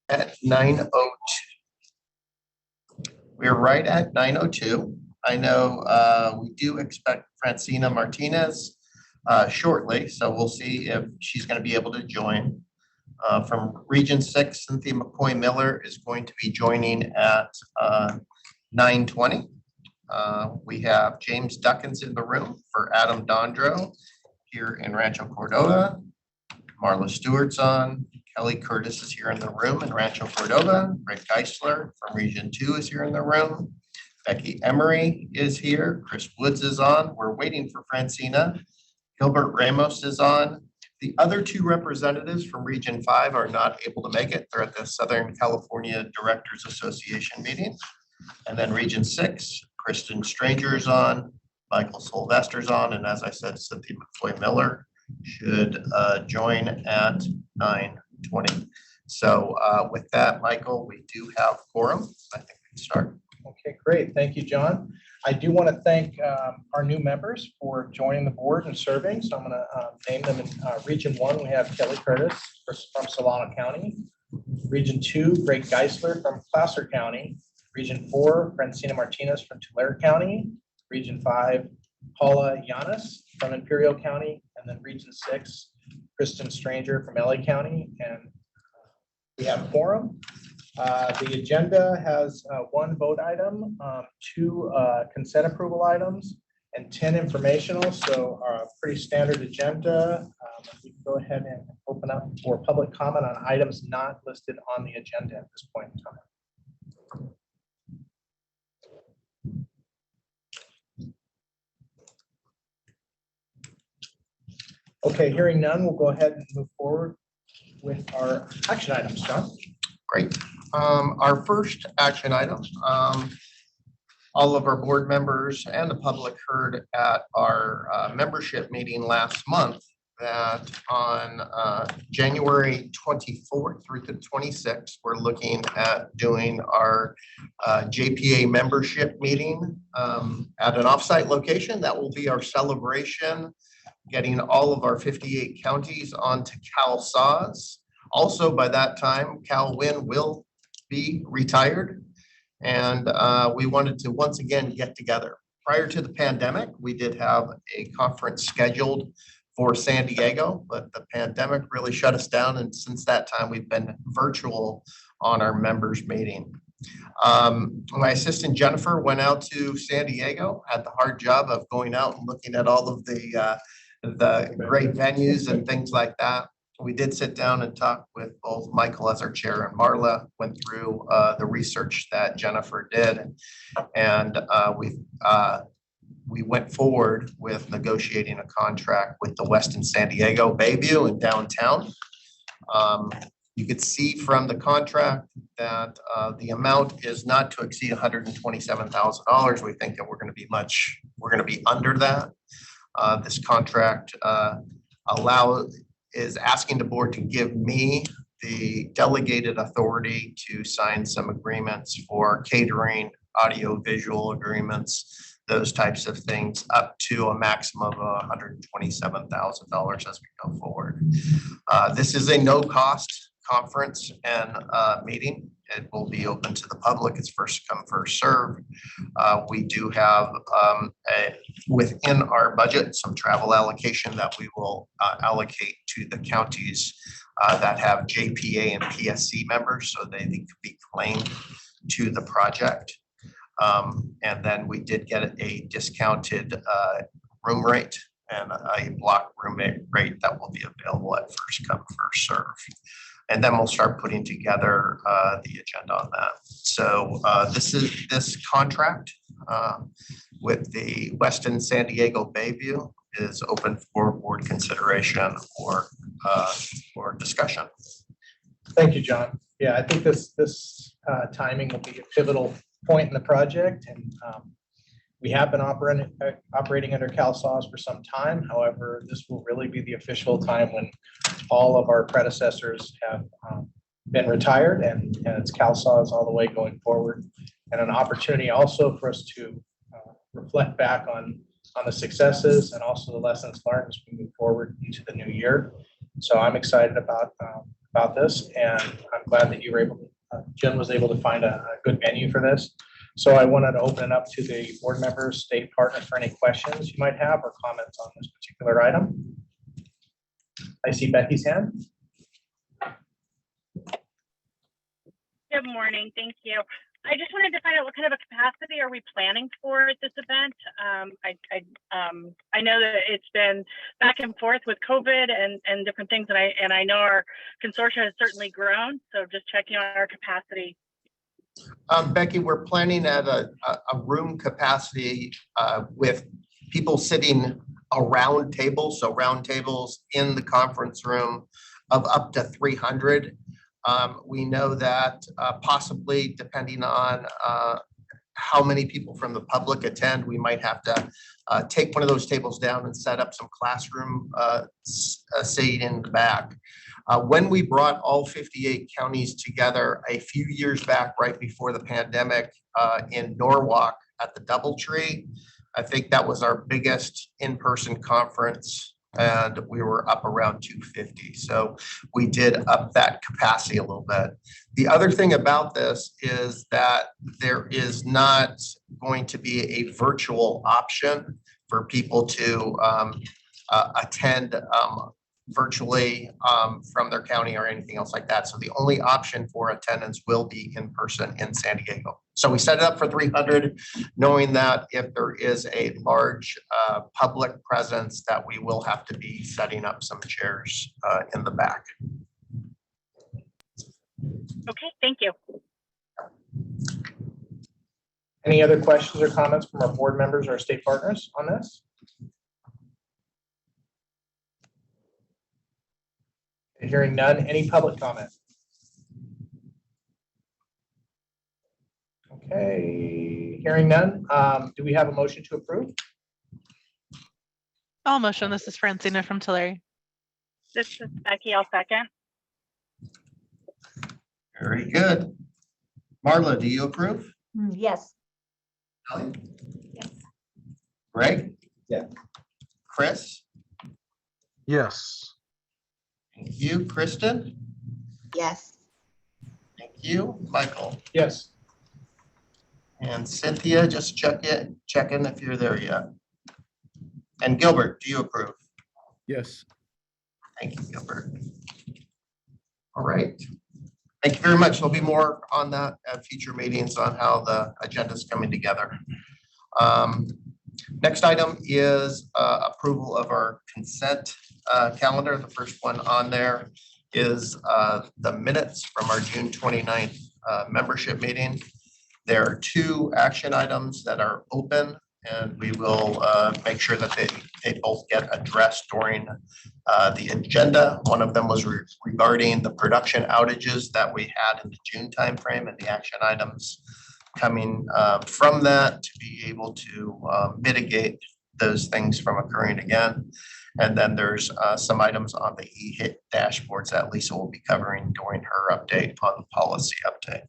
at 9:02. We're right at 9:02. I know we do expect Francina Martinez shortly, so we'll see if she's going to be able to join. From Region 6, Cynthia McCoy Miller is going to be joining at 9:20. We have James Duckins in the room for Adam Dondro here in Rancho Cordova. Marla Stewart's on. Kelly Curtis is here in the room in Rancho Cordova. Rick Geisler from Region 2 is here in the room. Becky Emery is here. Chris Woods is on. We're waiting for Francina. Gilbert Ramos is on. The other two representatives from Region 5 are not able to make it. They're at the Southern California Directors Association meeting. And then Region 6, Kristen Stranger is on. Michael Sylvester's on. And as I said, Cynthia McCoy Miller should join at 9:20. So with that, Michael, we do have quorum. I think we can start. Okay, great. Thank you, John. I do want to thank our new members for joining the board and serving. So I'm going to name them. In Region 1, we have Kelly Curtis from Solano County. Region 2, Greg Geisler from Placer County. Region 4, Francina Martinez from Tulare County. Region 5, Paula Yanis from Imperial County. And then Region 6, Kristen Stranger from LA County. And we have quorum. The agenda has 1 vote item, 2 consent approval items, and 10 informational. So pretty standard agenda. We can go ahead and open up for public comment on items not listed on the agenda at this point in time. Okay, hearing none, we'll go ahead and move forward with our action items, John. Great. Our first action item, all of our board members and the public heard at our membership meeting last month that on January 24th through the 26th, we're looking at doing our JPA membership meeting at an offsite location. That will be our celebration, getting all of our 58 counties onto CalSAWS. Also, by that time, Cal Win will be retired, and we wanted to once again get together. Prior to the pandemic, we did have a conference scheduled for San Diego, but the pandemic really shut us down, and since that time, we've been virtual on our members meeting. My assistant Jennifer went out to San Diego, had the hard job of going out and looking at all of the great venues and things like that. We did sit down and talk with both Michael as our chair and Marla, went through the research that Jennifer did. And we went forward with negotiating a contract with the Westin San Diego Bayview in downtown. You could see from the contract that the amount is not to exceed $127,000. We think that we're going to be under that. This contract is asking the board to give me the delegated authority to sign some agreements for catering, audio visual agreements, those types of things, up to a maximum of $127,000 as we go forward. This is a no-cost conference and meeting. It will be open to the public. It's first come, first serve. We do have within our budget some travel allocation that we will allocate to the counties that have JPA and PSC members, so they can be claimed to the project. And then we did get a discounted room rate and a block room rate that will be available at first come, first serve. And then we'll start putting together the agenda on that. So this contract with the Westin San Diego Bayview is open for board consideration or discussion. Thank you, John. Yeah, I think this timing will be a pivotal point in the project, and we have been operating under CalSAWS for some time. However, this will really be the official time when all of our predecessors have been retired, and it's CalSAWS all the way going forward, and an opportunity also for us to reflect back on the successes and also the lessons learned as we move forward into the new year. So I'm excited about this, and I'm glad that you were able, Jen was able to find a good venue for this. So I wanted to open it up to the board members, state partners for any questions you might have or comments on this particular item. I see Becky's hand. Good morning. Thank you. I just wanted to find out what kind of a capacity are we planning for at this event? I know that it's been back and forth with COVID and different things, and I know our consortium has certainly grown. So just checking on our capacity. Becky, we're planning at a room capacity with people sitting around tables, so round tables in the conference room of up to 300. We know that possibly depending on how many people from the public attend, we might have to take one of those tables down and set up some classroom seating in the back. When we brought all 58 counties together a few years back, right before the pandemic, in Norwalk at the Doubletree, I think that was our biggest in-person conference, and we were up around 250. So we did up that capacity a little bit. The other thing about this is that there is not going to be a virtual option for people to attend virtually from their county or anything else like that. So the only option for attendance will be in person in San Diego. So we set it up for 300, knowing that if there is a large public presence, that we will have to be setting up some chairs in the back. Okay, thank you. Any other questions or comments from our board members or state partners on this? Hearing none, any public comment? Okay, hearing none. Do we have a motion to approve? I'll motion. This is Francina from Tulare. This is Becky. I'll second. Very good. Marla, do you approve? Yes. Ellie? Yes. Greg? Yeah. Chris? Yes. Thank you. Kristen? Yes. Thank you. Michael? Yes. And Cynthia, just check in if you're there yet. And Gilbert, do you approve? Yes. Thank you, Gilbert. All right. Thank you very much. There'll be more on that at future meetings on how the agenda is coming together. Next item is approval of our consent calendar. The first one on there is the minutes from our June 29th membership meeting. There are two action items that are open, and we will make sure that they both get addressed during the agenda. One of them was regarding the production outages that we had in the June timeframe, and the action items coming from that to be able to mitigate those things from occurring again. And then there's some items on the e-hit dashboards that Lisa will be covering during her update on the policy update.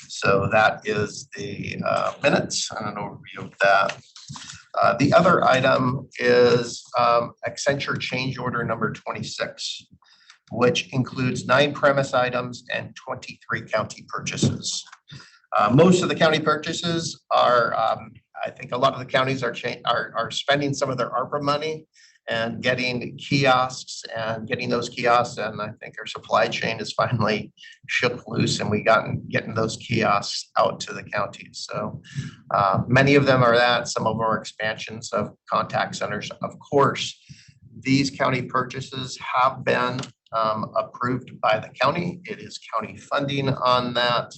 So that is the minutes and an overview of that. The other item is Accenture change order number 26, which includes 9 premise items and 23 county purchases. Most of the county purchases are, I think a lot of the counties are spending some of their ARPA money and getting kiosks and getting those kiosks. And I think our supply chain is finally shook loose, and getting those kiosks out to the counties. So many of them are that. Some of them are expansions of contact centers. Of course, these county purchases have been approved by the county. It is county funding on that.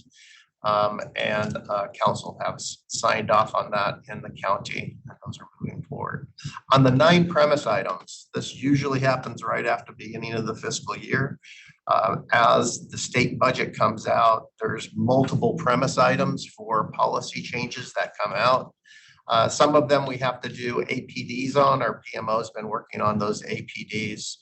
And council has signed off on that in the county, and those are moving forward. On the 9 premise items, this usually happens right after the beginning of the fiscal year. As the state budget comes out, there's multiple premise items for policy changes that come out. Some of them we have to do APDs on. Our PMO has been working on those APDs.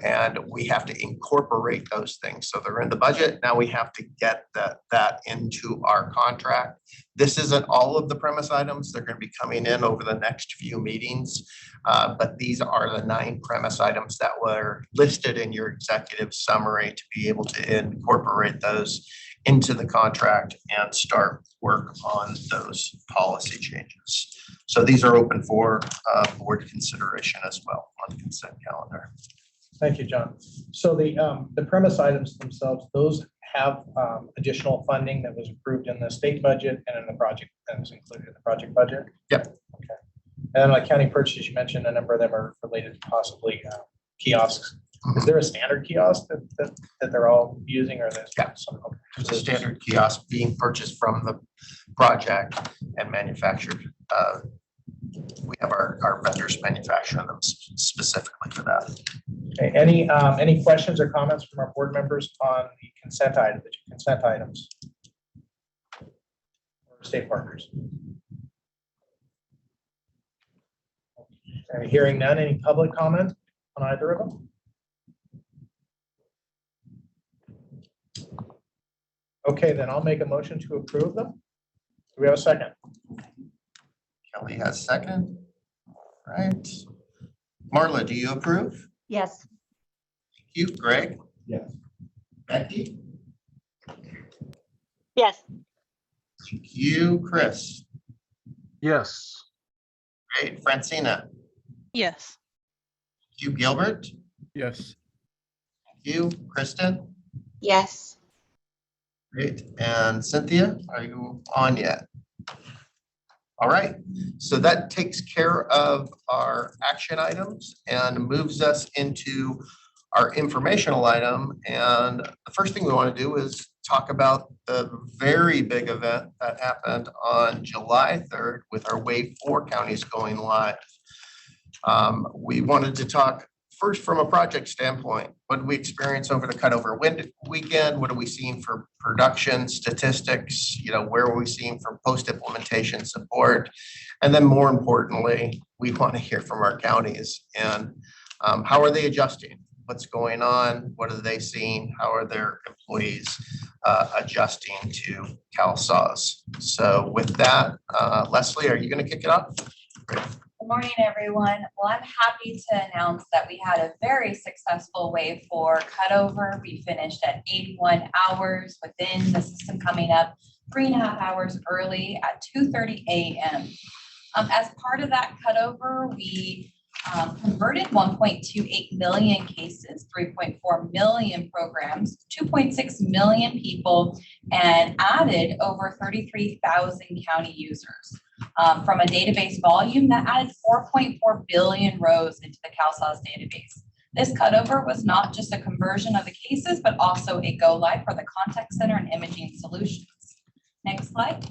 And we have to incorporate those things. So they're in the budget. Now we have to get that into our contract. This isn't all of the premise items. They're going to be coming in over the next few meetings. But these are the 9 premise items that were listed in your executive summary to be able to incorporate those into the contract and start work on those policy changes. So these are open for board consideration as well on the consent calendar. Thank you, John. So the premise items themselves, those have additional funding that was approved in the state budget and in the project that was included in the project budget? Yep. Okay. And like county purchases, you mentioned a number of them are related to possibly kiosks. Is there a standard kiosk that they're all using, or there's some? There's a standard kiosk being purchased from the project and manufactured. We have our vendors manufacturing them specifically for that. Okay. Any questions or comments from our board members on the consent item, the 2 consent items? Or state partners? Hearing none, any public comment on either of them? Okay, then I'll make a motion to approve them. Do we have a second? Kelly has second. All right. Marla, do you approve? Yes. Thank you. Greg? Yes. Becky? Yes. Thank you. Chris? Yes. Great. Francina? Yes. Thank you. Gilbert? Yes. Thank you. Kristen? Yes. Great. And Cynthia, are you on yet? All right. So that takes care of our action items and moves us into our informational item. And the first thing we want to do is talk about the very big event that happened on July 3rd with our Wave 4 counties going live. We wanted to talk first from a project standpoint. What did we experience over the cutover weekend? What are we seeing for production statistics? Where are we seeing for post-implementation support? And then more importantly, we want to hear from our counties and how are they adjusting? What's going on? What are they seeing? How are their employees adjusting to CalSAWS? So with that, Leslie, are you going to kick it off? Great. Good morning, everyone. Well, I'm happy to announce that we had a very successful Wave 4 cutover. We finished at 81 hours within the system, coming up 3.5 hours early at 2:30 a.m. As part of that cutover, we converted 1.28 million cases, 3.4 million programs, 2.6 million people, and added over 33,000 county users. From a database volume, that added 4.4 billion rows into the CalSAWS database. This cutover was not just a conversion of the cases, but also a go live for the contact center and imaging solutions. Next slide.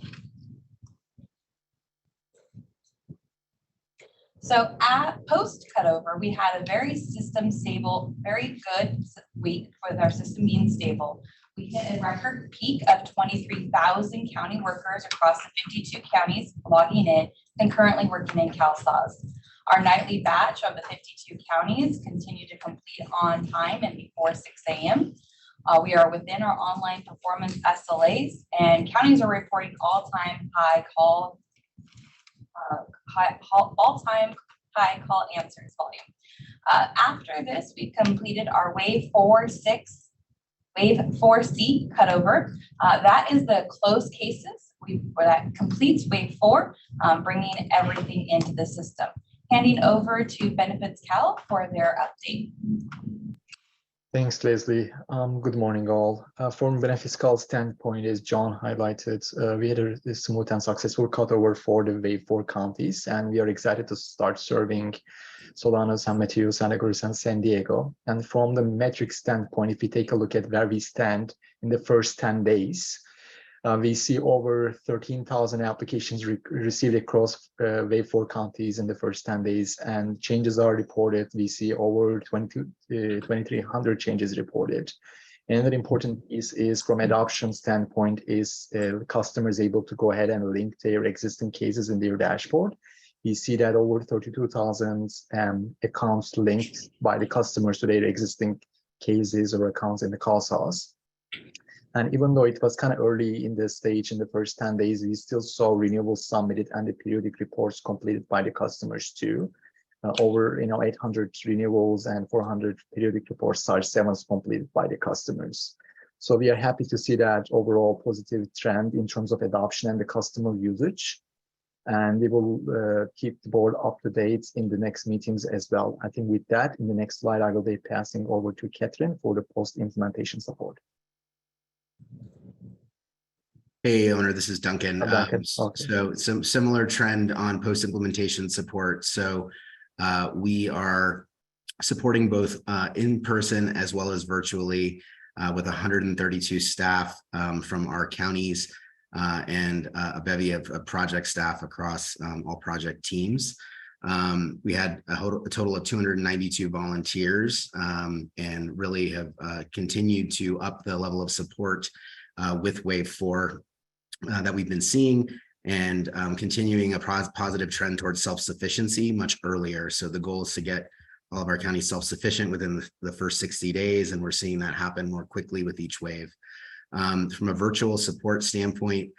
So at post cutover, we had a very system stable, very good week with our system being stable. We hit a record peak of 23,000 county workers across the 52 counties logging in and currently working in CalSAWS. Our nightly batch of the 52 counties continue to complete on time and before 6 a.m. We are within our online performance SLAs, and counties are reporting all-time high call answers volume. After this, we completed our Wave 4C cutover. That is the closed cases where that completes Wave 4, bringing everything into the system. Handing over to Benefits Cal for their update. Thanks, Leslie. Good morning, all. From Benefits Cal standpoint, as John highlighted, we had a smooth and successful cutover for the Wave 4 counties, and we are excited to start serving Solano, San Mateo, Santa Cruz, and San Diego. And from the metric standpoint, if we take a look at where we stand in the first 10 days, we see over 13,000 applications received across Wave 4 counties in the first 10 days, and changes are reported. We see over 2,300 changes reported. Another important piece is from adoption standpoint is customers able to go ahead and link their existing cases in their dashboard. We see that over 32,000 accounts linked by the customers to their existing cases or accounts in the CalSAWS. And even though it was kind of early in the stage in the first 10 days, we still saw renewals submitted and the periodic reports completed by the customers too. Over 800 renewals and 400 periodic reports *7s completed by the customers. So we are happy to see that overall positive trend in terms of adoption and the customer usage. And we will keep the board up to date in the next meetings as well. I think with that, in the next slide, I will be passing over to Catherine for the post-implementation support. Hey, owner, this is Duncan. Duncan, okay. So some similar trend on post-implementation support. So we are supporting both in person as well as virtually with 132 staff from our counties and a bevy of project staff across all project teams. We had a total of 292 volunteers and really have continued to up the level of support with Wave 4 that we've been seeing, and continuing a positive trend towards self-sufficiency much earlier. So the goal is to get all of our counties self-sufficient within the first 60 days, and we're seeing that happen more quickly with each wave. From a virtual support standpoint,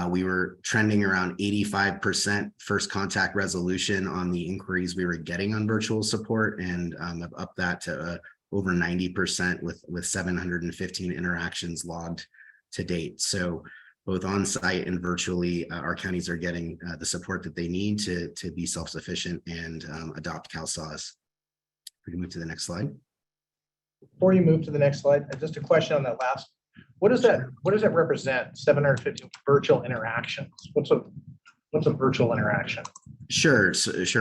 we were trending around 85% first contact resolution on the inquiries we were getting on virtual support, and have upped that to over 90% with 715 interactions logged to date. So both on site and virtually, our counties are getting the support that they need to be self-sufficient and adopt CalSAWs. We can move to the next slide. Before you move to the next slide, just a question on that last. What does that represent? 750 virtual interactions. What's a virtual interaction? Sure,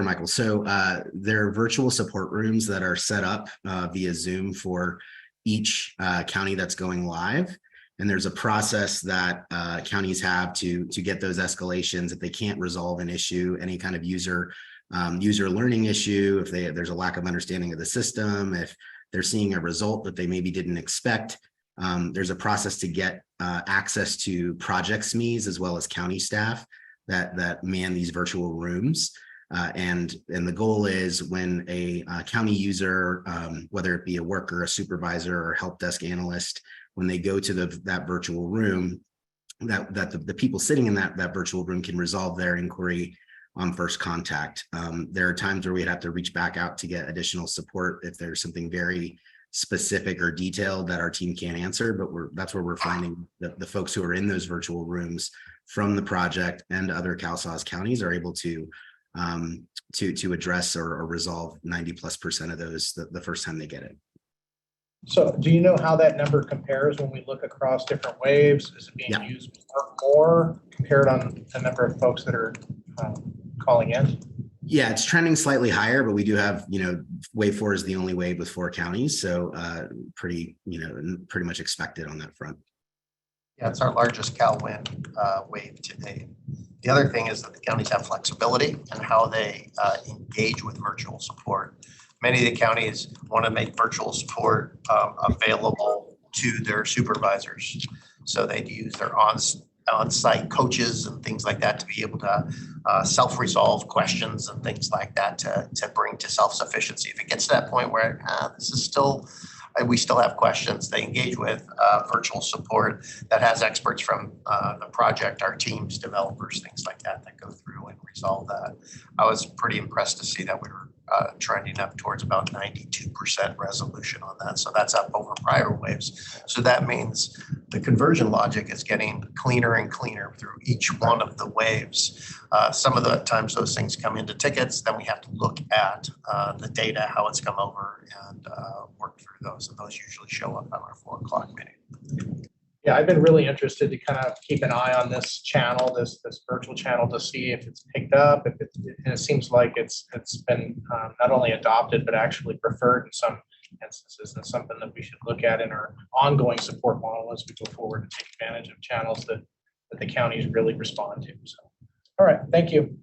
Michael. So there are virtual support rooms that are set up via Zoom for each county that's going live. And there's a process that counties have to get those escalations if they can't resolve an issue, any kind of user learning issue, if there's a lack of understanding of the system, if they're seeing a result that they maybe didn't expect. There's a process to get access to project SMEs as well as county staff that man these virtual rooms. And the goal is when a county user, whether it be a worker, a supervisor, or help desk analyst, when they go to that virtual room, that the people sitting in that virtual room can resolve their inquiry on first contact. There are times where we'd have to reach back out to get additional support if there's something very specific or detailed that our team can't answer, but that's where we're finding the folks who are in those virtual rooms from the project and other CalSAWs counties are able to address or resolve 90+% of those the first time they get it. So do you know how that number compares when we look across different waves? Is it being used more compared on the number of folks that are calling in? Yeah, it's trending slightly higher, but we do have, wave 4 is the only wave with 4 counties. So pretty much expected on that front. Yeah, it's our largest CalWin wave to date. The other thing is that the counties have flexibility in how they engage with virtual support. Many of the counties want to make virtual support available to their supervisors. So they'd use their on-site coaches and things like that to be able to self-resolve questions and things like that to bring to self-sufficiency. If it gets to that point where we still have questions, they engage with virtual support that has experts from the project, our teams, developers, things like that go through and resolve that. I was pretty impressed to see that we were trending up towards about 92% resolution on that. So that's up over prior waves. So that means the conversion logic is getting cleaner and cleaner through each one of the waves. Some of the times those things come into tickets, then we have to look at the data, how it's come over, and work through those. And those usually show up on our 4 o'clock meeting. Yeah, I've been really interested to kind of keep an eye on this channel, this virtual channel, to see if it's picked up. And it seems like it's been not only adopted, but actually preferred in some instances, and something that we should look at in our ongoing support model as we go forward and take advantage of channels that the counties really respond to. So, all right, thank you.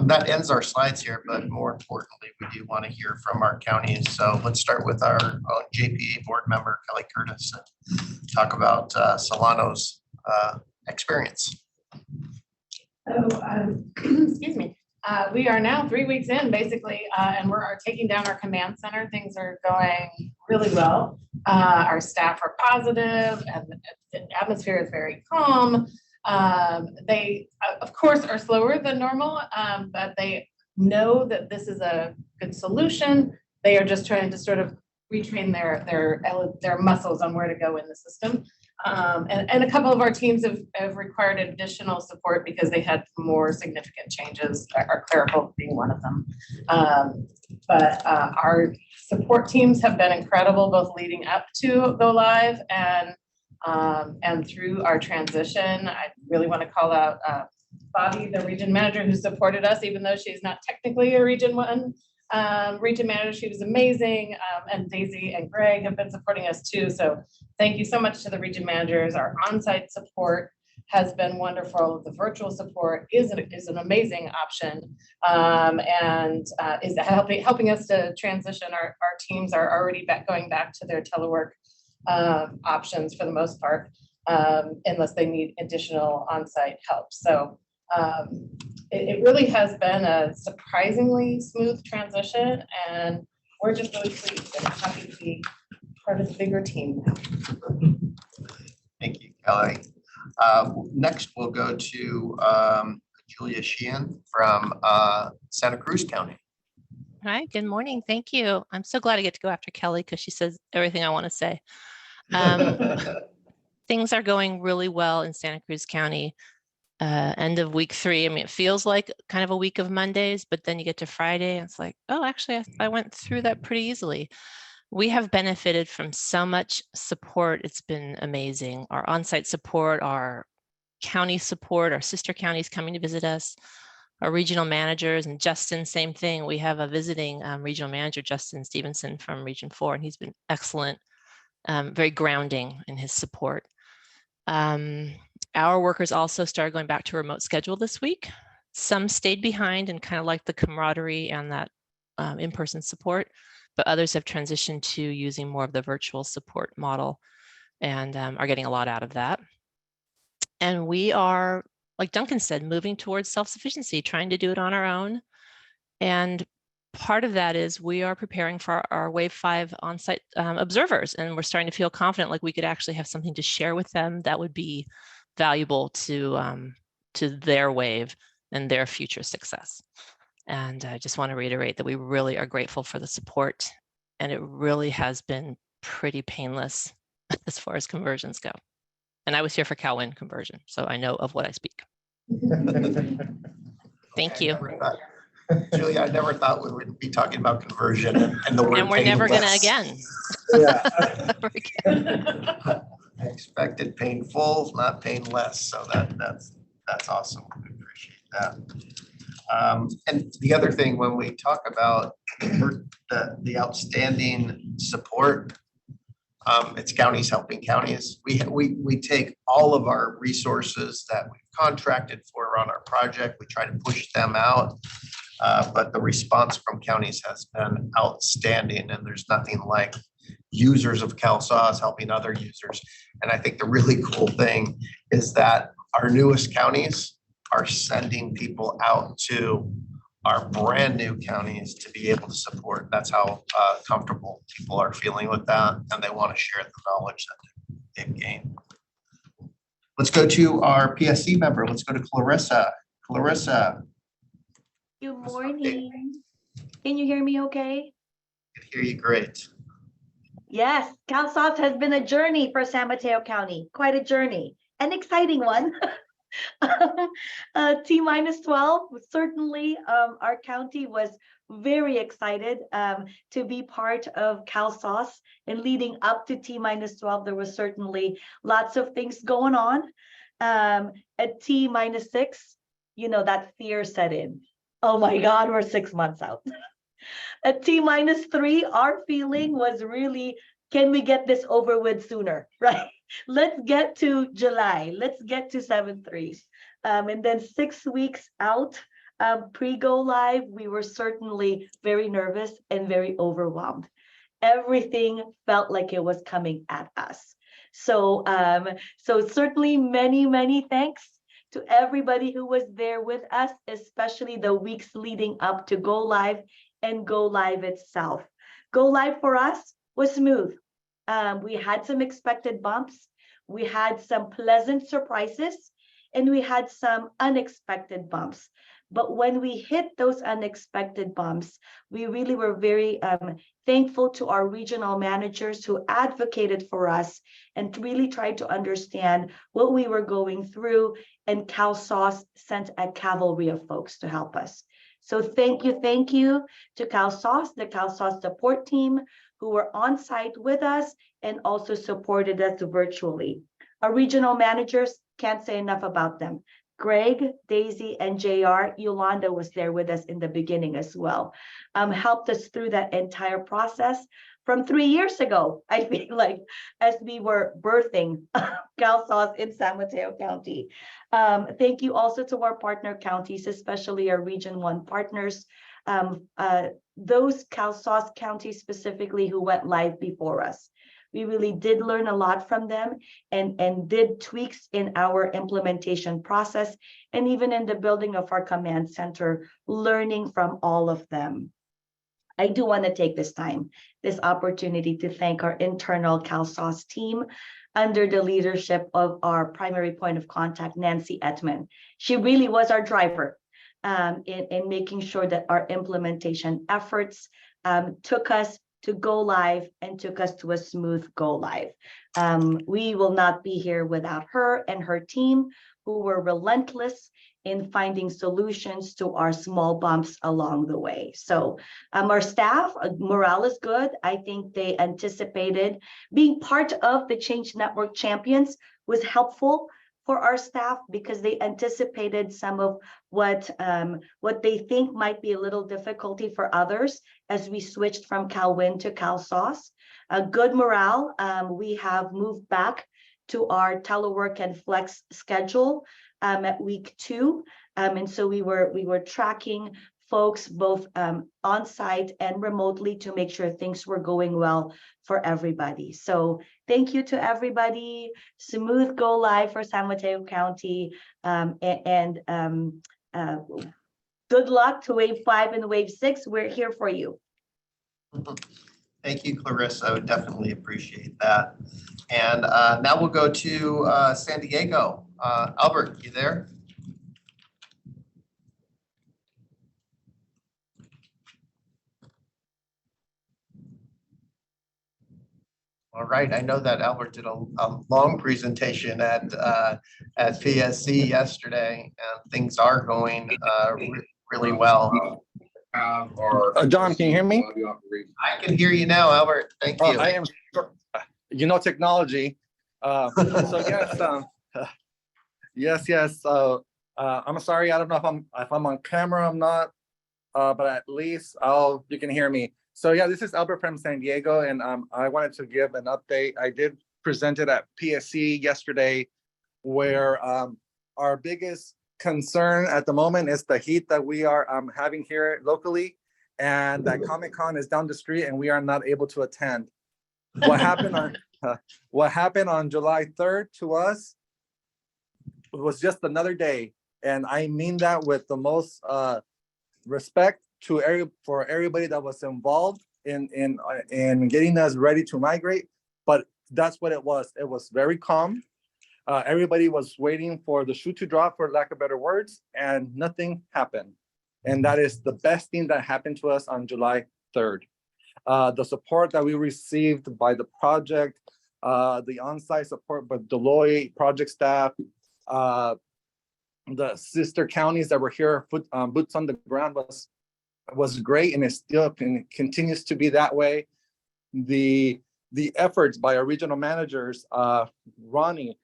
That ends our slides here, but more importantly, we do want to hear from our counties. So let's start with our JPA board member, Kelly Curtis, and talk about Solano's experience. So, excuse me. We are now 3 weeks in, basically, and we're taking down our command center. Things are going really well. Our staff are positive, and the atmosphere is very calm. They, of course, are slower than normal, but they know that this is a good solution. They are just trying to sort of retrain their muscles on where to go in the system. And a couple of our teams have required additional support because they had more significant changes, our clerical being one of them. But our support teams have been incredible, both leading up to go live and through our transition. I really want to call out Bobby, the region manager, who supported us, even though she's not technically a region one region manager. She was amazing. And Daisy and Greg have been supporting us too. So thank you so much to the region managers. Our on-site support has been wonderful. The virtual support is an amazing option, and is helping us to transition. Our teams are already going back to their telework options for the most part, unless they need additional on-site help. So it really has been a surprisingly smooth transition, and we're just really pleased and happy to be part of the bigger team now. Thank you, Kelly. Next, we'll go to Julia Sheehan from Santa Cruz County. Hi, good morning. Thank you. I'm so glad I get to go after Kelly because she says everything I want to say. Things are going really well in Santa Cruz County. End of week 3. I mean, it feels like kind of a week of Mondays, but then you get to Friday and it's like, oh, actually, I went through that pretty easily. We have benefited from so much support. It's been amazing. Our on-site support, our county support, our sister counties coming to visit us, our regional managers, and Justin, same thing. We have a visiting regional manager, Justin Stevenson from Region 4, and he's been excellent, very grounding in his support. Our workers also started going back to a remote schedule this week. Some stayed behind and kind of like the camaraderie and that in-person support, but others have transitioned to using more of the virtual support model and are getting a lot out of that. And we are, like Duncan said, moving towards self-sufficiency, trying to do it on our own. And part of that is we are preparing for our Wave 5 on-site observers, and we're starting to feel confident like we could actually have something to share with them that would be valuable to their wave and their future success. And I just want to reiterate that we really are grateful for the support, and it really has been pretty painless as far as conversions go. And I was here for CalWIN conversion, so I know of what I speak. Thank you. Julia, I never thought we would be talking about conversion and the word. And we're never going to again. I expected painful, not painless. So that's awesome. I appreciate that. And the other thing, when we talk about the outstanding support, it's counties helping counties. We take all of our resources that we've contracted for on our project. We try to push them out. But the response from counties has been outstanding, and there's nothing like users of CalSAWS helping other users. And I think the really cool thing is that our newest counties are sending people out to our brand new counties to be able to support. That's how comfortable people are feeling with that, and they want to share the knowledge that they've gained. Let's go to our PSC member. Let's go to Clarissa. Clarissa. Good morning. Can you hear me okay? I can hear you great. Yes, CalSAWS has been a journey for San Mateo County, quite a journey, an exciting one. T-12, certainly our county was very excited to be part of CalSAWS, and leading up to T-12, there was certainly lots of things going on. At T-6, that fear set in. Oh my God, we're 6 months out. At T-3, our feeling was really, can we get this over with sooner, right? Let's get to July. Let's get to 7-3. And then 6 weeks out, pre-go live, we were certainly very nervous and very overwhelmed. Everything felt like it was coming at us. So certainly many, many thanks to everybody who was there with us, especially the weeks leading up to Go Live and Go Live itself. Go Live for us was smooth. We had some expected bumps, we had some pleasant surprises, and we had some unexpected bumps. But when we hit those unexpected bumps, we really were very thankful to our regional managers who advocated for us and really tried to understand what we were going through. And CalSauce sent a cavalry of folks to help us. So thank you to CalSauce, the CalSauce support team who were on site with us and also supported us virtually. Our regional managers, can't say enough about them. Greg, Daisy, and JR, Yolanda was there with us in the beginning as well, helped us through that entire process from 3 years ago, I feel like, as we were birthing CalSauce in San Mateo County. Thank you also to our partner counties, especially our Region 1 partners, those CalSauce counties specifically who went live before us. We really did learn a lot from them and did tweaks in our implementation process and even in the building of our command center, learning from all of them. I do want to take this opportunity to thank our internal CalSauce team under the leadership of our primary point of contact, Nancy Etman. She really was our driver in making sure that our implementation efforts took us to go live and took us to a smooth go live. We will not be here without her and her team who were relentless in finding solutions to our small bumps along the way. So our staff, morale is good. I think they anticipated being part of the Change Network Champions was helpful for our staff because they anticipated some of what they think might be a little difficulty for others as we switched from CalWin to CalSauce. A good morale. We have moved back to our telework and flex schedule at week 2. And so we were tracking folks both on site and remotely to make sure things were going well for everybody. So thank you to everybody. Smooth go live for San Mateo County, and good luck to wave 5 and wave 6. We're here for you. Thank you, Clarissa. I would definitely appreciate that. And now we'll go to San Diego. Albert, you there? All right, I know that Albert did a long presentation at PSC yesterday, and things are going really well. John, can you hear me? I can hear you now, Albert. Thank you. I am, technology. So yes, yes. I'm sorry. I don't know if I'm on camera. I'm not, but at least you can hear me. So yeah, this is Albert from San Diego, and I wanted to give an update. I did present it at PSC yesterday, where our biggest concern at the moment is the heat that we are having here locally, and that Comic-Con is down the street, and we are not able to attend. What happened on July 3rd to us was just another day, and I mean that with the most respect for everybody that was involved in getting us ready to migrate. But that's what it was. It was very calm. Everybody was waiting for the shoe to drop, for lack of better words, and nothing happened. And that is the best thing that happened to us on July 3rd. The support that we received by the project, the on-site support by Deloitte project staff, the sister counties that were here, boots on the ground, was great, and it still continues to be that way. The efforts by our regional managers, Ronnie,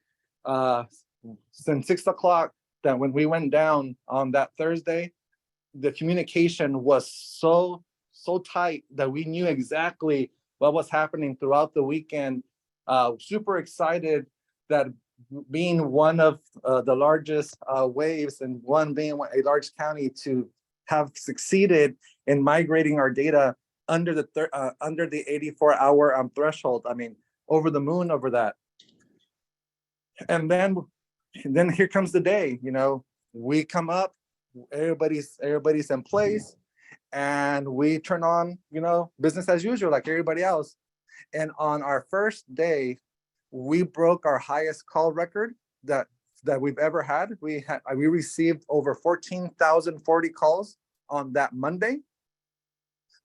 since 6 o'clock, that when we went down on that Thursday, the communication was so tight that we knew exactly what was happening throughout the weekend. Super excited that being one of the largest waves and one being a large county to have succeeded in migrating our data under the 84-hour threshold. I mean, over the moon over that. And then then here comes the day, we come up, everybody's in place, and we turn on, business as usual, like everybody else. And on our first day, we broke our highest call record that we've ever had. We received over 14,040 calls on that Monday.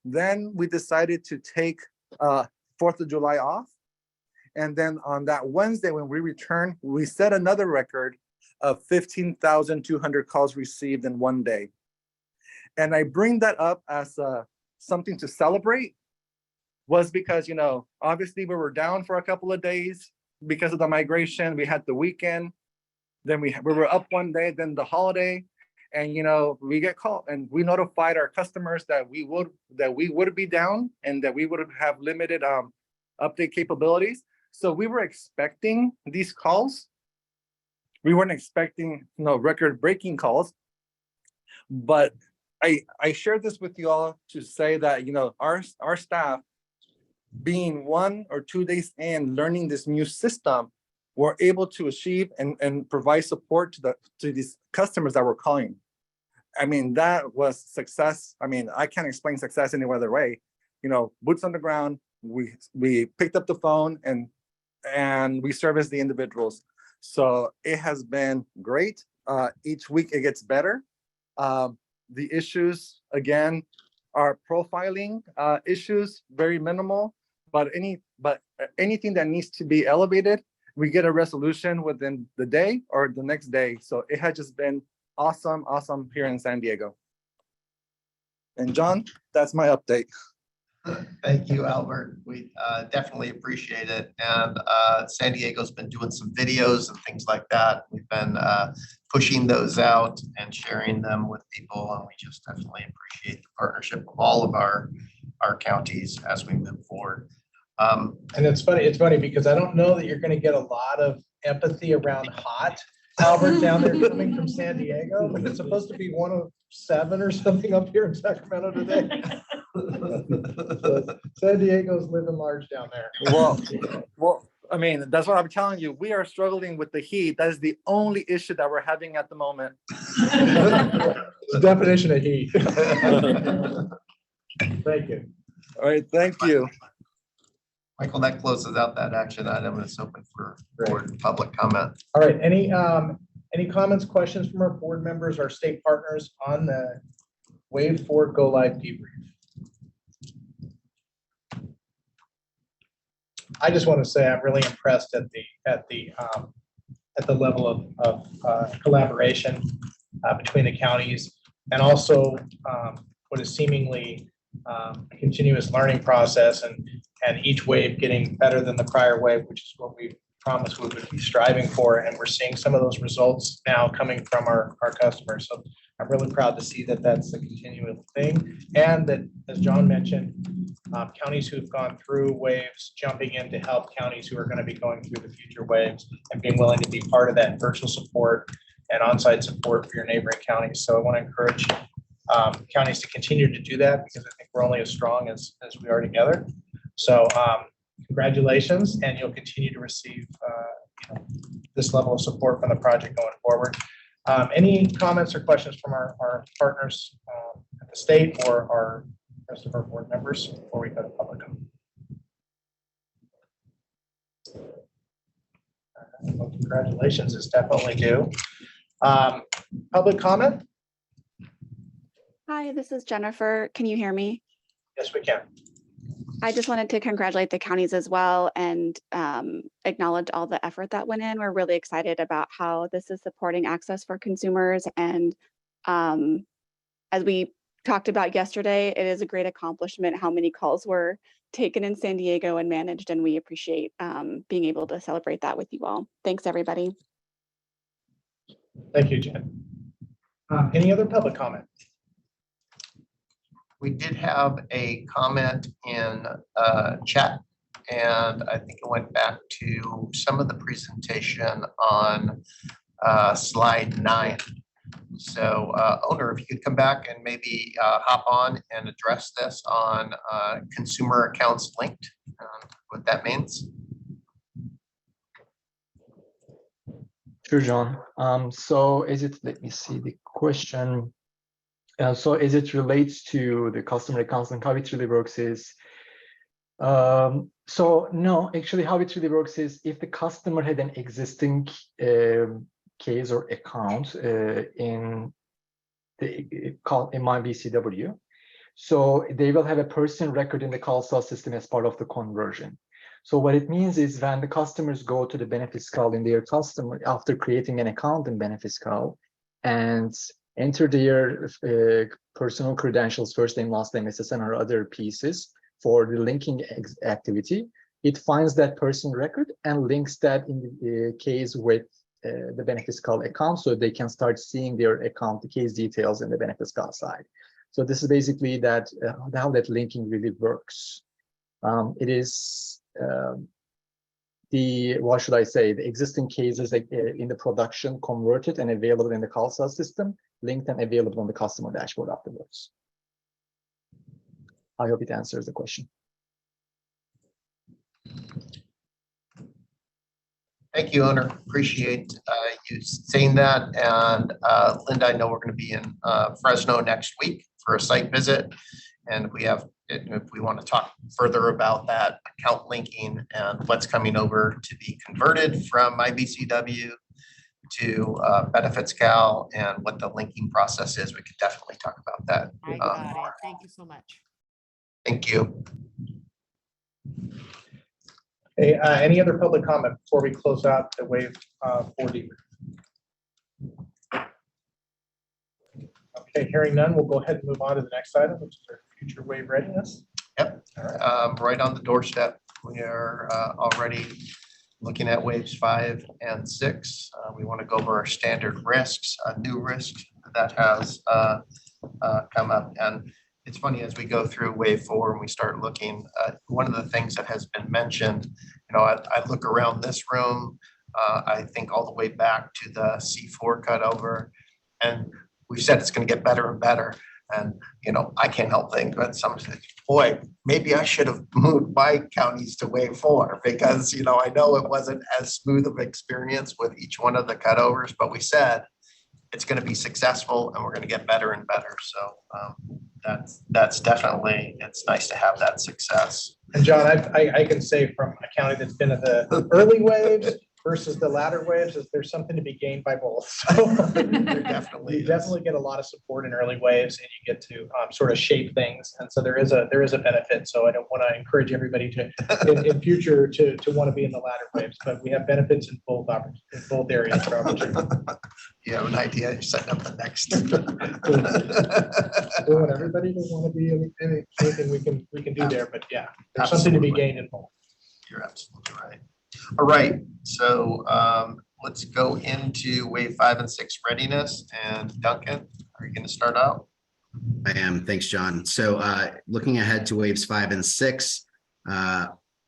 Then we decided to take 4th of July off. And then on that Wednesday, when we returned, we set another record of 15,200 calls received in one day. And I bring that up as something to celebrate, was because, obviously we were down for a couple of days because of the migration. We had the weekend, then we were up one day, then the holiday, and we get called, and we notified our customers that we would be down and that we would have limited update capabilities. So we were expecting these calls. We weren't expecting record-breaking calls, but I shared this with you all to say that our staff, being 1 or 2 days in learning this new system, were able to achieve and provide support to these customers that were calling. I mean, that was success. I mean, I can't explain success any other way. Boots on the ground. We picked up the phone and we serviced the individuals. So it has been great. Each week it gets better. The issues, again, are profiling issues, very minimal, but anything that needs to be elevated, we get a resolution within the day or the next day. So it has just been awesome here in San Diego. And John, that's my update. Thank you, Albert. We definitely appreciate it. And San Diego's been doing some videos and things like that. We've been pushing those out and sharing them with people. And we just definitely appreciate the partnership of all of our counties as we move forward. And it's funny because I don't know that you're going to get a lot of empathy around hot, Albert, down there coming from San Diego, but it's supposed to be 107 or something up here in Sacramento today. So San Diego's living large down there. Well, I mean, that's what I'm telling you. We are struggling with the heat. That is the only issue that we're having at the moment. The definition of heat. Thank you. All right, thank you. Michael, that closes out that action item. It's open for board public comment. All right, any comments, questions from our board members, our state partners on the Wave 4 Go Live debrief? I just want to say I'm really impressed at the level of collaboration between the counties, and also what is seemingly a continuous learning process, and each wave getting better than the prior wave, which is what we promised we would be striving for. And we're seeing some of those results now coming from our customers. So I'm really proud to see that that's a continual thing. And that, as John mentioned, counties who've gone through waves jumping in to help counties who are going to be going through the future waves and being willing to be part of that virtual support and on-site support for your neighboring counties. So I want to encourage counties to continue to do that, because I think we're only as strong as we are together. So congratulations, and you'll continue to receive this level of support from the project going forward. Any comments or questions from our partners at the state or our rest of our board members before we go to public comment? Well, congratulations is definitely due. Public comment? Hi, this is Jennifer. Can you hear me? Yes, we can. I just wanted to congratulate the counties as well and acknowledge all the effort that went in. We're really excited about how this is supporting access for consumers. And as we talked about yesterday, it is a great accomplishment how many calls were taken in San Diego and managed. And we appreciate being able to celebrate that with you all. Thanks, everybody. Thank you, Jen. Any other public comment? We did have a comment in chat, and I think it went back to some of the presentation on slide 9. So owner, if you could come back and maybe hop on and address this on consumer accounts linked, what that means. Sure, John. So let me see the question. So as it relates to the customer accounts and how it really works is, so no, actually how it really works is if the customer had an existing case or account in MyBCW, so they will have a person record in the CalSTAR system as part of the conversion. So what it means is when the customers go to the BenefitScal in their customer after creating an account in BenefitScal and enter their personal credentials, first name, last name, SSN, or other pieces for the linking activity, it finds that person record and links that in the case with the BenefitScal account, so they can start seeing their account, the case details in the BenefitScal side. So this is basically that how that linking really works. It is what should I say, the existing cases in the production converted and available in the CalSTAR system, linked and available on the customer dashboard afterwards. I hope it answers the question. Thank you, owner. Appreciate you saying that. And Linda, I know we're going to be in Fresno next week for a site visit. And if we want to talk further about that account linking and what's coming over to be converted from MyBCW to BenefitScal and what the linking process is, we could definitely talk about that. I got it. Thank you so much. Thank you. Hey, any other public comment before we close out the wave 4D? Okay, hearing none, we'll go ahead and move on to the next item, which is our future wave readiness. Yep, right on the doorstep. We are already looking at waves 5 and 6. We want to go over our standard risks, new risks that has come up. And it's funny, as we go through wave 4 and we start looking at one of the things that has been mentioned, I look around this room, I think all the way back to the C4 cutover, and we've said it's going to get better and better. And, I can't help think, but some say, boy, maybe I should have moved my counties to wave 4 because, I know it wasn't as smooth of an experience with each one of the cutovers, but we said it's going to be successful and we're going to get better and better. So that's definitely, it's nice to have that success. And John, I can say from a county that's been at the early waves versus the latter waves, is there's something to be gained by both. So There definitely you definitely get a lot of support in early waves, and you get to sort of shape things. And so there is a benefit. So I don't want to encourage everybody to in future to want to be in the latter waves, but we have benefits in both areas. You have an idea, you're setting up the next. We want everybody to want to be anything we can do there, but yeah, there's something to be gained in both. You're absolutely right. All right, so let's go into wave 5 and 6 readiness. And Duncan, are you going to start out? I am. Thanks, John. So looking ahead to waves 5 and 6,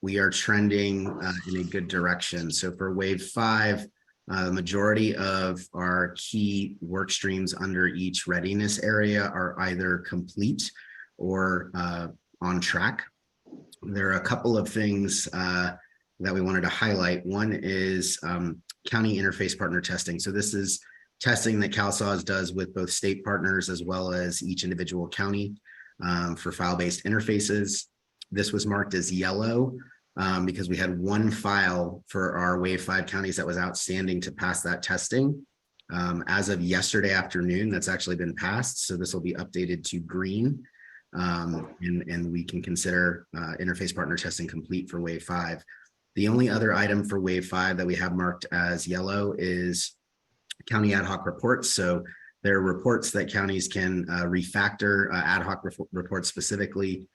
we are trending in a good direction. So for wave 5, the majority of our key work streams under each readiness area are either complete or on track. There are a couple of things that we wanted to highlight. One is county interface partner testing. So this is testing that CalSAWS does with both state partners as well as each individual county for file-based interfaces. This was marked as yellow because we had one file for our wave 5 counties that was outstanding to pass that testing. As of yesterday afternoon, that's actually been passed. So this will be updated to green. And we can consider interface partner testing complete for wave 5. The only other item for wave 5 that we have marked as yellow is county ad hoc reports. So there are reports that counties can refactor, ad hoc reports specifically,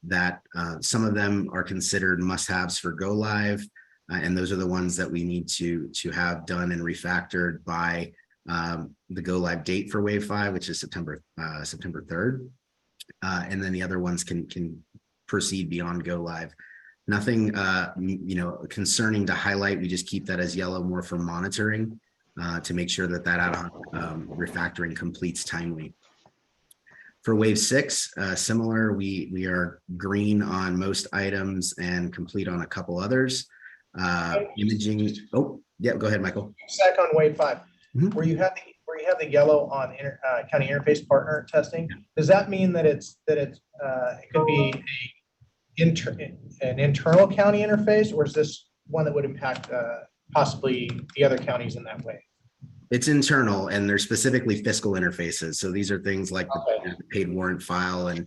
that some of them are considered must-haves for go live. And those are the ones that we need to have done and refactored by the go live date for wave 5, which is September 3rd. And then the other ones can proceed beyond go live. Nothing, concerning to highlight. We just keep that as yellow more for monitoring to make sure that ad hoc refactoring completes timely. For wave 6, similar, we are green on most items and complete on a couple others. Imaging. Oh, Yeah, go ahead, Michael. Sec on wave 5, Mhm. where you have the yellow on county interface partner testing. Does that mean that it could be an internal county interface, or is this one that would impact possibly the other counties in that way? It's internal, and they're specifically fiscal interfaces. So these are things like the paid warrant file and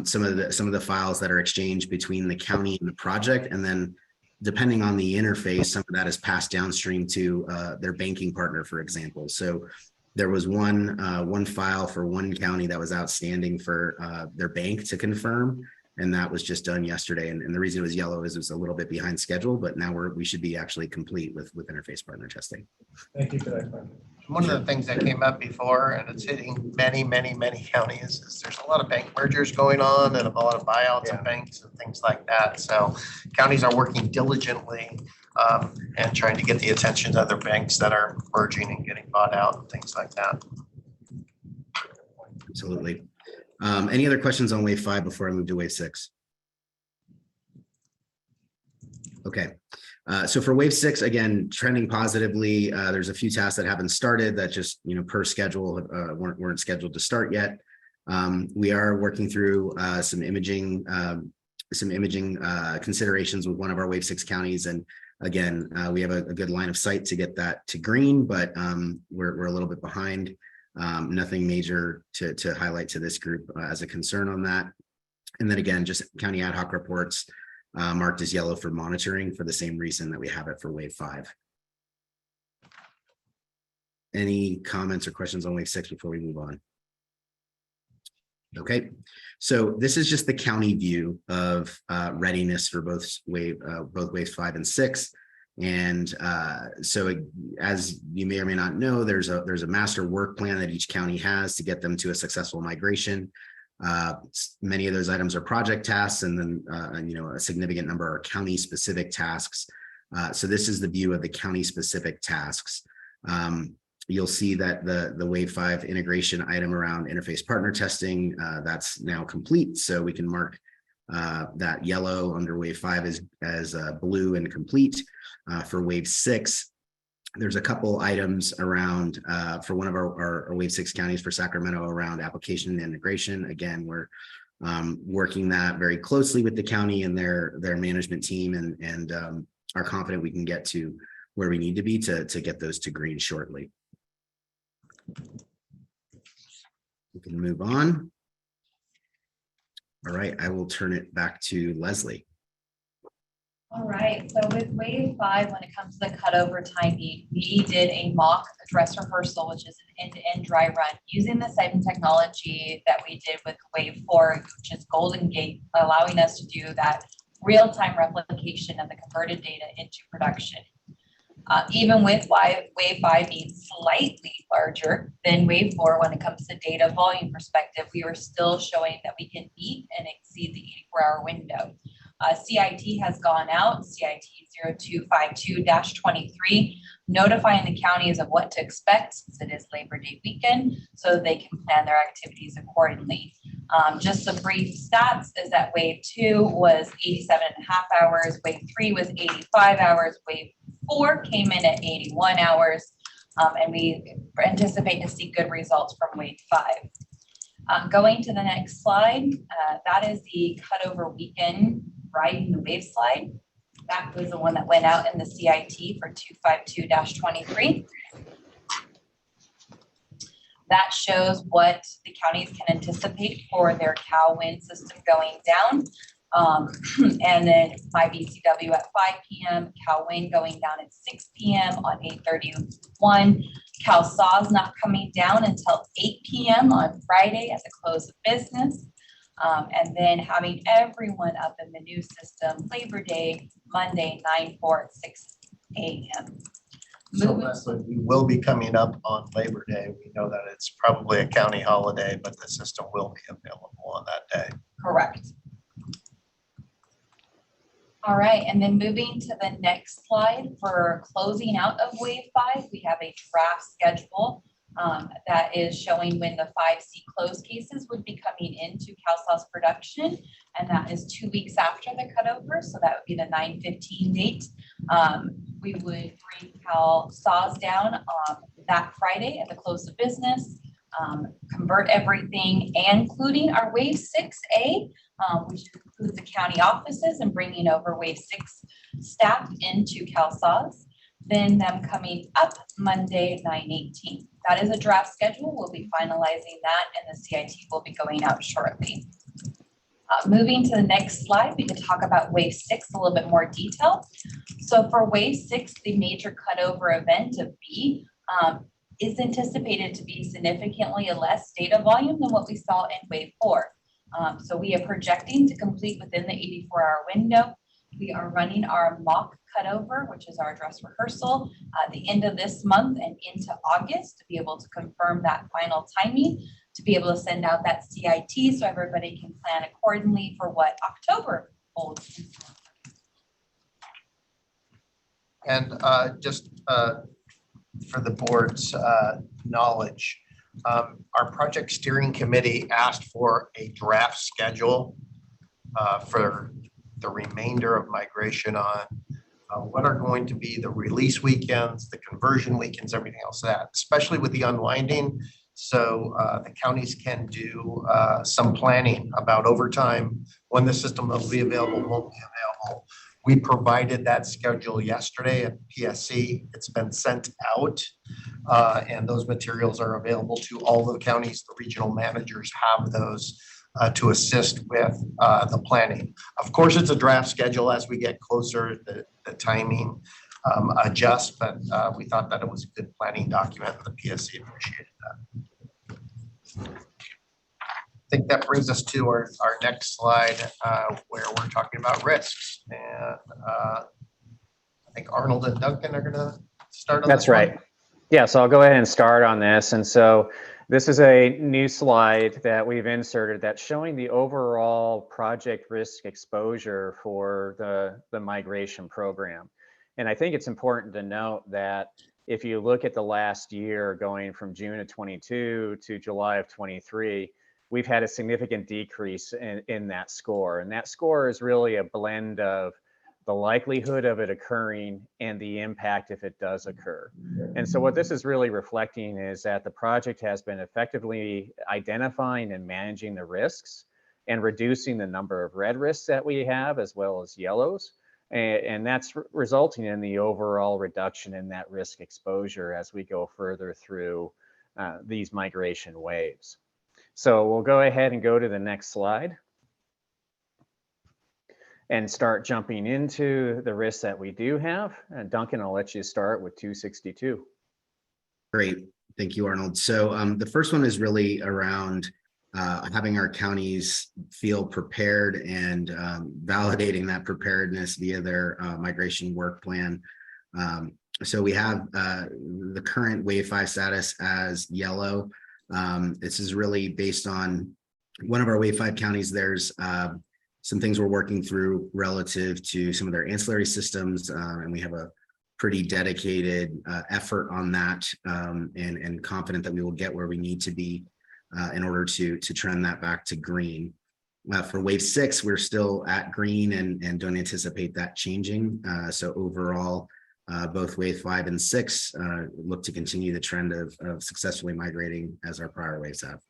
some of the files that are exchanged between the county and the project. And then depending on the interface, some of that is passed downstream to their banking partner, for example. So there was one file for one county that was outstanding for their bank to confirm. And that was just done yesterday. And the reason it was yellow is it was a little bit behind schedule, but now we should be actually complete with interface partner testing. Thank you for that. One of the things that came up before, and it's hitting many counties, is there's a lot of bank mergers going on and a lot of buyouts of banks and things like that. So counties are working diligently and trying to get the attention of other banks that are merging and getting bought out and things like that. Absolutely. Any other questions on wave 5 before I move to wave 6? Okay. So for wave 6, again, trending positively. There's a few tasks that haven't started that just, per schedule weren't scheduled to start yet. We are working through some imaging considerations with one of our wave 6 counties. And again, we have a good line of sight to get that to green, but we're a little bit behind. Nothing major to highlight to this group as a concern on that. And then again, just county ad hoc reports marked as yellow for monitoring for the same reason that we have it for wave 5. Any comments or questions on wave 6 before we move on? Okay, so this is just the county view of readiness for both waves 5 and 6. And so as you may or may not know, there's a master work plan that each county has to get them to a successful migration. Many of those items are project tasks, and then a significant number are county specific tasks. So this is the view of the county specific tasks. You'll see that the wave 5 integration item around interface partner testing, that's now complete. So we can mark that yellow under wave 5 as blue and complete. For wave 6, there's a couple items around for one of our wave 6 counties for Sacramento around application and integration. Again, we're working that very closely with the county and their management team, and are confident we can get to where we need to be to get those to green shortly. We can move on. All right, I will turn it back to Leslie. All right, so with wave 5, when it comes to the cutover timing, we did a mock dress rehearsal, which is an end-to-end dry run using the same technology that we did with wave 4, which is Golden Gate, allowing us to do that real-time replication of the converted data into production. Even with wave 5 being slightly larger than wave 4 when it comes to data volume perspective, we were still showing that we can meet and exceed the 84-hour window. CIT has gone out, CIT 0252-23, notifying the counties of what to expect since it is Labor Day weekend, so they can plan their activities accordingly. Just some brief stats is that wave 2 was 87.5 hours, wave 3 was 85 hours, wave 4 came in at 81 hours, and we anticipate to see good results from wave 5. Going to the next slide, that is the cutover weekend riding the wave slide. That was the one that went out in the CIT for 252-23. That shows what the counties can anticipate for their Cal wind system going down. And then my BCW at 5 p.m., Cal wind going down at 6 p.m. on 8/31. Cal SAW is not coming down until 8 p.m. on Friday at the close of business. And then having everyone up in the new system Labor Day, Monday, 9/4 at 6 a.m. So Leslie, we will be coming up on Labor Day. We know that it's probably a county holiday, but the system will be available on that day. Correct. All right, and then moving to the next slide for closing out of wave 5, we have a draft schedule that is showing when the 5C closed cases would be coming into CalSAW's production, and that is 2 weeks after the cutover, so that would be the 9/15 date. we would bring Cal saws down that Friday at the close of business, convert everything, including our Wave 6A, which includes the county offices, and bringing over Wave 6 staff into Cal saws. Then them coming up Monday, 9/18. That is a draft schedule. We'll be finalizing that, and the CIT will be going out shortly. Moving to the next slide, we can talk about Wave 6 a little bit more detail. So for Wave 6, the major cutover event of B is anticipated to be significantly less data volume than what we saw in Wave 4. So we are projecting to complete within the 84-hour window. We are running our mock cutover, which is our dress rehearsal, at the end of this month and into August to be able to confirm that final timing, to be able to send out that CIT so everybody can plan accordingly for what October holds. And just for the board's knowledge, our project steering committee asked for a draft schedule for the remainder of migration on what are going to be the release weekends, the conversion weekends, everything else that, especially with the unwinding. So the counties can do some planning about overtime, when the system will be available, won't be available. We provided that schedule yesterday at PSC. It's been sent out and those materials are available to all the counties. The regional managers have those to assist with the planning. Of course, it's a draft schedule. As we get closer, the timing adjusts, but we thought that it was a good planning document. The PSC appreciated that. I think that brings us to our next slide where we're talking about risks. And I think Arnold and Duncan are gonna start on That's this one. right. Yeah, so I'll go ahead and start on this. And so this is a new slide that we've inserted that's showing the overall project risk exposure for the migration program. And I think it's important to note that if you look at the last year going from June of 22 to July of 23, we've had a significant decrease in that score. And that score is really a blend of the likelihood of it occurring and the impact if it does occur. And so what this is really reflecting is that the project has been effectively identifying and managing the risks and reducing the number of red risks that we have as well as yellows. And that's resulting in the overall reduction in that risk exposure as we go further through these migration waves. So we'll go ahead and go to the next slide and start jumping into the risks that we do have. And Duncan, I'll let you start with 262. Great, thank you, Arnold. So the first one is really around having our counties feel prepared and validating that preparedness via their migration work plan. So we have the current Wave 5 status as yellow. This is really based on one of our Wave 5 counties. There's some things we're working through relative to some of their ancillary systems, and we have a pretty dedicated effort on that, and confident that we will get where we need to be in order to trend that back to green. For Wave 6, we're still at green and don't anticipate that changing. So overall, both Wave 5 and 6 look to continue the trend of successfully migrating as our prior waves have.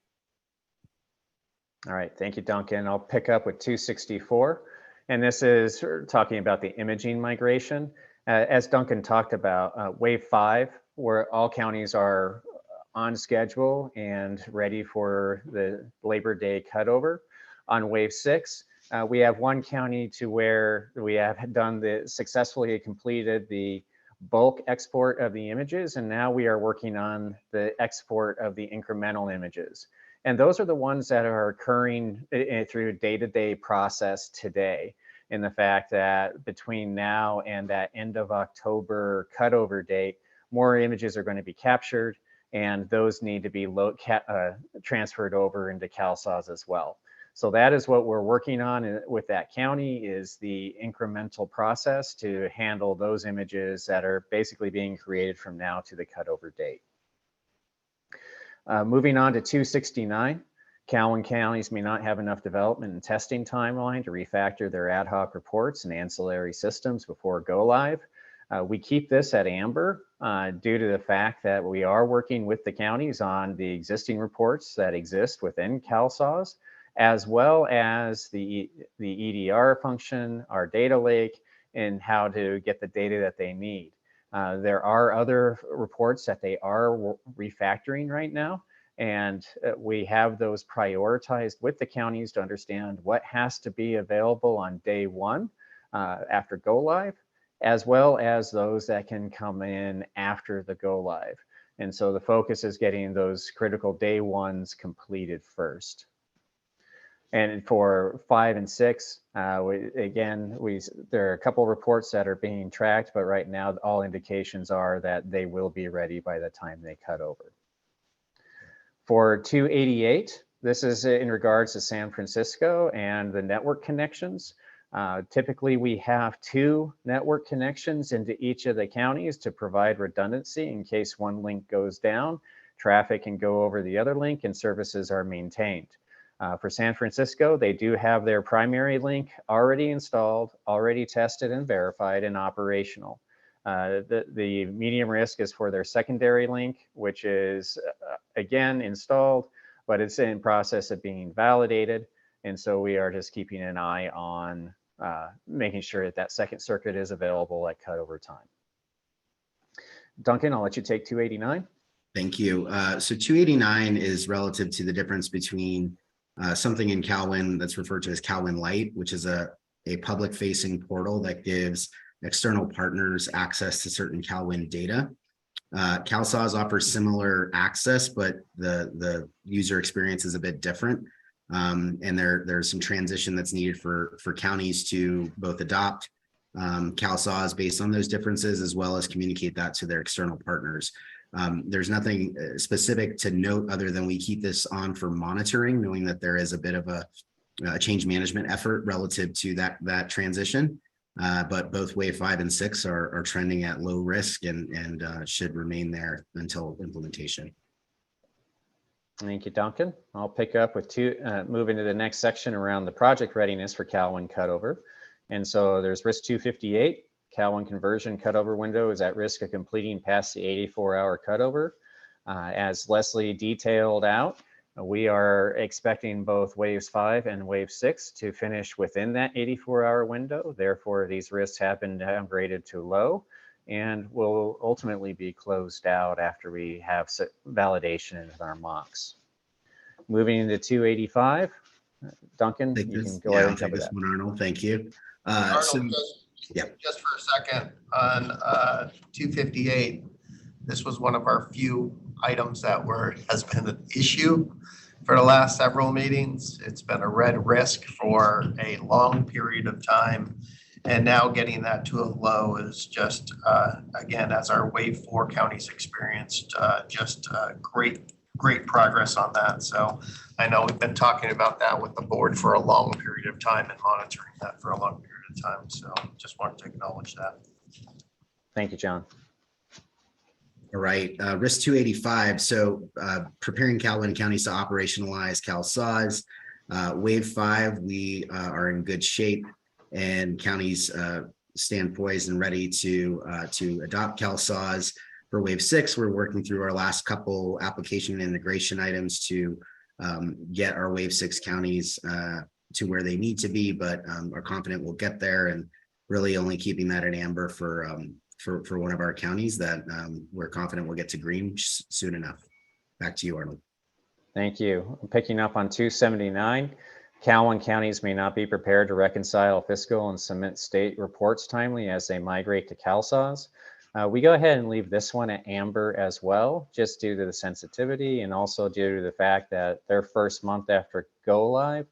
All right, thank you, Duncan. I'll pick up with 264. And this is talking about the imaging migration. As Duncan talked about, Wave 5, where all counties are on schedule and ready for the Labor Day cutover. On Wave 6, we have one county to where we have done successfully completed the bulk export of the images, and now we are working on the export of the incremental images. And those are the ones that are occurring through day-to-day process today. In the fact that between now and that end of October cutover date, more images are going to be captured, and those need to be transferred over into CalSAWS as well. So that is what we're working on with that county, is the incremental process to handle those images that are basically being created from now to the cutover date. Moving on to 269, Cal and counties may not have enough development and testing timeline to refactor their ad hoc reports and ancillary systems before go live. We keep this at amber due to the fact that we are working with the counties on the existing reports that exist within CalSAWS, as well as the EDR function, our data lake, and how to get the data that they need. There are other reports that they are refactoring right now, and we have those prioritized with the counties to understand what has to be available on day one after go live, as well as those that can come in after the go live. And so the focus is getting those critical day ones completed first. And for 5 and 6, there are a couple reports that are being tracked, but right now all indications are that they will be ready by the time they cut over. For 288, this is in regards to San Francisco and the network connections. Typically, we have 2 network connections into each of the counties to provide redundancy in case one link goes down. Traffic can go over the other link and services are maintained. For San Francisco, they do have their primary link already installed, already tested and verified and operational. The medium risk is for their secondary link, which is again installed, but it's in process of being validated. And so we are just keeping an eye on making sure that that second circuit is available at cutover time. Duncan, I'll let you take 289. Thank you. So 289 is relative to the difference between something in CalWIN that's referred to as CalWIN Lite, which is a public facing portal that gives external partners access to certain CalWIN data. CalSAWS offers similar access, but the user experience is a bit different. And there's some transition that's needed for counties to both adopt CalSAWS based on those differences, as well as communicate that to their external partners. There's nothing specific to note other than we keep this on for monitoring, knowing that there is a bit of a change management effort relative to that transition. But both wave 5 and 6 are trending at low risk and should remain there until implementation. Thank you, Duncan. I'll pick up with moving to the next section around the project readiness for CalWIN cutover. And so there's risk 258. CalWIN conversion cutover window is at risk of completing past the 84-hour cutover. As Leslie detailed out, we are expecting both waves 5 and wave 6 to finish within that 84-hour window. Therefore, these risks have been downgraded to low and will ultimately be closed out after we have validation in our mocks. Moving into 285, Duncan, you can go ahead and cover that. Arnold, thank you. Arnold, just for a second on 258, this was one of our few items that has been an issue for the last several meetings. It's been a red risk for a long period of time. And now getting that to a low is just, again, as our wave 4 counties experienced, just great progress on that. So I know we've been talking about that with the board for a long period of time and monitoring that for a long period of time. So just wanted to acknowledge that. Thank you, John. All right, risk 285. So preparing CalWIN counties to operationalize CalSAWS. Wave 5, we are in good shape, and counties stand poised and ready to adopt CalSAWS. For wave 6, we're working through our last couple application and integration items to get our wave 6 counties to where they need to be, but are confident we'll get there, and really only keeping that in amber for one of our counties that we're confident we'll get to green soon enough. Back to you, Arnold. Thank you. Picking up on 279, CalWIN counties may not be prepared to reconcile fiscal and submit state reports timely as they migrate to CalSAWS. We go ahead and leave this one at amber as well, just due to the sensitivity and also due to the fact that their first month after go live,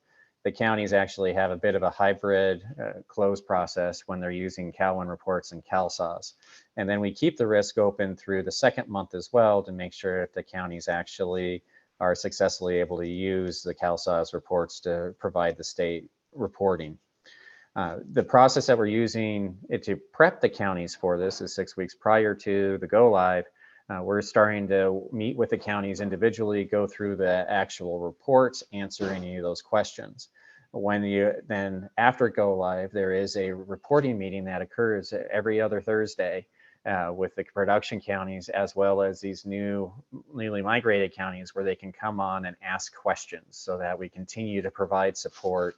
the counties actually have a bit of a hybrid close process when they're using CalWIN reports and CalSAWS. And then we keep the risk open through the second month as well to make sure that the counties actually are successfully able to use the CalSAWS reports to provide the state reporting. The process that we're using to prep the counties for this is 6 weeks prior to the go live. We're starting to meet with the counties individually, go through the actual reports, answer any of those questions. then after go live, there is a reporting meeting that occurs every other Thursday with the production counties, as well as these newly migrated counties, where they can come on and ask questions so that we continue to provide support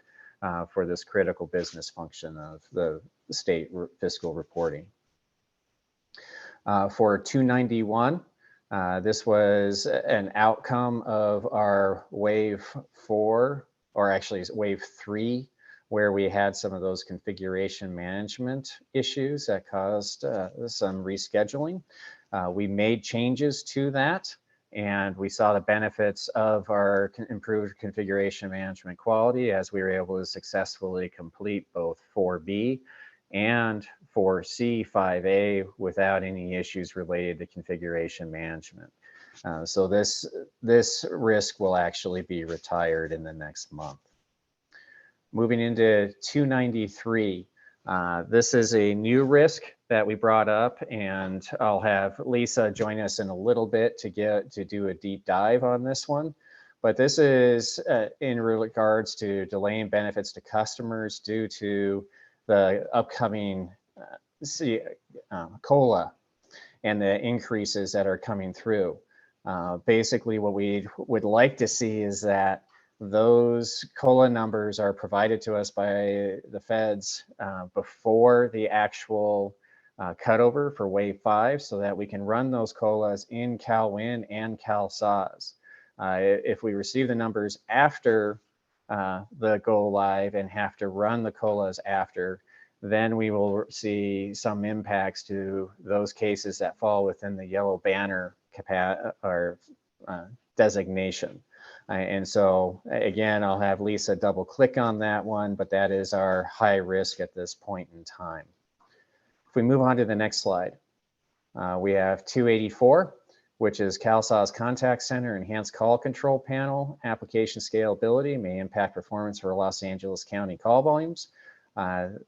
for this critical business function of the state fiscal reporting. For 291, this was an outcome of our wave 4, or actually wave 3, where we had some of those configuration management issues that caused some rescheduling. We made changes to that, and we saw the benefits of our improved configuration management quality as we were able to successfully complete both 4B and 4C 5A without any issues related to configuration management. So this risk will actually be retired in the next month. Moving into 293, this is a new risk that we brought up, and I'll have Lisa join us in a little bit to do a deep dive on this one. But this is in regards to delaying benefits to customers due to the upcoming COLA and the increases that are coming through. Basically, what we would like to see is that those COLA numbers are provided to us by the feds before the actual cutover for wave 5, so that we can run those COLAs in CalWIN and CalSAWS. If we receive the numbers after the go live and have to run the COLAs after, then we will see some impacts to those cases that fall within the yellow banner designation. And so again, I'll have Lisa double click on that one, but that is our high risk at this point in time. If we move on to the next slide, we have 284, which is CalSAWS Contact Center Enhanced Call Control Panel. Application scalability may impact performance for Los Angeles County call volumes.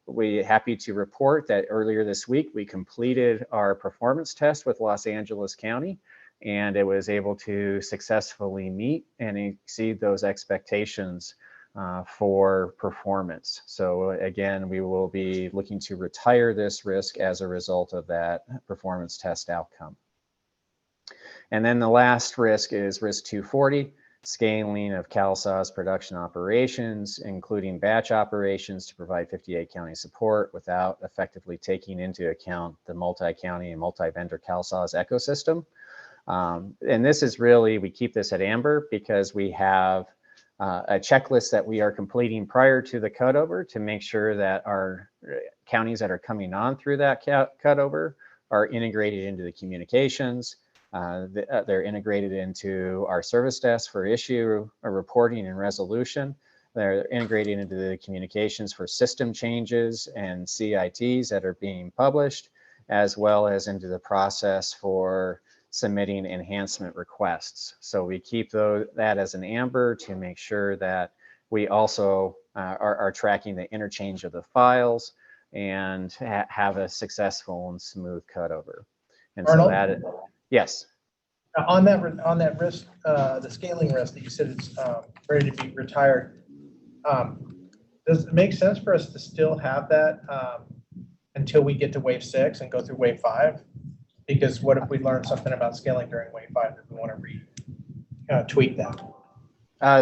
We're happy to report that earlier this week, we completed our performance test with Los Angeles County, and it was able to successfully meet and exceed those expectations for performance. So again, we will be looking to retire this risk as a result of that performance test outcome. And then the last risk is risk 240, scaling of CalSAWS production operations, including batch operations to provide 58 county support without effectively taking into account the multi-county and multi-vendor CalSAWS ecosystem. And this is really, we keep this at amber because we have a checklist that we are completing prior to the cutover to make sure that our counties that are coming on through that cutover are integrated into the communications. They're integrated into our service desk for issue reporting and resolution. They're integrated into the communications for system changes and CITs that are being published, as well as into the process for submitting enhancement requests. So we keep that as an amber to make sure that we also are tracking the interchange of the files and have a successful and smooth cutover. And Arnold? so that, yes. On that risk, the scaling risk that you said it's ready to be retired, does it make sense for us to still have that until we get to wave 6 and go through wave 5? Because what if we learn something about scaling during wave 5 that we want to tweak that?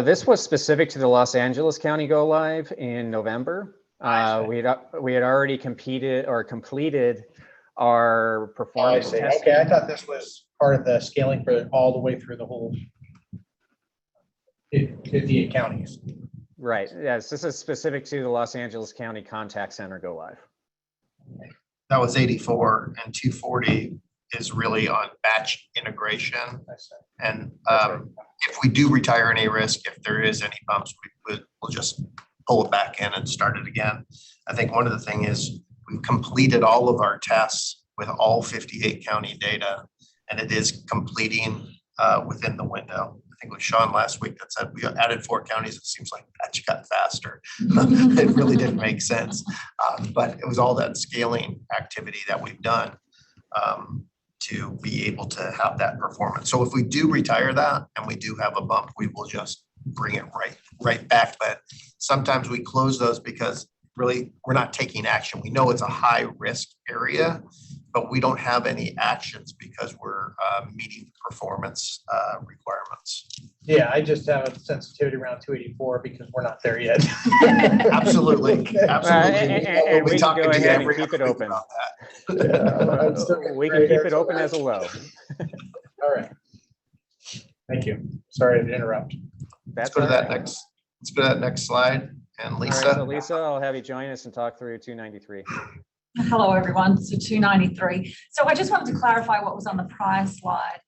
This was specific to the Los Angeles County go live in November. We had already completed our performance testing. Okay, I thought this was part of the scaling for all the way through the whole 58 counties. Right. Yes, this is specific to the Los Angeles County Contact Center go live. That was 84, and 240 is really on batch integration. And if we do retire any risk, if there is any bumps, we'll just pull it back in and start it again. I think one of the things is we've completed all of our tests with all 58 county data, and it is completing within the window. I think it was Sean last week that said we added 4 counties. It seems like batch got faster. It really didn't make sense. But it was all that scaling activity that we've done to be able to have that performance. So if we do retire that and we do have a bump, we will just bring it right back. But sometimes we close those because really we're not taking action. We know it's a high risk area, but we don't have any actions because we're meeting performance requirements. Yeah, I just have a sensitivity around 284 because we're not there yet. Absolutely, absolutely. And We'll be we can talking go to you ahead and every keep it other week open. about that. I'm still getting We can gray keep hairs it on open that. as a low. All right. Thank you. Sorry to interrupt. Let's go to that next. Let's go to that next slide. And All right, Lisa. so Lisa, I'll have you join us and talk through 293. Hello, everyone. So 293. So I just wanted to clarify what was on the prior slide.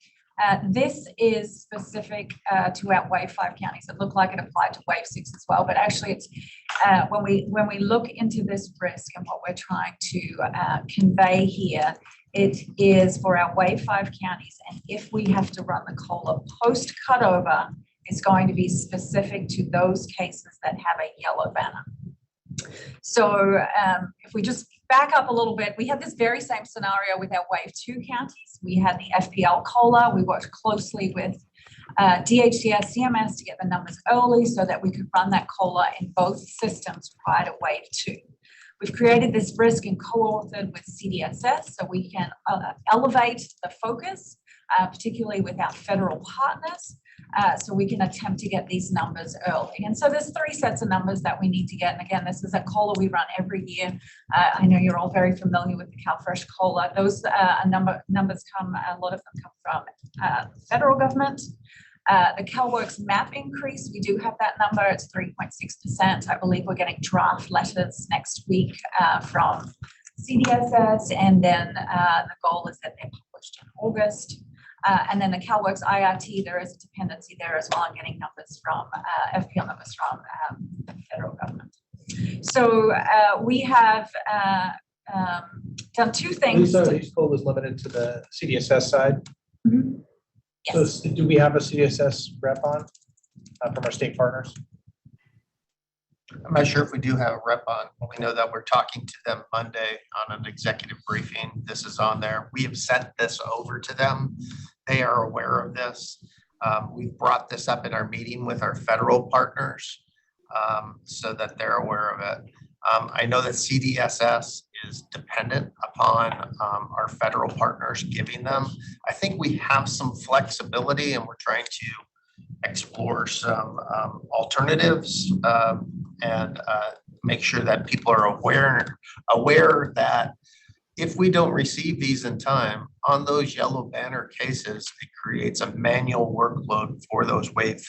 This is specific to our wave 5 counties. It looked like it applied to wave 6 as well, but actually it's when we look into this risk and what we're trying to convey here, it is for our wave 5 counties. And if we have to run the COLA post cutover, it's going to be specific to those cases that have a yellow banner. So if we just back up a little bit, we had this very same scenario with our wave 2 counties. We had the FPL COLA. We worked closely with DHCS, CMS to get the numbers early so that we could run that COLA in both systems prior to wave 2. We've created this risk and co-authored with CDSS so we can elevate the focus, particularly with our federal partners, so we can attempt to get these numbers early. And so there's 3 sets of numbers that we need to get. And again, this is a COLA we run every year. I know you're all very familiar with the CalFresh COLA. Those numbers come, a lot of them come from the federal government. The CalWorks MAP increase, we do have that number. It's 3.6%. I believe we're getting draft letters next week from CDSS. And then the goal is that they're published in August. And then the CalWorks IRT, there is a dependency there as well. I'm getting numbers from FPL numbers from the federal government. So we have done 2 things. Lisa, each poll is limited to the CDSS side. Mm-hmm. Yes. So do we have a CDSS rep on from our state partners? I'm not sure if we do have a rep on. We know that we're talking to them Monday on an executive briefing. This is on there. We have sent this over to them. They are aware of this. We've brought this up in our meeting with our federal partners so that they're aware of it. I know that CDSS is dependent upon our federal partners giving them. I think we have some flexibility and we're trying to explore some alternatives and make sure that people are aware that if we don't receive these in time on those yellow banner cases, it creates a manual workload for those wave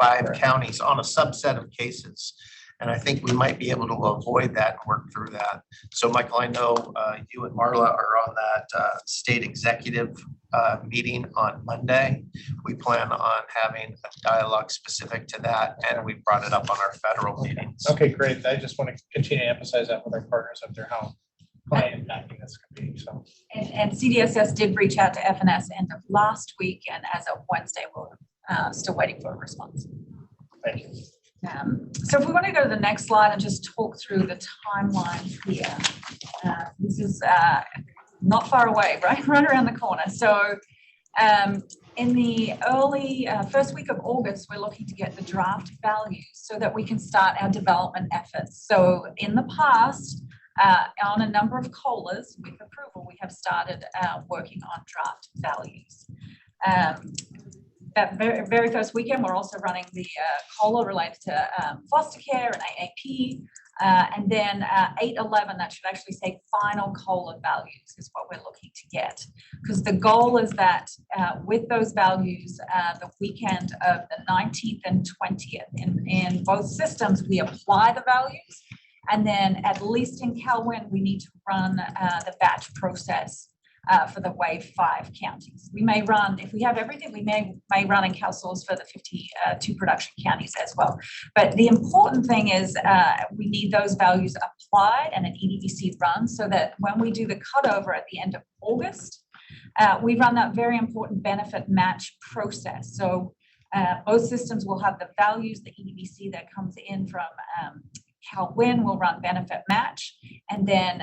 5 counties on a subset of cases. And I think we might be able to avoid that and work through that. So Michael, I know you and Marla are on that state executive meeting on Monday. We plan on having a dialogue specific to that, and we brought it up on our federal meetings. Okay, great. I just want to continue to emphasize that with our partners up there, how impacting this could be. So. And CDSS did reach out to FNS end of last week, and as of Wednesday, we're still waiting for a response. Thank you. So if we want to go to the next slide and just talk through the timeline here, this is not far away, right around the corner. So in the early first week of August, we're looking to get the draft values so that we can start our development efforts. So in the past, on a number of COLAs with approval, we have started working on draft values. That very first weekend, we're also running the COLA related to foster care and AAP. And then 8/11, that should actually say final COLA values is what we're looking to get. Because the goal is that with those values, the weekend of the 19th and 20th, in both systems, we apply the values. And then at least in CalWin, we need to run the batch process for the wave 5 counties. We may run, if we have everything, we may run in CalSource for the 52 production counties as well. But the important thing is we need those values applied and an EDVC run so that when we do the cutover at the end of August, we run that very important benefit match process. So both systems will have the values, the EDVC that comes in from CalWin will run benefit match, and then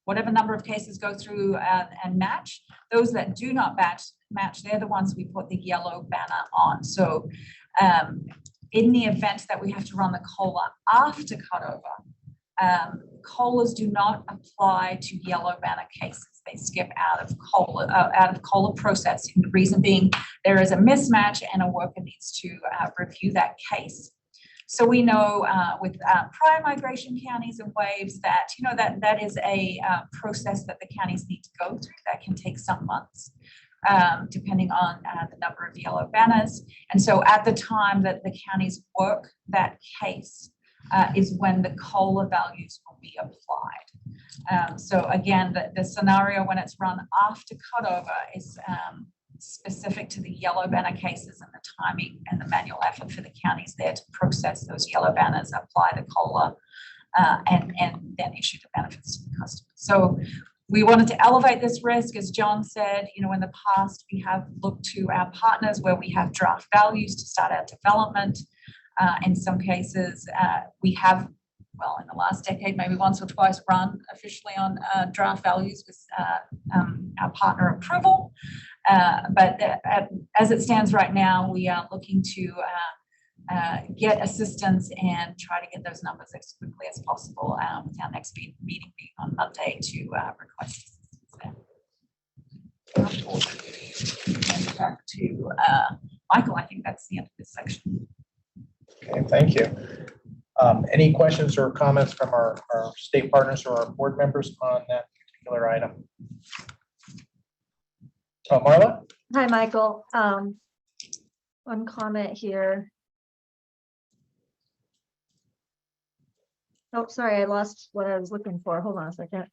whatever number of cases go through and match. Those that do not match, they're the ones we put the yellow banner on. So in the event that we have to run the COLA after cutover, COLAs do not apply to yellow banner cases. They skip out of COLA processing. The reason being there is a mismatch and a worker needs to review that case. So we know with prior migration counties and waves that, that is a process that the counties need to go through that can take some months, depending on the number of yellow banners. And so at the time that the counties work that case is when the COLA values will be applied. So again, the scenario when it's run after cutover is specific to the yellow banner cases and the timing and the manual effort for the counties there to process those yellow banners, apply the COLA, and then issue the benefits to the customer. So we wanted to elevate this risk, as John said, in the past, we have looked to our partners where we have draft values to start our development. In some cases, we have, well, in the last decade, maybe once or twice run officially on draft values with our partner approval. But as it stands right now, we are looking to get assistance and try to get those numbers as quickly as possible with our next meeting being on Monday to request assistance there. And back to Michael, I think that's the end of this section. Okay, thank you. Any questions or comments from our state partners or our board members on that particular item? Marla? Hi, Michael. One comment here. Oh, sorry, I lost what I was looking for. Hold on a second.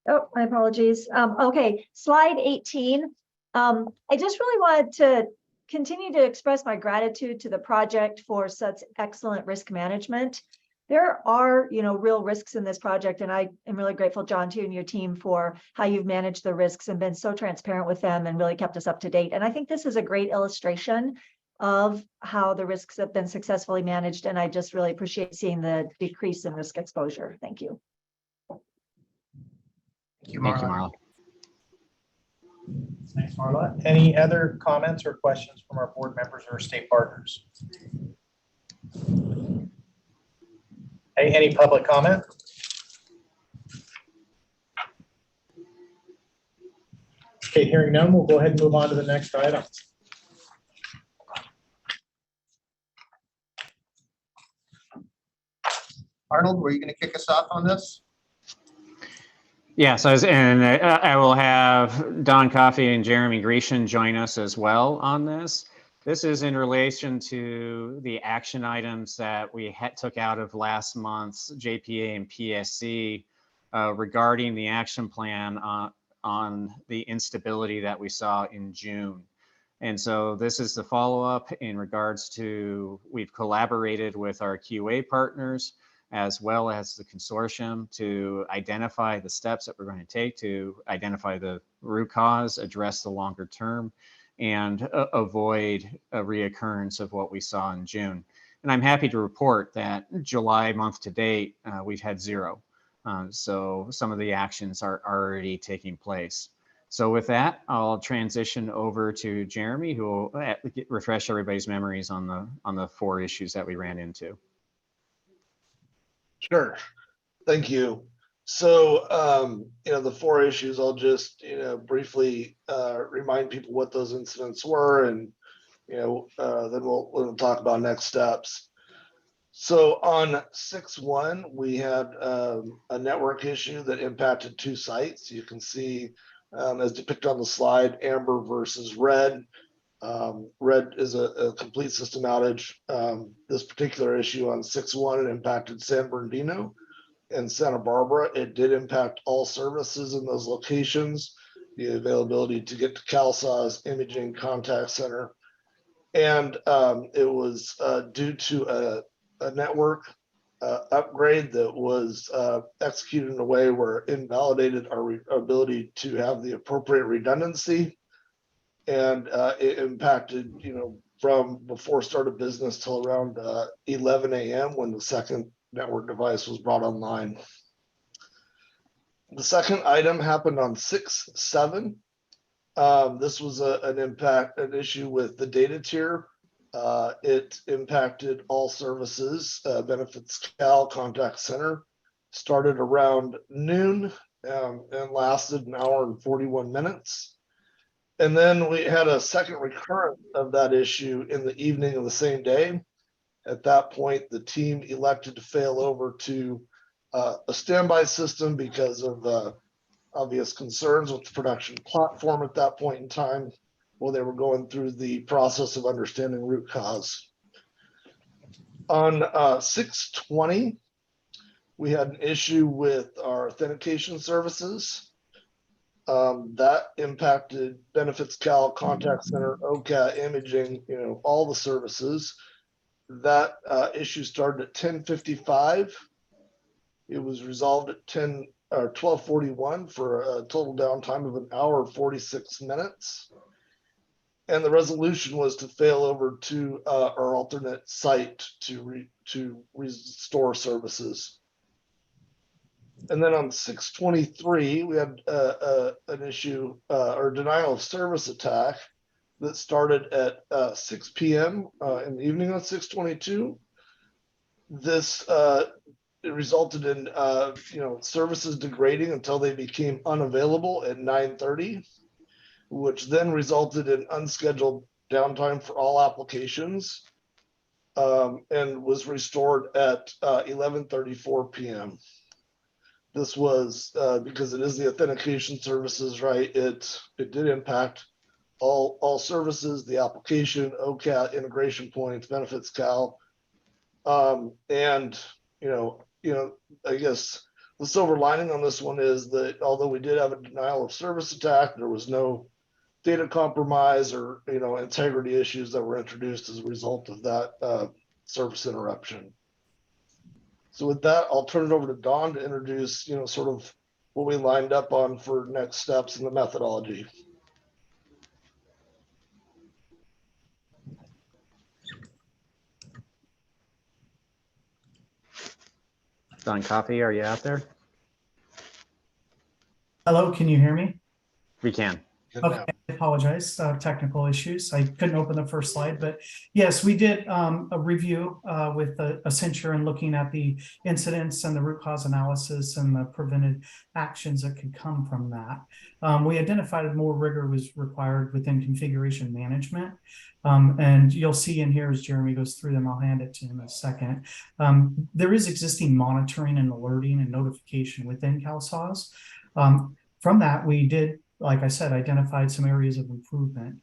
Oh, my apologies. Okay, slide 18. I just really wanted to continue to express my gratitude to the project for such excellent risk management. There are, real risks in this project, and I am really grateful, John, to you and your team for how you've managed the risks and been so transparent with them and really kept us up to date. And I think this is a great illustration of how the risks have been successfully managed, and I just really appreciate seeing the decrease in risk exposure. Thank you. Thank you, Marla. Thanks, Marla. Any other comments or questions from our board members or state partners? Any public comment? Okay, hearing none, we'll go ahead and move on to the next item. Arnold, were you going to kick us off on this? Yes, I will have Don Coffey and Jeremy Grecian join us as well on this. This is in relation to the action items that we took out of last month's JPA and PSC regarding the action plan on the instability that we saw in June. And so this is the follow-up in regards to, we've collaborated with our QA partners as well as the consortium to identify the steps that we're going to take to identify the root cause, address the longer term, and avoid a reoccurrence of what we saw in June. And I'm happy to report that July month to date, we've had zero. So some of the actions are already taking place. So with that, I'll transition over to Jeremy, who will refresh everybody's memories on the 4 issues that we ran into. Sure. Thank you. So, the 4 issues, I'll just, briefly remind people what those incidents were, and, then we'll talk about next steps. So on 6/1, we had a network issue that impacted 2 sites. You can see, as depicted on the slide, amber versus red. Red is a complete system outage. This particular issue on 6/1, it impacted San Bernardino and Santa Barbara. It did impact all services in those locations, the availability to get to CalSA's imaging contact center. And it was due to a network upgrade that was executed in a way where it invalidated our ability to have the appropriate redundancy. And it impacted, from before start of business till around 11 a.m. when the second network device was brought online. The second item happened on 6/7. This was an issue with the data tier. It impacted all services, benefits Cal contact center, started around noon and lasted an hour and 41 minutes. And then we had a second recurrence of that issue in the evening of the same day. At that point, the team elected to fail over to a standby system because of obvious concerns with the production platform at that point in time, while they were going through the process of understanding root cause. On 6/20, we had an issue with our authentication services. That impacted Benefits Cal, Contact Center, OCAT, imaging, all the services. That issue started at 10:55. It was resolved at 12:41 for a total downtime of an hour and 46 minutes. And the resolution was to fail over to our alternate site to restore services. And then on 6/23, we had an issue or denial of service attack that started at 6 p.m. In the evening on 6/22. This it resulted in services degrading until they became unavailable at 9:30, which then resulted in unscheduled downtime for all applications, and was restored at 11:34 p.m. This was because it is the authentication services, right? It did impact all services, the application, OCAT, integration points, benefits Cal, and I guess the silver lining on this one is that although we did have a denial of service attack, there was no data compromise or integrity issues that were introduced as a result of that service interruption. So with that, I'll turn it over to Dawn to introduce sort of what we lined up on for next steps in the methodology. Don Coffey, are you out there? Hello, can you hear me? We can. Okay, I apologize, technical issues. I couldn't open the first slide, but yes, we did a review with Accenture and looking at the incidents and the root cause analysis and the prevented actions that could come from that. We identified more rigor was required within configuration management. And you'll see in here as Jeremy goes through them, I'll hand it to him in a second. There is existing monitoring and alerting and notification within CalSAWS. From that, we did, like I said, identified some areas of improvement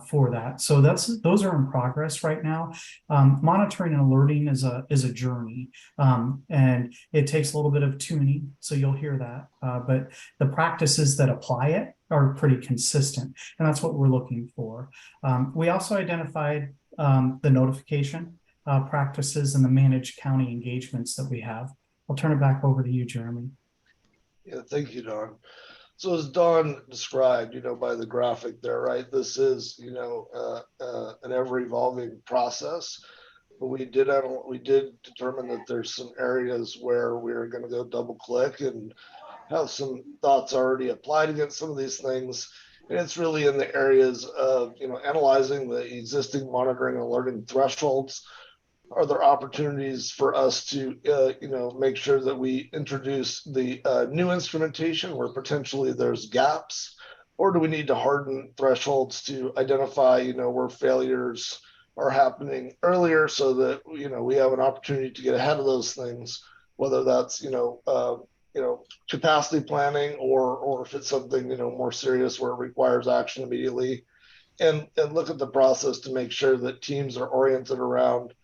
for that. So those are in progress right now. Monitoring and alerting is a journey, and it takes a little bit of tuning. So you'll hear that, but the practices that apply it are pretty consistent, and that's what we're looking for. We also identified the notification practices and the managed county engagements that we have. I'll turn it back over to you, Jeremy. Yeah, thank you, Don. So as Don described, by the graphic there, right, this is, an ever evolving process. But we did determine that there's some areas where we're going to go double click and have some thoughts already applied against some of these things. And it's really in the areas of, analyzing the existing monitoring and alerting thresholds. Are there opportunities for us to, make sure that we introduce the new instrumentation where potentially there's gaps? Or do we need to harden thresholds to identify, where failures are happening earlier so that, we have an opportunity to get ahead of those things, whether that's, capacity planning or if it's something, more serious where it requires action immediately, and look at the process to make sure that teams are oriented around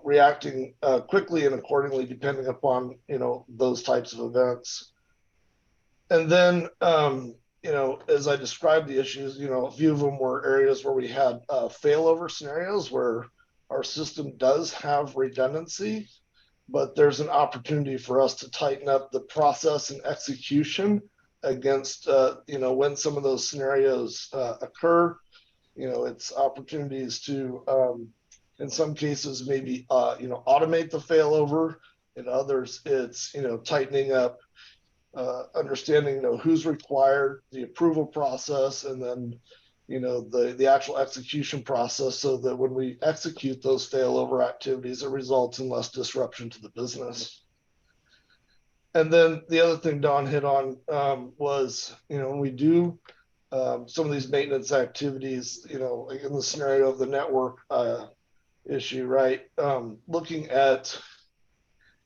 reacting quickly and accordingly, depending upon, those types of events. And then, as I described the issues, a few of them were areas where we had failover scenarios where our system does have redundancy, but there's an opportunity for us to tighten up the process and execution against, when some of those scenarios occur. It's opportunities to, in some cases, maybe, automate the failover. In others, it's, tightening up understanding, who's required, the approval process, and then, the actual execution process, so that when we execute those failover activities, it results in less disruption to the business. And then the other thing Don hit on was, when we do some of these maintenance activities, like in the scenario of the network issue, right? Looking at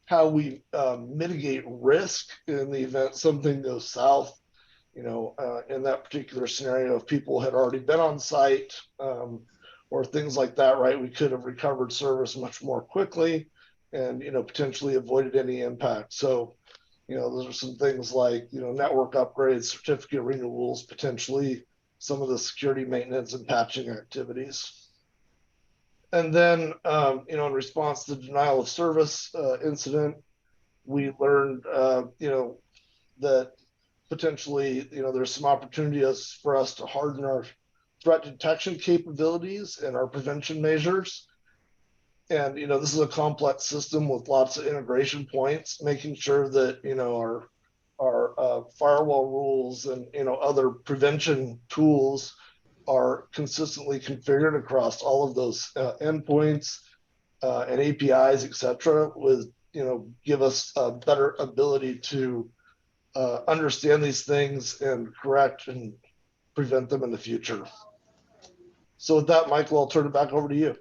how we mitigate risk in the event something goes south. In that particular scenario, if people had already been on site or things like that, right, we could have recovered service much more quickly and, potentially avoided any impact. So, those are some things like, network upgrades, certificate renewals, potentially some of the security maintenance and patching activities. And then, in response to the denial of service incident, we learned, that potentially, there's some opportunities for us to harden our threat detection capabilities and our prevention measures. And, this is a complex system with lots of integration points, making sure that, our firewall rules and, other prevention tools are consistently configured across all of those endpoints and APIs, et cetera, with, give us a better ability to understand these things and correct and prevent them in the future. So with that, Michael, I'll turn it back over to you.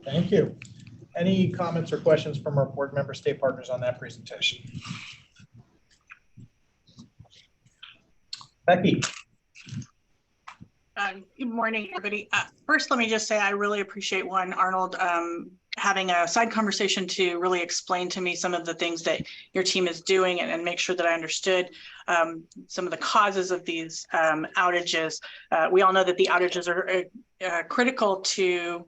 Thank you. Any comments or questions from our board member state partners on that presentation? Becky. Good morning, everybody. First, let me just say I really appreciate Arnold having a side conversation to really explain to me some of the things that your team is doing and make sure that I understood some of the causes of these outages. We all know that the outages are critical to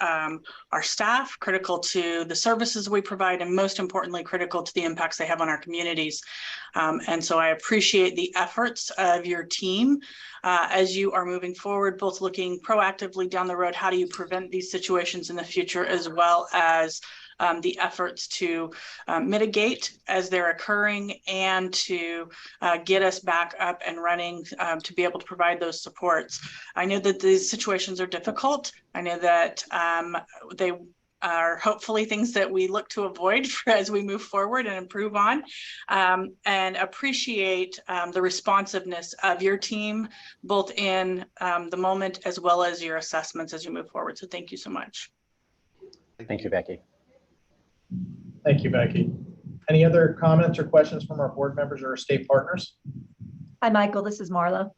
our staff, critical to the services we provide, and most importantly, critical to the impacts they have on our communities. And so I appreciate the efforts of your team as you are moving forward, both looking proactively down the road, how do you prevent these situations in the future, as well as the efforts to mitigate as they're occurring and to get us back up and running to be able to provide those supports. I know that these situations are difficult. I know that they are hopefully things that we look to avoid as we move forward and improve on, and appreciate the responsiveness of your team, both in the moment as well as your assessments as you move forward. So thank you so much. Thank you, Becky. Thank you, Becky. Any other comments or questions from our board members or our state partners? Hi, Michael. This is Marla.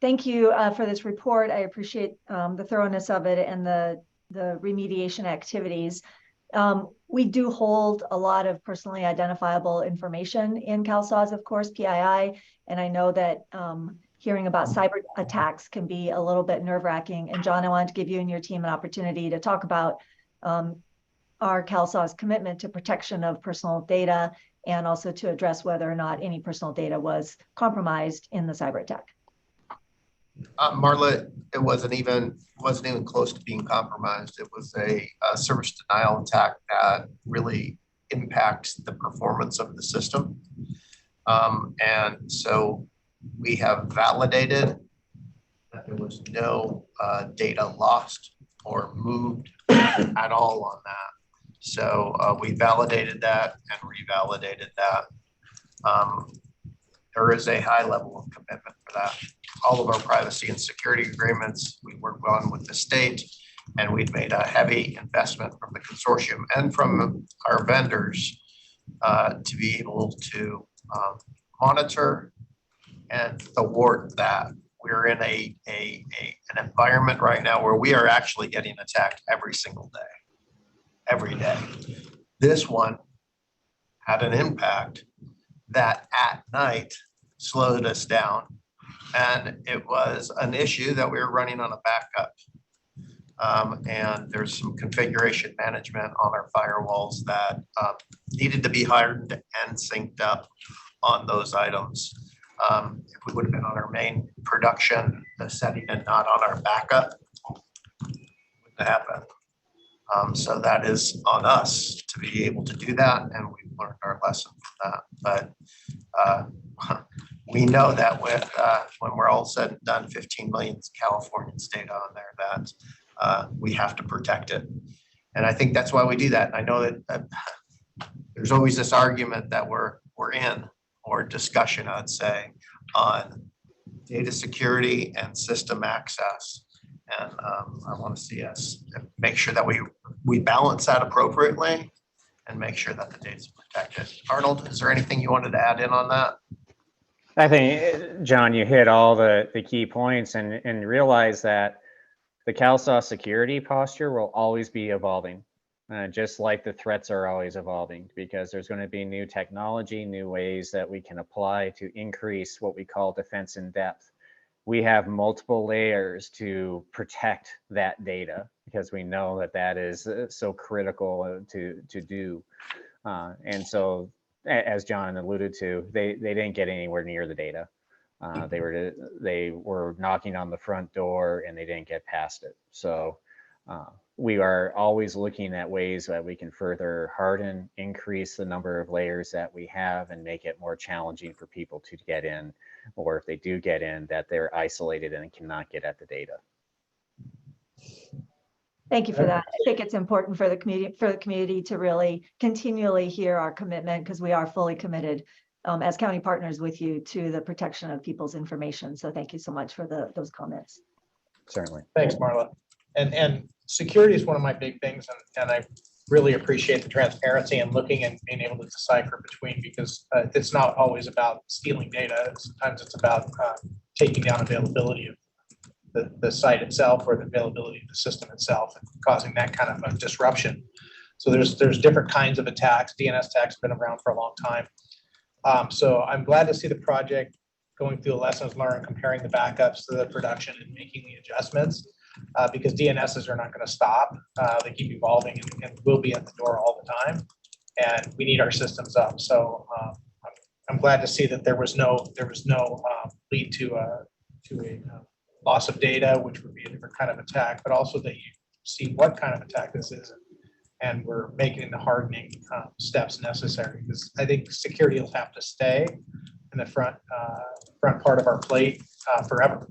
Thank you for this report. I appreciate the thoroughness of it and the remediation activities. We do hold a lot of personally identifiable information in CalSAWS, of course, PII, and I know that hearing about cyber attacks can be a little bit nerve-wracking. And John, I wanted to give you and your team an opportunity to talk about our CalSAWS commitment to protection of personal data, and also to address whether or not any personal data was compromised in the cyber attack. Marla, it wasn't even close to being compromised. It was a service denial attack that really impacts the performance of the system. And so we have validated that there was no data lost or moved at all on that. So we validated that and revalidated that. There is a high level of commitment for that. All of our privacy and security agreements we work on with the state, and we've made a heavy investment from the consortium and from our vendors to be able to monitor and thwart that. We're in an environment right now where we are actually getting attacked every single day, every day. This one had an impact that at night slowed us down. And it was an issue that we were running on a backup. And there's some configuration management on our firewalls that needed to be hardened and synced up on those items. If we would have been on our main production setting and not on our backup, it wouldn't happen. So that is on us to be able to do that, and we've learned our lesson from that. But we know that with when we're all said and done, 15 million Californians data on there, that we have to protect it. And I think that's why we do that. I know that there's always this argument that we're in, or discussion, I'd say, on data security and system access. And I want to see us make sure that we balance that appropriately and make sure that the data is protected. Arnold, is there anything you wanted to add in on that? I think, John, you hit all the key points, and realize that the CalSOS security posture will always be evolving, just like the threats are always evolving, because there's going to be new technology, new ways that we can apply to increase what we call defense in depth. We have multiple layers to protect that data, because we know that that is so critical to do. And so, as John alluded to, they didn't get anywhere near the data. They were knocking on the front door and they didn't get past it. So we are always looking at ways that we can further harden, increase the number of layers that we have, and make it more challenging for people to get in, or if they do get in, that they're isolated and cannot get at the data. Thank you for that. I think it's important for the community to really continually hear our commitment, because we are fully committed as county partners with you to the protection of people's information. So thank you so much for those comments. Certainly. Thanks, Marla. And security is one of my big things, and I really appreciate the transparency and looking and being able to decipher between, because it's not always about stealing data. Sometimes it's about taking down availability of the site itself, or the availability of the system itself, and causing that kind of a disruption. So there's different kinds of attacks. DNS attacks have been around for a long time. So I'm glad to see the project going through the lessons learned, comparing the backups to the production and making the adjustments, because DNSs are not going to stop. They keep evolving and will be at the door all the time, and we need our systems up. So I'm glad to see that there was no lead to a loss of data, which would be a different kind of attack, but also that you see what kind of attack this is, and we're making the hardening steps necessary, because I think security will have to stay in the front part of our plate forever.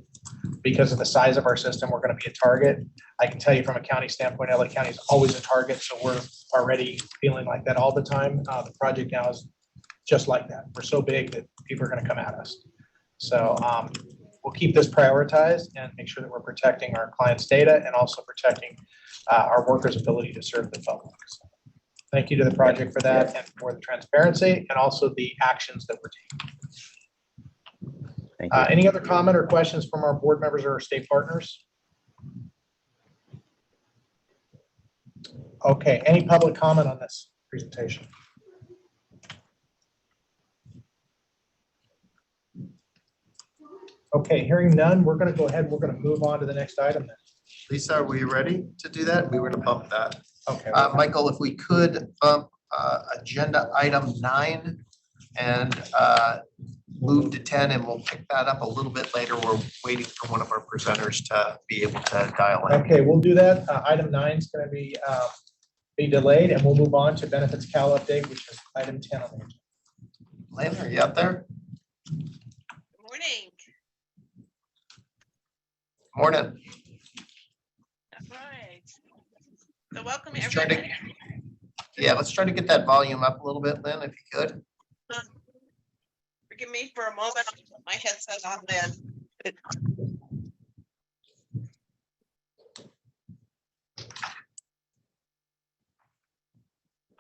Because of the size of our system, we're going to be a target. I can tell you from a county standpoint, LA County is always a target, so we're already feeling like that all the time. The project now is just like that. We're so big that people are going to come at us. So we'll keep this prioritized and make sure that we're protecting our clients' data, and also protecting our workers' ability to serve the public. So thank you to the project for that, and for the transparency, and also the actions that we're taking. Any other comment or questions from our board members or our state partners? Okay, any public comment on this presentation? Okay, hearing none, we're going to go ahead. We're going to move on to the next item then. Lisa, are we ready to do that? We were to bump that. Okay. Michael, if we could bump agenda item 9 and move to 10, and we'll pick that up a little bit later. We're waiting for one of our presenters to be able to dial in. Okay, we'll do that. Item 9 is going to be delayed, and we'll move on to benefits Cal update, which is item 10 on the agenda. Lynn, are you up there? Good morning. Morning. All right. So welcome Let's everybody. let's try to get that volume up a little bit, Lynn, if you could. Forgive me for a moment. I'll put my headset on then.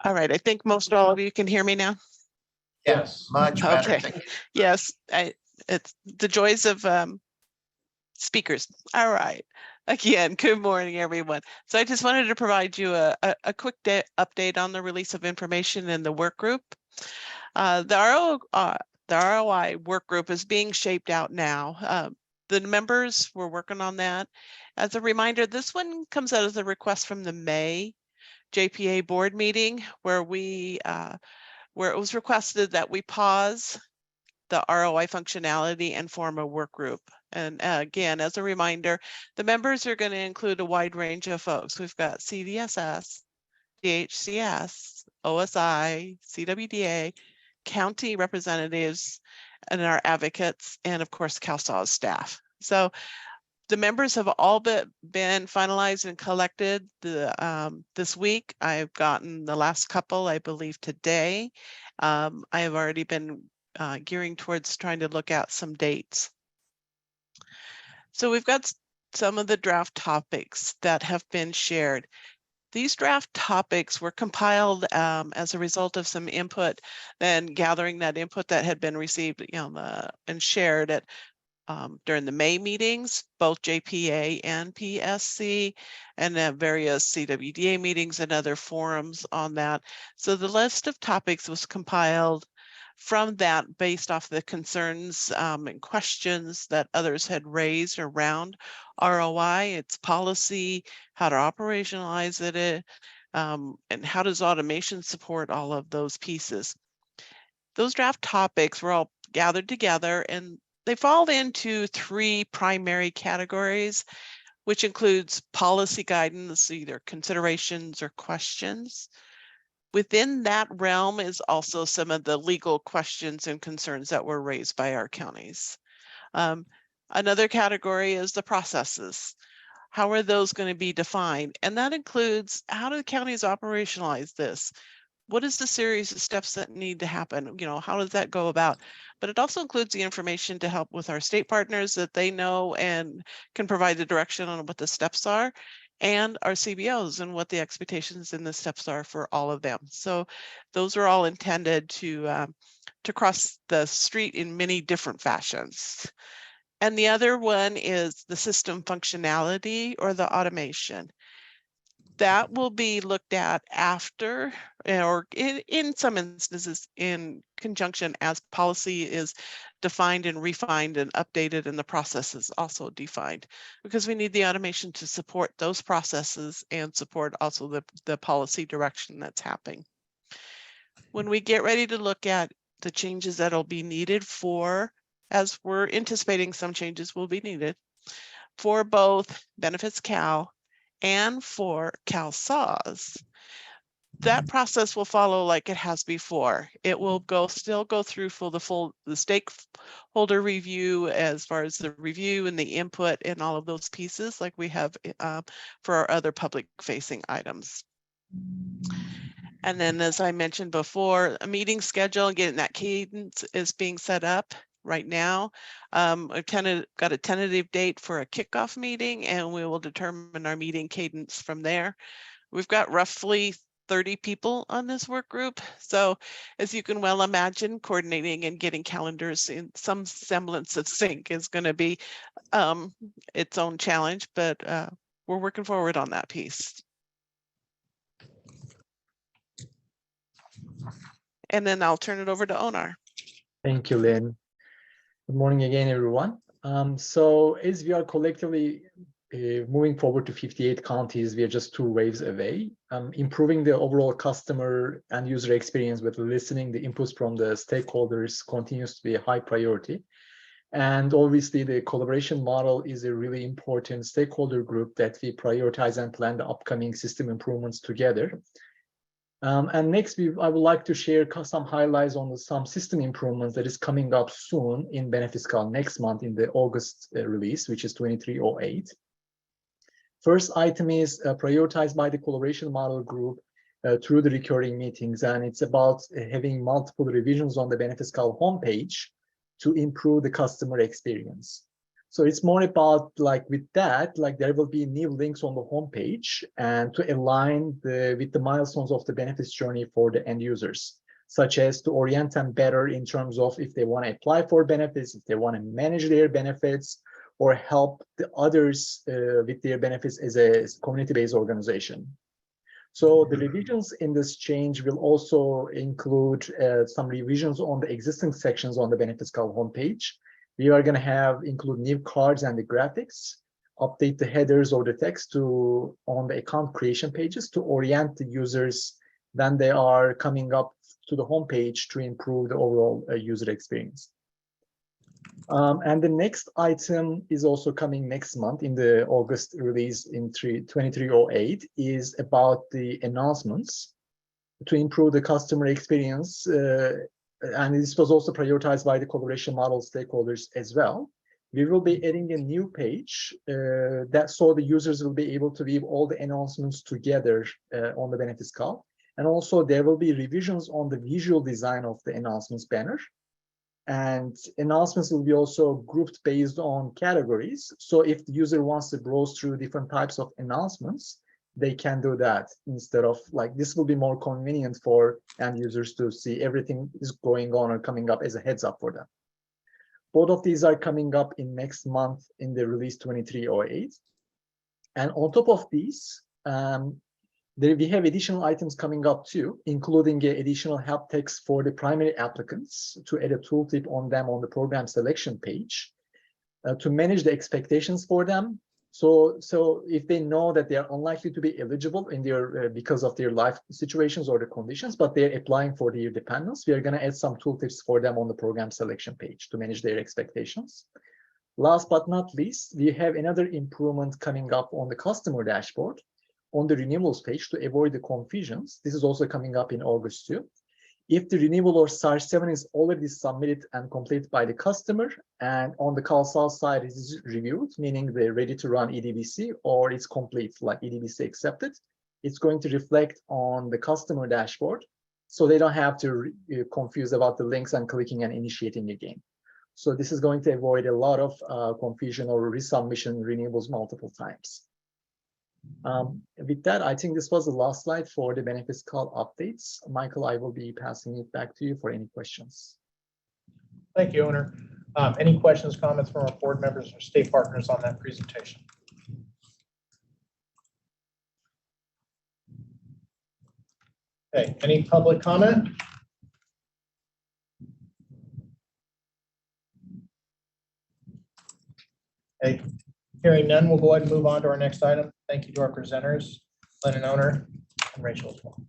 All right. I think most all of you can hear me now. Yes, much better. Okay. Yes, it's the joys of speakers. All right. Again, good morning, everyone. So I just wanted to provide you a quick update on the release of information in the work group. The ROI work group is being shaped out now. The members were working on that. As a reminder, this one comes out as a request from the May JPA board meeting, where it was requested that we pause the ROI functionality and form a work group. And again, as a reminder, the members are going to include a wide range of folks. We've got CVSS, DHCS, OSI, CWDA, county representatives, and our advocates, and of course, CalSAWS staff. So the members have all been finalized and collected this week. I've gotten the last couple, I believe, today. I have already been gearing towards trying to look at some dates. So we've got some of the draft topics that have been shared. These draft topics were compiled as a result of some input and gathering that input that had been received, and shared at during the May meetings, both JPA and PSC, and various CWDA meetings and other forums on that. So the list of topics was compiled from that based off the concerns and questions that others had raised around ROI, its policy, how to operationalize it, and how does automation support all of those pieces. Those draft topics were all gathered together, and they fall into three primary categories, which includes policy guidance, either considerations or questions. Within that realm is also some of the legal questions and concerns that were raised by our counties. Another category is the processes. How are those going to be defined? And that includes, how do the counties operationalize this? What is the series of steps that need to happen? How does that go about? But it also includes the information to help with our state partners that they know and can provide the direction on what the steps are, and our CBOs and what the expectations and the steps are for all of them. So those are all intended to cross the street in many different fashions. And the other one is the system functionality or the automation. That will be looked at after, or in some instances in conjunction, as policy is defined and refined and updated, and the process is also defined, because we need the automation to support those processes and support also the policy direction that's happening. When we get ready to look at the changes that'll be needed as we're anticipating some changes will be needed for both Benefits Cal and for CalSAWS, that process will follow like it has before. It will still go through the stakeholder review, as far as the review and the input and all of those pieces, like we have for our other public facing items. And then, as I mentioned before, a meeting schedule, getting that cadence is being set up right now. I've got a tentative date for a kickoff meeting, and we will determine our meeting cadence from there. We've got roughly 30 people on this work group. So as you can well imagine, coordinating and getting calendars in some semblance of sync is going to be its own challenge, but we're working forward on that piece. And then I'll turn it over to Onar. Thank you, Lynn. Good morning again, everyone. So as we are collectively moving forward to 58 counties, we are just 2 waves away. Improving the overall customer and user experience with listening the inputs from the stakeholders continues to be a high priority. And obviously the collaboration model is a really important stakeholder group that we prioritize and plan the upcoming system improvements together. And next, I would like to share some highlights on some system improvements that is coming up soon in Benefits Cal next month in the August release, which is 2308. First item is prioritized by the collaboration model group through the recurring meetings, and it's about having multiple revisions on the Benefits Cal homepage to improve the customer experience. So it's more about with that, there will be new links on the homepage and to align with the milestones of the benefits journey for the end users, such as to orient them better in terms of if they want to apply for benefits, if they want to manage their benefits, or help the others with their benefits as a community-based organization. So the revisions in this change will also include some revisions on the existing sections on the Benefits Cal homepage. We are going to include new cards and the graphics, update the headers or the text on the account creation pages to orient the users when they are coming up to the homepage to improve the overall user experience. And the next item is also coming next month in the August release in 2308 is about the announcements to improve the customer experience. And this was also prioritized by the collaboration model stakeholders as well. We will be adding a new page that so the users will be able to view all the announcements together on the benefits card. And also there will be revisions on the visual design of the announcements banner. And announcements will be also grouped based on categories. So if the user wants to browse through different types of announcements, they can do that instead of like, this will be more convenient for end users to see everything is going on or coming up as a heads up for them. Both of these are coming up in next month in the release 2308. And on top of these, we have additional items coming up too, including additional help text for the primary applicants to add a tooltip on them on the program selection page to manage the expectations for them. So if they know that they are unlikely to be eligible in their because of their life situations or the conditions, but they're applying for their dependents, we are going to add some tooltips for them on the program selection page to manage their expectations. Last but not least, we have another improvement coming up on the customer dashboard on the renewals page to avoid the confusions. This is also coming up in August too. If the renewal or SAR 7 is already submitted and completed by the customer, and on the CalSAL side it is reviewed, meaning they're ready to run EDBC or it's complete, like EDBC accepted, it's going to reflect on the customer dashboard, so they don't have to confuse about the links and clicking and initiating again. So this is going to avoid a lot of confusion or resubmission renewals multiple times. With that, I think this was the last slide for the benefits call updates. Michael, I will be passing it back to you for any questions. Thank you, Owner. Any questions, comments from our board members or state partners on that presentation? Okay, any public comment? Okay. Hearing none, we'll go ahead and move on to our next item. Thank you to our presenters, Lynn and Owner, and Rachel as well.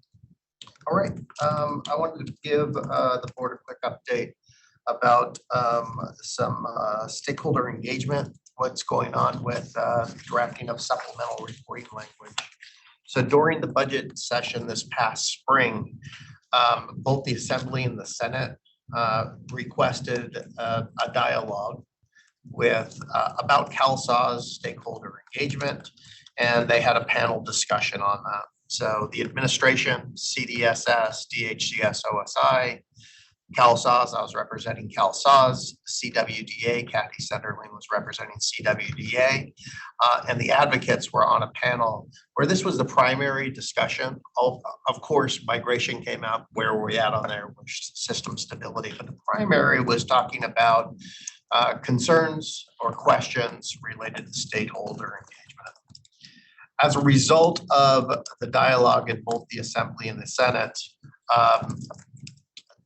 All right, I wanted to give the board a quick update about some stakeholder engagement, what's going on with drafting of supplemental reporting language. So during the budget session this past spring, both the Assembly and the Senate requested a dialogue with about CalSAW's stakeholder engagement, and they had a panel discussion on that. So the administration, CDSS, DHCS, OSI, CalSAW's, I was representing CalSAW's, CWDA, Kathy Senderling was representing CWDA, and the advocates were on a panel where this was the primary discussion. Of course, migration came out, where were we at on there, which system stability, but the primary was talking about concerns or questions related to stakeholder engagement. As a result of the dialogue in both the Assembly and the Senate,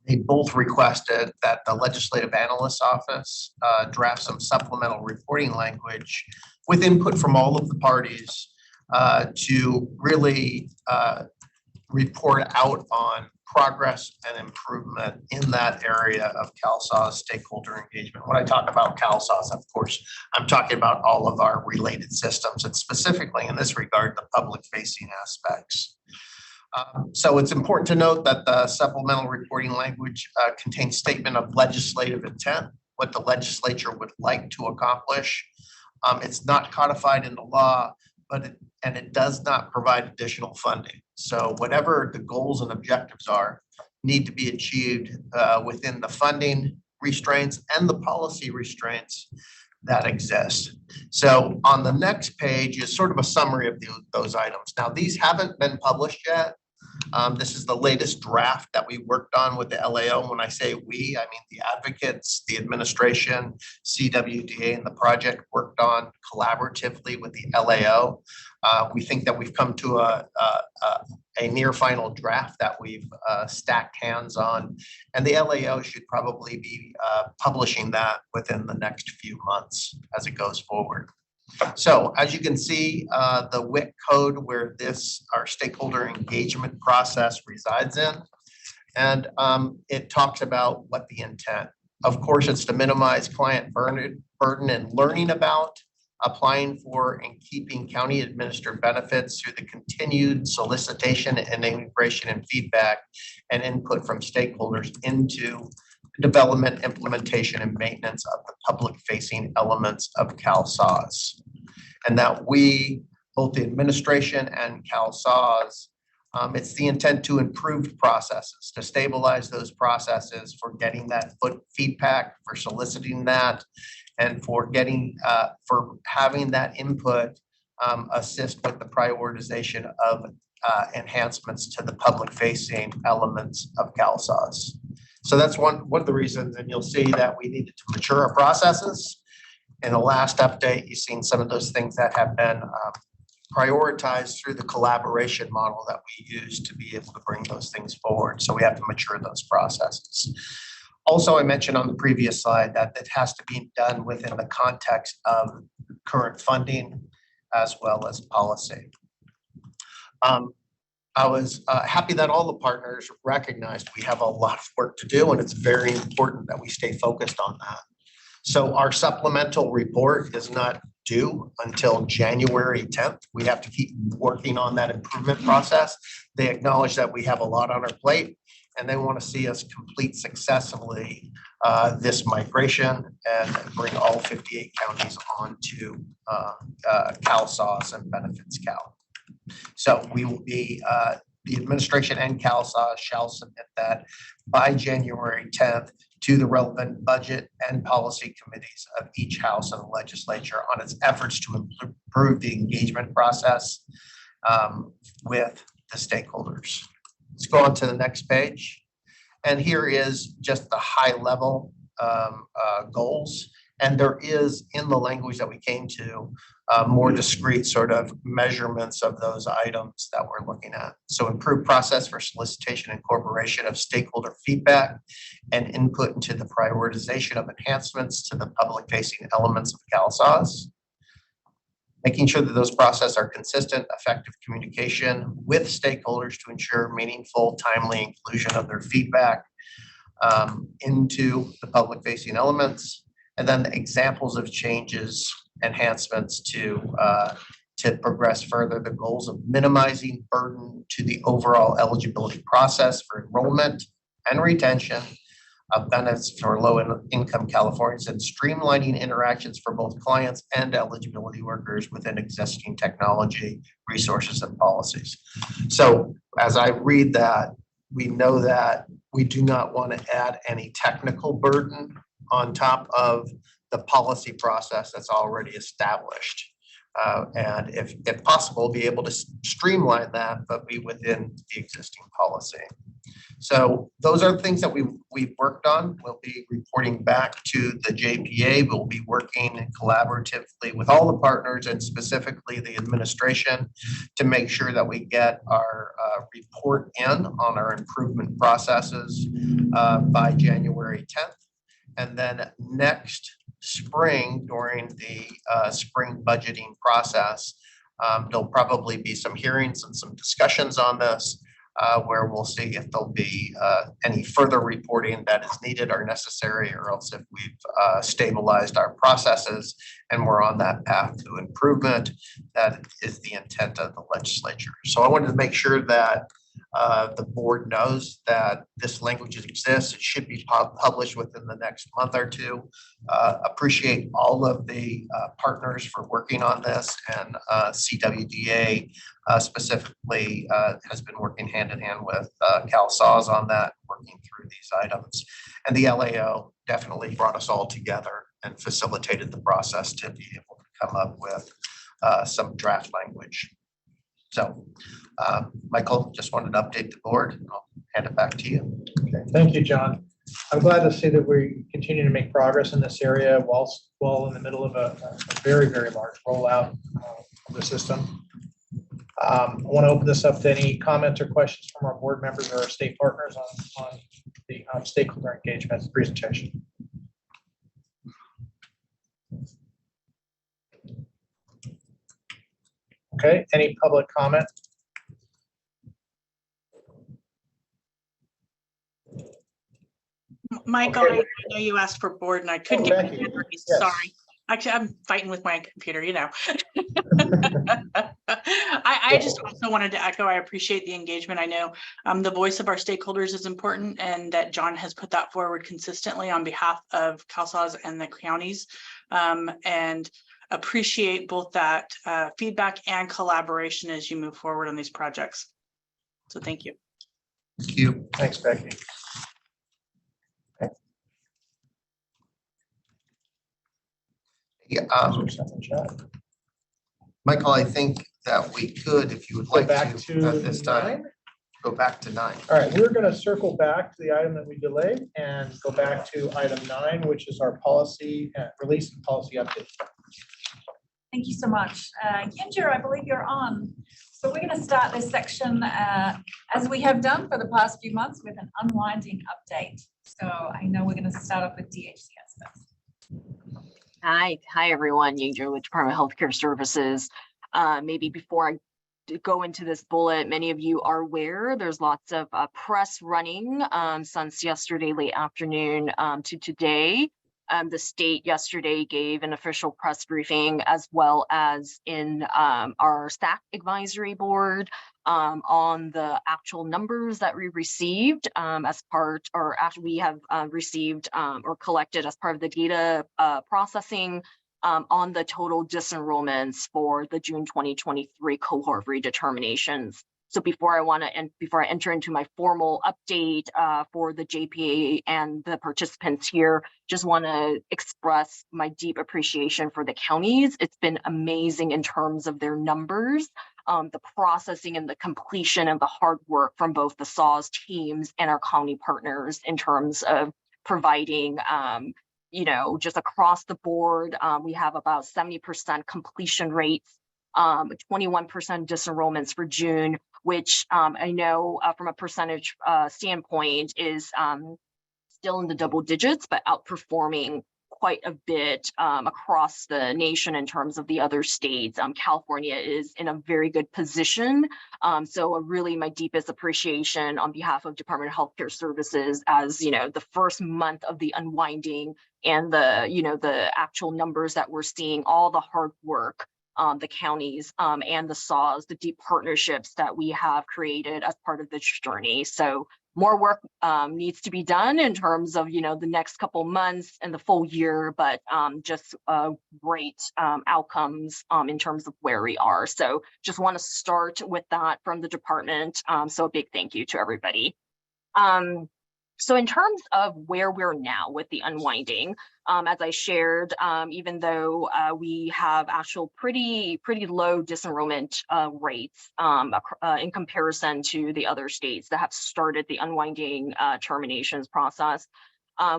they both requested that the Legislative Analyst's Office draft some supplemental reporting language with input from all of the parties to really report out on progress and improvement in that area of CalSAW's stakeholder engagement. When I talk about CalSAW's, of course, I'm talking about all of our related systems, and specifically in this regard, the public-facing aspects. So it's important to note that the supplemental reporting language contains statement of legislative intent, what the legislature would like to accomplish. It's not codified in the law, but it does not provide additional funding. So whatever the goals and objectives are need to be achieved within the funding restraints and the policy restraints that exist. So on the next page is sort of a summary of those items. Now, these haven't been published yet. This is the latest draft that we worked on with the LAO. When I say we, I mean the advocates, the administration, CWDA, and the project worked on collaboratively with the LAO. We think that we've come to a near final draft that we've stacked hands on, and the LAO should probably be publishing that within the next few months as it goes forward. So as you can see, the WIC code where our stakeholder engagement process resides in, and it talks about what the intent Of course, it's to minimize client burden and learning about, applying for, and keeping county administered benefits through the continued solicitation and integration and feedback and input from stakeholders into development, implementation, and maintenance of the public-facing elements of CalSAWS. And that we, both the administration and CalSAWS, it's the intent to improve processes, to stabilize those processes for getting that feedback, for soliciting that, and for getting, for having that input assist with the prioritization of enhancements to the public-facing elements of CalSAWS. So that's one of the reasons, and you'll see that we needed to mature our processes. In the last update, you've seen some of those things that have been prioritized through the collaboration model that we use to be able to bring those things forward. So we have to mature those processes. Also, I mentioned on the previous slide that it has to be done within the context of current funding as well as policy. I was happy that all the partners recognized we have a lot of work to do, and it's very important that we stay focused on that. So our supplemental report is not due until January 10th. We have to keep working on that improvement process. They acknowledge that we have a lot on our plate, and they want to see us complete successfully this migration and bring all 58 counties onto CalSAWS and Benefits Cal. So we will be, the administration and CalSAWS shall submit that by January 10th to the relevant budget and policy committees of each house of the legislature on its efforts to improve the engagement process with the stakeholders. Let's go on to the next page. And here is just the high level goals. And there is, in the language that we came to, more discrete sort of measurements of those items that we're looking at. So improved process for solicitation and incorporation of stakeholder feedback and input into the prioritization of enhancements to the public-facing elements of CalSAWS. Making sure that those processes are consistent, effective communication with stakeholders to ensure meaningful, timely inclusion of their feedback into the public-facing elements. And then the examples of changes, enhancements to progress further the goals of minimizing burden to the overall eligibility process for enrollment and retention of benefits for low-income Californians and streamlining interactions for both clients and eligibility workers within existing technology, resources, and policies. So as I read that, we know that we do not want to add any technical burden on top of the policy process that's already established. And if possible, be able to streamline that, but be within the existing policy. So those are things that we've worked on. We'll be reporting back to the JPA. We'll be working collaboratively with all the partners and specifically the administration to make sure that we get our report in on our improvement processes by January 10th. And then next spring, during the spring budgeting process, there'll probably be some hearings and some discussions on this where we'll see if there'll be any further reporting that is needed or necessary, or else if we've stabilized our processes and we're on that path to improvement. That is the intent of the legislature. So I wanted to make sure that the board knows that this language exists. It should be published within the next month or two. Appreciate all of the partners for working on this, and CWDA specifically has been working hand in hand with CalSAWS on that, working through these items. And the LAO definitely brought us all together and facilitated the process to be able to come up with some draft language. So, Michael, just wanted to update the board. I'll hand it back to you. Okay, thank you, John. I'm glad to see that we continue to make progress in this area while in the middle of a very, very large rollout of the system. I want to open this up to any comments or questions from our board members or our state partners on the stakeholder engagement presentation. Okay, any public comment? Michael, Okay. I know you asked for board and I couldn't Oh, get Becky, my memories. yes. Sorry. Actually, I'm fighting with my computer, you know. I just also wanted to echo, I appreciate the engagement. I know the voice of our stakeholders is important and that John has put that forward consistently on behalf of CalSAWS and the counties, and appreciate both that feedback and collaboration as you move forward on these projects. So thank you. Thank you. Thanks, Becky. Yeah, Is there something, John? Michael, I think that we could, if you would Go like back to, to at this time, 9. go back to 9. All right, we're going to circle back to the item that we delayed and go back to item 9, which is our policy release and policy update. Thank you so much. Ginger, I believe you're on. So we're going to start this section as we have done for the past few months with an unwinding update. So I know we're going to start off with DHCS first. Hi everyone, Ginger with Department of Healthcare Services. Maybe before I go into this bullet, many of you are aware there's lots of press running since yesterday late afternoon to today. The state yesterday gave an official press briefing as well as in our staff advisory board on the actual numbers that we received as part, or after we have received or collected as part of the data processing on the total disenrollments for the June 2023 cohort redeterminations. So before I enter into my formal update for the JPA and the participants here, just want to express my deep appreciation for the counties. It's been amazing in terms of their numbers, the processing and the completion and the hard work from both the SAWS teams and our county partners in terms of providing just across the board, we have about 70% completion rates, 21% disenrollments for June, which I know from a percentage standpoint is still in the double digits, but outperforming quite a bit across the nation in terms of the other states. California is in a very good position. So really my deepest appreciation on behalf of Department of Healthcare Services as, the first month of the unwinding and the actual numbers that we're seeing, all the hard work, the counties and the SAWS, the deep partnerships that we have created as part of this journey. So more work needs to be done in terms of, the next couple months and the full year, but just great outcomes in terms of where we are. So just want to start with that from the department. So a big thank you to everybody. So in terms of where we're now with the unwinding, as I shared, even though we have actual pretty low disenrollment rates in comparison to the other states that have started the unwinding terminations process,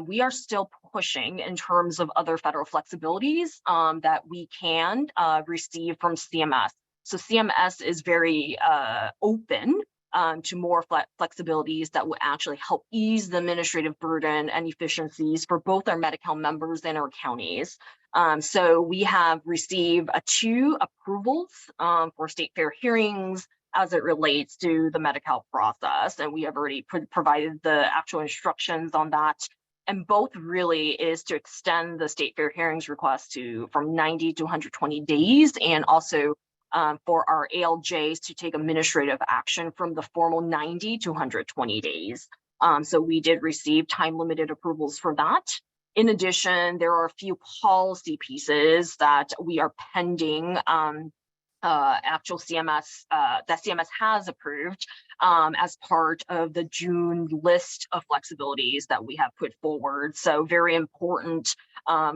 we are still pushing in terms of other federal flexibilities that we can receive from CMS. So CMS is very open to more flexibilities that will actually help ease the administrative burden and efficiencies for both our Medi-Cal members and our counties. So we have received 2 approvals for state fair hearings as it relates to the Medi-Cal process, and we have already provided the actual instructions on that. And both really is to extend the state fair hearings request from 90 to 120 days, and also for our ALJs to take administrative action from the formal 90 to 120 days. So we did receive time-limited approvals for that. In addition, there are a few policy pieces that we are pending actual CMS that CMS has approved as part of the June list of flexibilities that we have put forward. So very important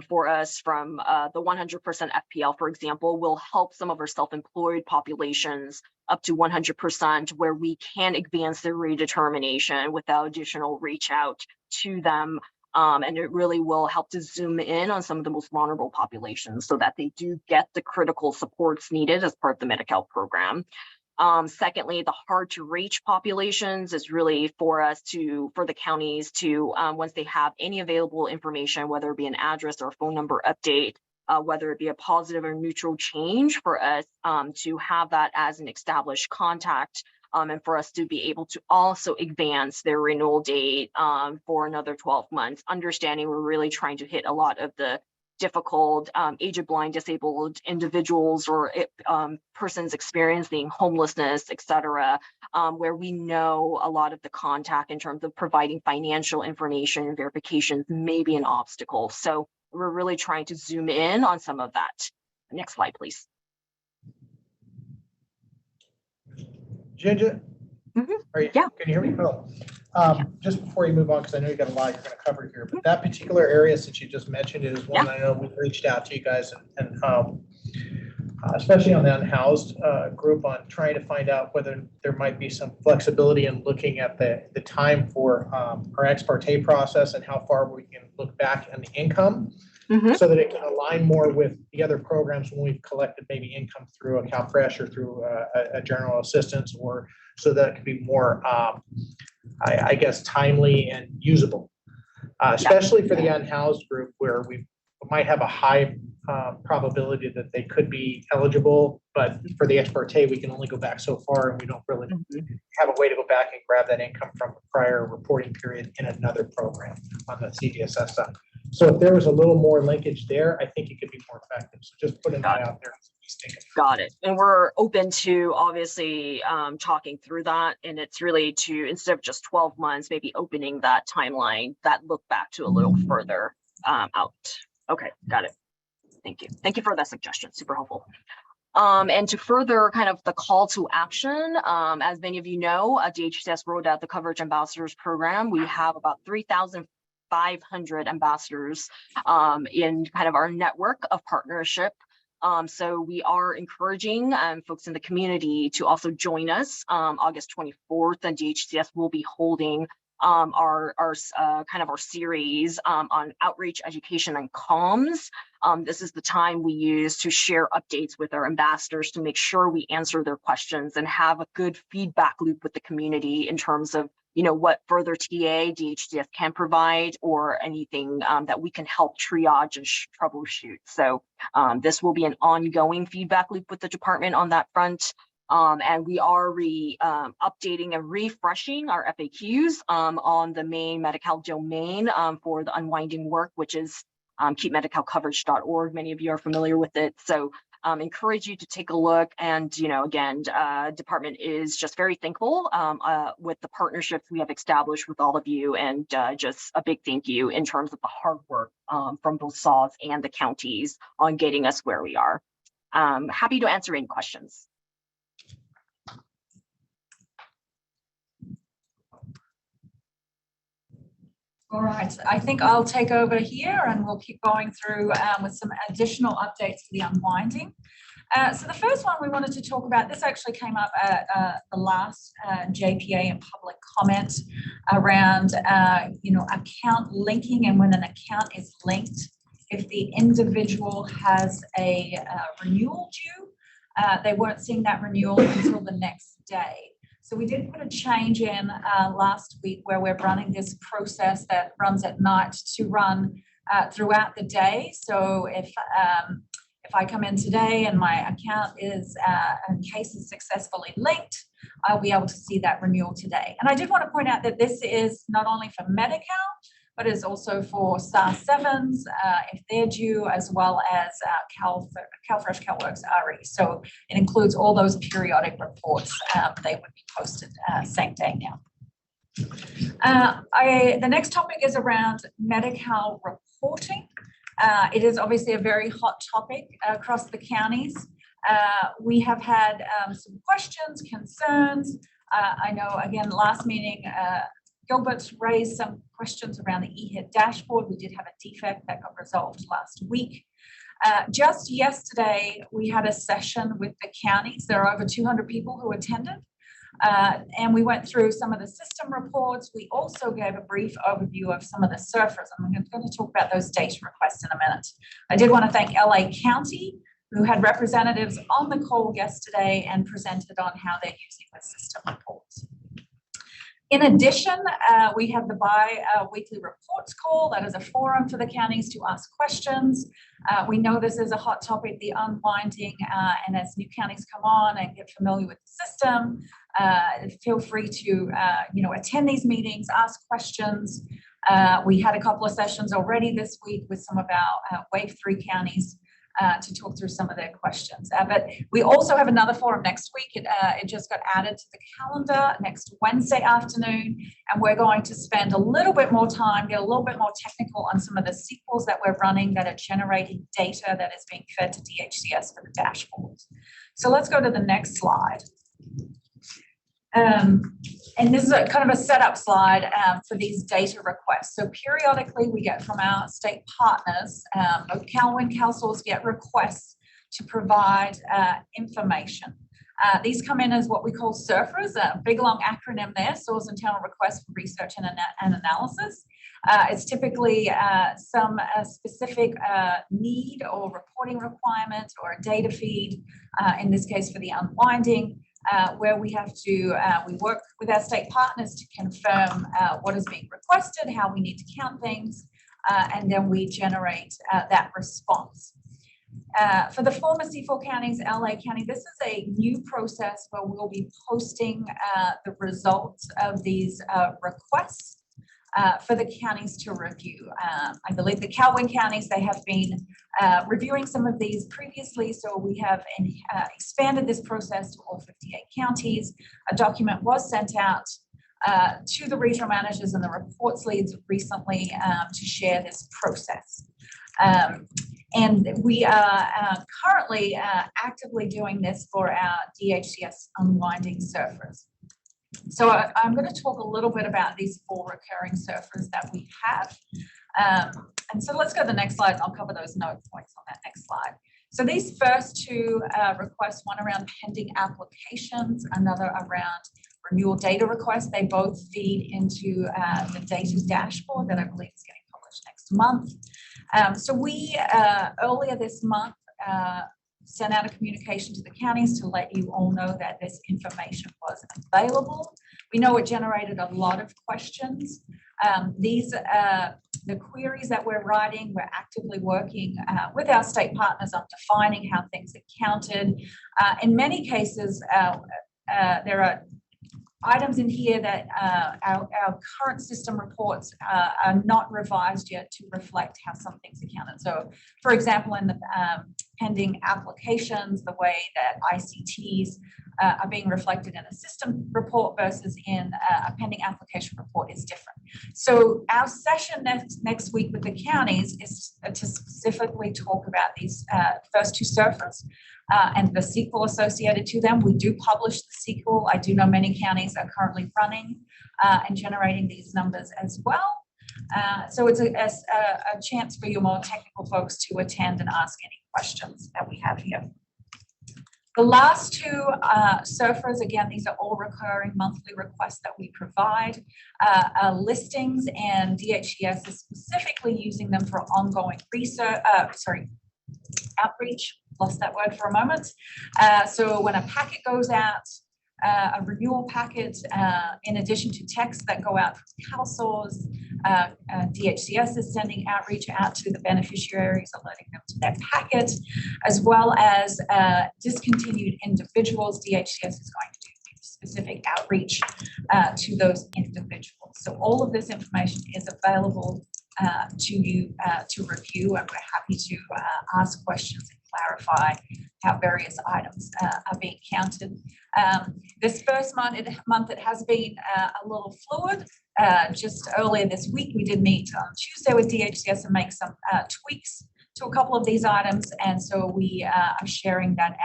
for us from the 100% FPL, for example, will help some of our self-employed populations up to 100% where we can advance their redetermination without additional reach out to them. And it really will help to zoom in on some of the most vulnerable populations so that they do get the critical supports needed as part of the Medi-Cal program. Secondly, the hard to reach populations is really for the counties to, once they have any available information, whether it be an address or a phone number update, whether it be a positive or neutral change, for us to have that as an established contact and for us to be able to also advance their renewal date for another 12 months, understanding we're really trying to hit a lot of the difficult aged, blind, disabled individuals or persons experiencing homelessness, et cetera, where we know a lot of the contact in terms of providing financial information and verifications may be an obstacle. So we're really trying to zoom in on some of that. Next slide, please. Ginger? Are you, Yeah. Can you hear me? Oh. Just before you move on, because I know you got a lot you're going to cover here, but that particular area that you just mentioned is one I know we've reached out to you guys and especially on the unhoused group on trying to find out whether there might be some flexibility in looking at the time for our ex parte process and how far we can look back on the income so that it can align more with the other programs when we've collected maybe income through a CalFresh or through a general assistance, or so that it can be more, I guess, timely and usable, especially for the unhoused group where we might have a high probability that they could be eligible, but for the ex parte, we can only go back so far and we don't really have a way to go back and grab that income from a prior reporting period in another program on the CDSS side. So if there was a little more linkage there, I think it could be more effective. So just putting that out there. Got it. And we're open to obviously talking through that. And it's really to, instead of just 12 months, maybe opening that timeline, that look back to a little further out. Okay, got it. Thank you. Thank you for that suggestion. Super helpful. And to further kind of the call to action, as many of you know, DHCS rolled out the Coverage Ambassadors Program. We have about 3,500 ambassadors in kind of our network of partnership. So we are encouraging folks in the community to also join us. August 24th, and DHCS will be holding our kind of our series on outreach, education, and comms. This is the time we use to share updates with our ambassadors to make sure we answer their questions and have a good feedback loop with the community in terms of, you know, what further TA DHCS can provide or anything that we can help triage and troubleshoot. So this will be an ongoing feedback loop with the department on that front. And we are updating and refreshing our FAQs on the main Medi-Cal domain for the unwinding work, which is keepmedicalcoverage.org. Many of you are familiar with it. So encourage you to take a look. And, you know, again, department is just very thankful with the partnerships we have established with all of you, and just a big thank you in terms of the hard work from both SAWS and the counties on getting us where we are. Happy to answer any questions. All right, I think I'll take over here and we'll keep going through with some additional updates for the unwinding. So the first one we wanted to talk about, this actually came up at the last JPA and public comment around, you know, account linking, and when an account is linked, if the individual has a renewal due, they weren't seeing that renewal until the next day. So we did put a change in last week where we're running this process that runs at night to run throughout the day. So if I come in today and my account is and case is successfully linked, I'll be able to see that renewal today. And I did want to point out that this is not only for Medi-Cal, but is also for STAR 7s if they're due, as well as CalFresh, CalWorks RE. So it includes all those periodic reports. They would be posted same day now. The next topic is around Medi-Cal reporting. It is obviously a very hot topic across the counties. We have had some questions, concerns. I know, again, last meeting, Gilbert raised some questions around the eHIT dashboard. We did have a defect that got resolved last week. Just yesterday, we had a session with the counties. There are over 200 people who attended. And we went through some of the system reports. We also gave a brief overview of some of the surfers. I'm going to talk about those data requests in a minute. I did want to thank LA County, who had representatives on the call yesterday and presented on how they're using the system reports. In addition, we have the bi-weekly reports call. That is a forum for the counties to ask questions. We know this is a hot topic, the unwinding, and as new counties come on and get familiar with the system, feel free to attend these meetings, ask questions. We had a couple of sessions already this week with some of our Wave 3 counties to talk through some of their questions. But we also have another forum next week. It just got added to the calendar next Wednesday afternoon, and we're going to spend a little bit more time, get a little bit more technical on some of the SQLs that we're running that are generating data that is being fed to DHCS for the dashboards. So let's go to the next slide. And this is a kind of a setup slide for these data requests. So periodically we get from our state partners, both CalWIN, CalSource get requests to provide information. These come in as what we call SURFRAs, a big long acronym there, Source Internal Request for Research and Analysis. It's typically some specific need or reporting requirement or a data feed, in this case for the unwinding, where we have to, we work with our state partners to confirm what is being requested, how we need to count things, and then we generate that response. For the former C4 counties, LA County, this is a new process where we'll be posting the results of these requests for the counties to review. I believe the CalWIN counties, they have been reviewing some of these previously, so we have expanded this process to all 58 counties. A document was sent out to the regional managers and the reports leads recently to share this process. And we are currently actively doing this for our DHCS unwinding SURFRAs. So I'm going to talk a little bit about these 4 recurring SURFRAs that we have. And so let's go to the next slide and I'll cover those note points on that next slide. So these first 2 requests, one around pending applications, another around renewal data requests, they both feed into the data dashboard that I believe is getting published next month. So we, earlier this month, sent out a communication to the counties to let you all know that this information was available. We know it generated a lot of questions. The queries that we're writing, we're actively working with our state partners on defining how things are counted. In many cases, there are items in here that our current system reports are not revised yet to reflect how some things are counted. So, for example, in the pending applications, the way that ICTs are being reflected in a system report versus in a pending application report is different. So our session next week with the counties is to specifically talk about these first 2 SURFRAs and the SQL associated to them. We do publish the SQL. I do know many counties are currently running and generating these numbers as well. So it's a chance for you more technical folks to attend and ask any questions that we have here. The last 2 SURFRAs, again, these are all recurring monthly requests that we provide, listings, and DHCS is specifically using them for ongoing research, outreach, lost that word for a moment. So when a packet goes out, a renewal packet, in addition to texts that go out from CalSource, DHCS is sending outreach out to the beneficiaries, alerting them to their packet, as well as discontinued individuals. DHCS is going to do specific outreach to those individuals. So all of this information is available to you to review, and we're happy to ask questions and clarify how various items are being counted. This first month it has been a little fluid. Just earlier this week, we did meet on Tuesday with DHCS and make some tweaks to a couple of these items, and so we are sharing that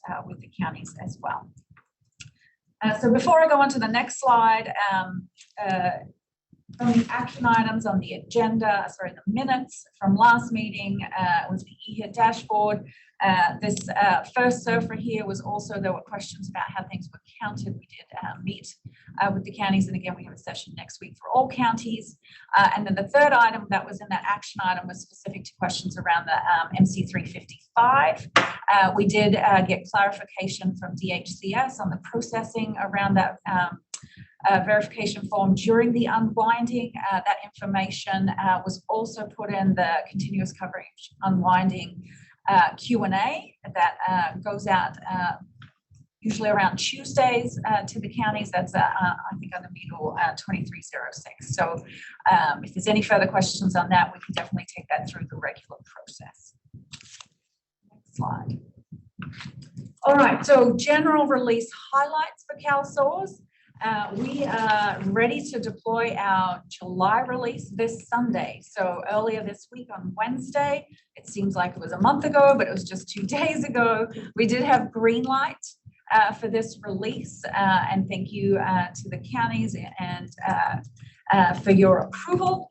out with the counties as well. So before I go on to the next slide, from the action items on the agenda, the minutes from last meeting was the EHIT dashboard. This first SURFRA here was also, there were questions about how things were counted. We did meet with the counties, and again, we have a session next week for all counties. And then the third item that was in that action item was specific to questions around the MC 355. We did get clarification from DHCS on the processing around that verification form during the unwinding. That information was also put in the continuous coverage unwinding Q&A that goes out usually around Tuesdays to the counties. That's I think on the Beetle 2306. So if there's any further questions on that, we can definitely take that through the regular process. Next slide. All right, so general release highlights for CalSource. We are ready to deploy our July release this Sunday. So earlier this week on Wednesday, it seems like it was a month ago, but it was just 2 days ago, we did have green light for this release, and thank you to the counties and for your approval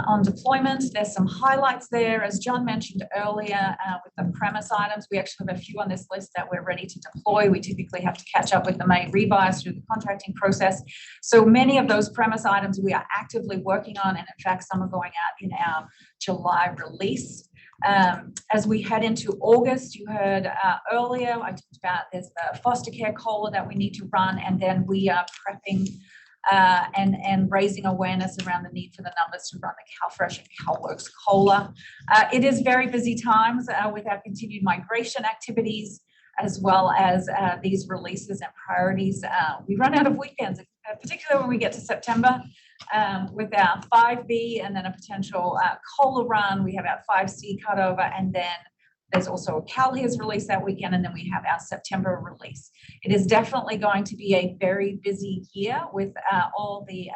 on deployment. There's some highlights there, as John mentioned earlier, with the premise items. We actually have a few on this list that we're ready to deploy. We typically have to catch up with the May revise through the contracting process. So many of those premise items we are actively working on, and in fact, some are going out in our July release. As we head into August, you heard earlier, I talked about there's the foster care COLA that we need to run, and then we are prepping and raising awareness around the need for the numbers to run the CalFresh and CalWorks COLA. It is very busy times with our continued migration activities, as well as these releases and priorities. We run out of weekends, particularly when we get to September. With our 5B and then a potential COLA run, we have our 5C cutover, and then there's also a CalHERS release that weekend, and then we have our September release. It is definitely going to be a very busy year with all the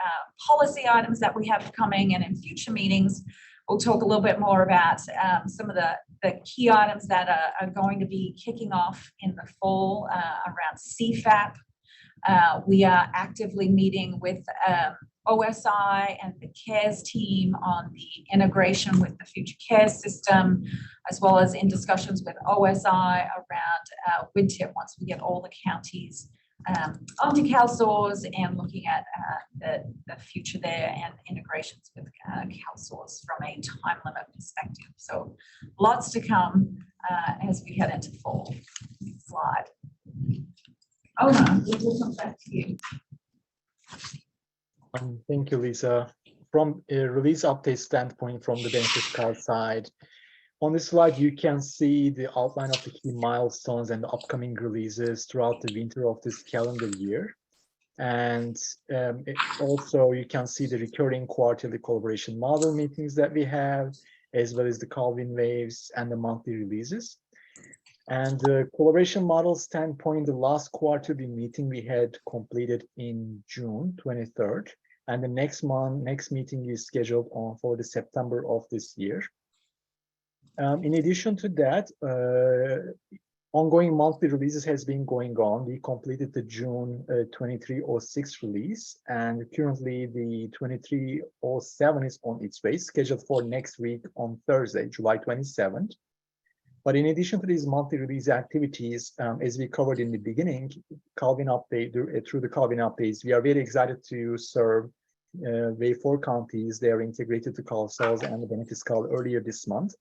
policy items that we have coming, and in future meetings, we'll talk a little bit more about some of the key items that are going to be kicking off in the fall around CFAP. We are actively meeting with OSI and the CARES team on the integration with the future care system, as well as in discussions with OSI around WIDTIP once we get all the counties onto CalSource, and looking at the future there and integrations with CalSource from a time limit perspective. So lots to come as we head into fall. Next slide. Oh no, we'll come back to you. Thank you, Lisa. From a release update standpoint from the benefits card side, on this slide, you can see the outline of the key milestones and the upcoming releases throughout the winter of this calendar year. And also you can see the recurring quarterly collaboration model meetings that we have, as well as the Calvin waves and the monthly releases. And the collaboration model standpoint, the last quarterly meeting we had completed in June 23rd. And the next meeting is scheduled for the September of this year. In addition to that, ongoing monthly releases has been going on. We completed the June 2306 release, and currently the 2307 is on its way, scheduled for next week on Thursday, July 27th. But in addition to these monthly release activities, as we covered in the beginning, Calvin update through the Calvin updates, we are very excited to serve Wave 4 counties. They are integrated to CalSource and the benefits call earlier this month.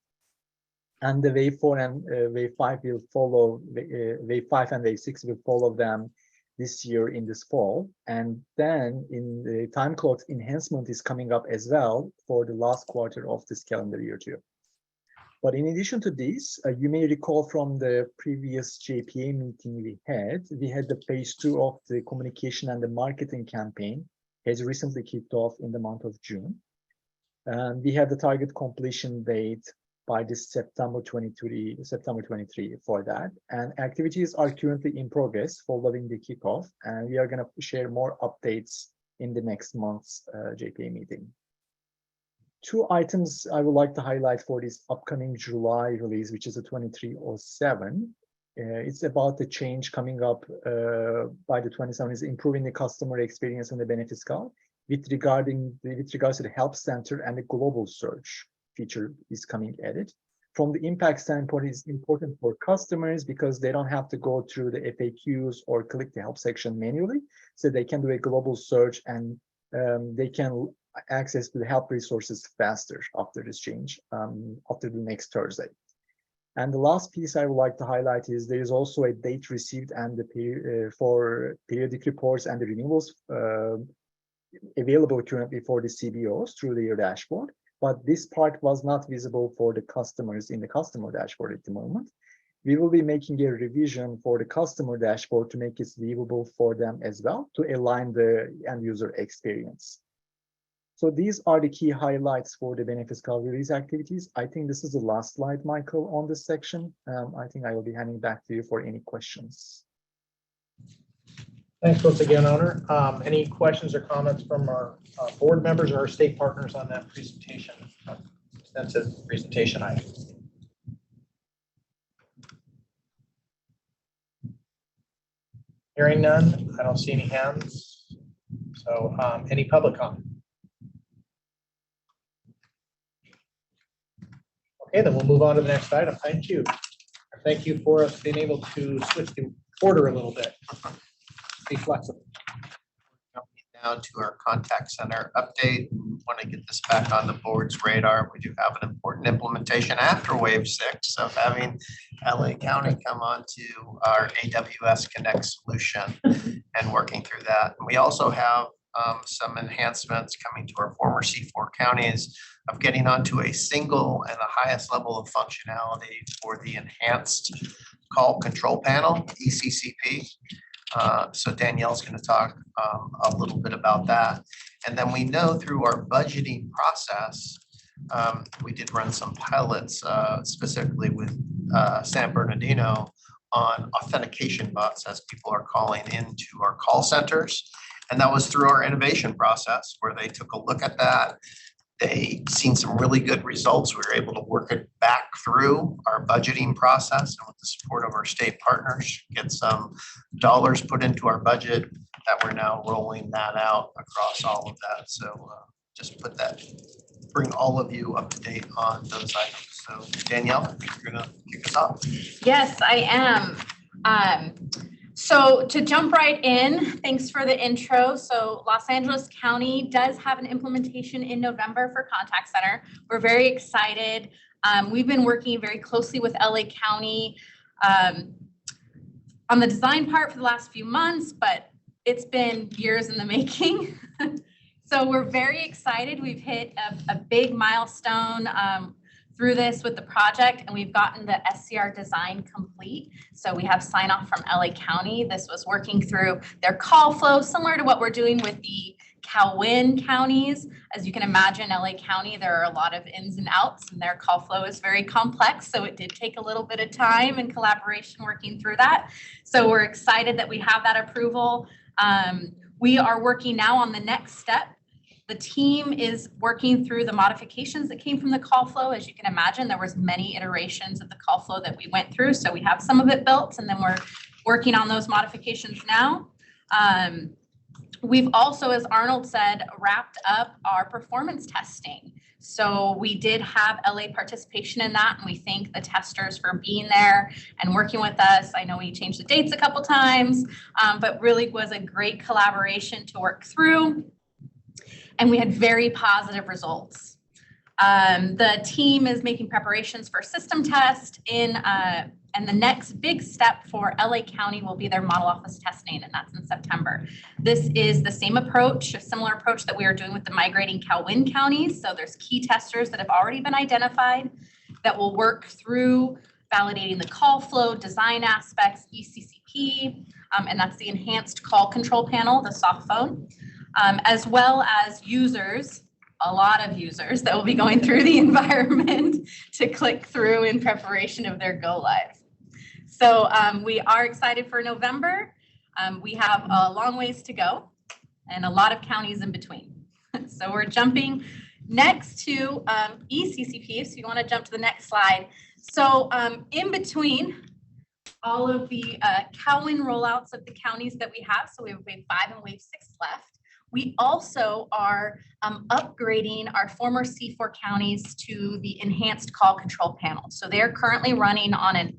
And the Wave 4 and Wave 5 will follow, Wave 5 and Wave 6 will follow them this year in this fall. And then in the time clock enhancement is coming up as well for the last quarter of this calendar year too. But in addition to this, you may recall from the previous JPA meeting we had the phase 2 of the communication and the marketing campaign has recently kicked off in the month of June. And we have the target completion date by this September 23 for that. And activities are currently in progress following the kickoff, and we are going to share more updates in the next month's JPA meeting. 2 items I would like to highlight for this upcoming July release, which is the 2307. It's about the change coming up by the 27 is improving the customer experience on the benefits call with regards to the help center, and the global search feature is coming added. From the impact standpoint, it's important for customers because they don't have to go through the FAQs or click the help section manually, so they can do a global search and they can access to the help resources faster after this change, after the next Thursday. And the last piece I would like to highlight is there is also a date received and for periodic reports and the renewals available currently for the CBOs through their dashboard. But this part was not visible for the customers in the customer dashboard at the moment. We will be making a revision for the customer dashboard to make it viewable for them as well, to align the end user experience. So these are the key highlights for the benefits cover release activities. I think this is the last slide, Michael, on this section. I think I will be handing back to you for any questions. Thanks once again, Owner. Any questions or comments from our board members or our state partners on that presentation, extensive presentation item? Hearing none, I don't see any hands. So any public comment? Okay, then we'll move on to the next item. Thank you. Thank you for us being able to switch the order a little bit. Be flexible. Now to our contact center update. We want to get this back on the board's radar. We do have an important implementation after wave 6 of having LA County come on to our AWS Connect solution and working through that. We also have some enhancements coming to our former C4 counties of getting onto a single and the highest level of functionality for the enhanced call control panel, ECCP. So Danielle's going to talk a little bit about that. And then we know through our budgeting process, we did run some pilots specifically with San Bernardino on authentication bots as people are calling into our call centers. And that was through our innovation process where they took a look at that. They seen some really good results. We were able to work it back through our budgeting process and with the support of our state partners, get some dollars put into our budget that we're now rolling that out across all of that. So just put that, bring all of you up to date on those items. So Danielle, I think you're gonna kick us off. Yes, I am. So to jump right in, thanks for the intro. So Los Angeles County does have an implementation in November for contact center. We're very excited. We've been working very closely with LA County on the design part for the last few months, but it's been years in the making. So we're very excited. We've hit a big milestone through this with the project, and we've gotten the SCR design complete. So we have sign off from LA County. This was working through their call flow, similar to what we're doing with the Cowin counties. As you can imagine, LA County, there are a lot of ins and outs, and their call flow is very complex. So it did take a little bit of time and collaboration working through that. So we're excited that we have that approval. We are working now on the next step. The team is working through the modifications that came from the call flow. As you can imagine, there was many iterations of the call flow that we went through. So we have some of it built, and then we're working on those modifications now. We've also, as Arnold said, wrapped up our performance testing. So we did have LA participation in that, and we thank the testers for being there and working with us. I know we changed the dates a couple times, but really was a great collaboration to work through. And we had very positive results. The team is making preparations for system test and the next big step for LA County will be their model office testing, and that's in September. This is the same approach, a similar approach that we are doing with the migrating Cowin counties. So there's key testers that have already been identified that will work through validating the call flow, design aspects, ECCP, and that's the enhanced call control panel, the soft phone. As well as users, a lot of users that will be going through the environment to click through in preparation of their go live. So we are excited for November. We have a long ways to go and a lot of counties in between. So we're jumping next to ECCP. So you want to jump to the next slide. So in between all of the Cowin rollouts of the counties that we have, so we have wave 5 and wave 6 left. We also are upgrading our former C4 counties to the enhanced call control panel. So they're currently running on an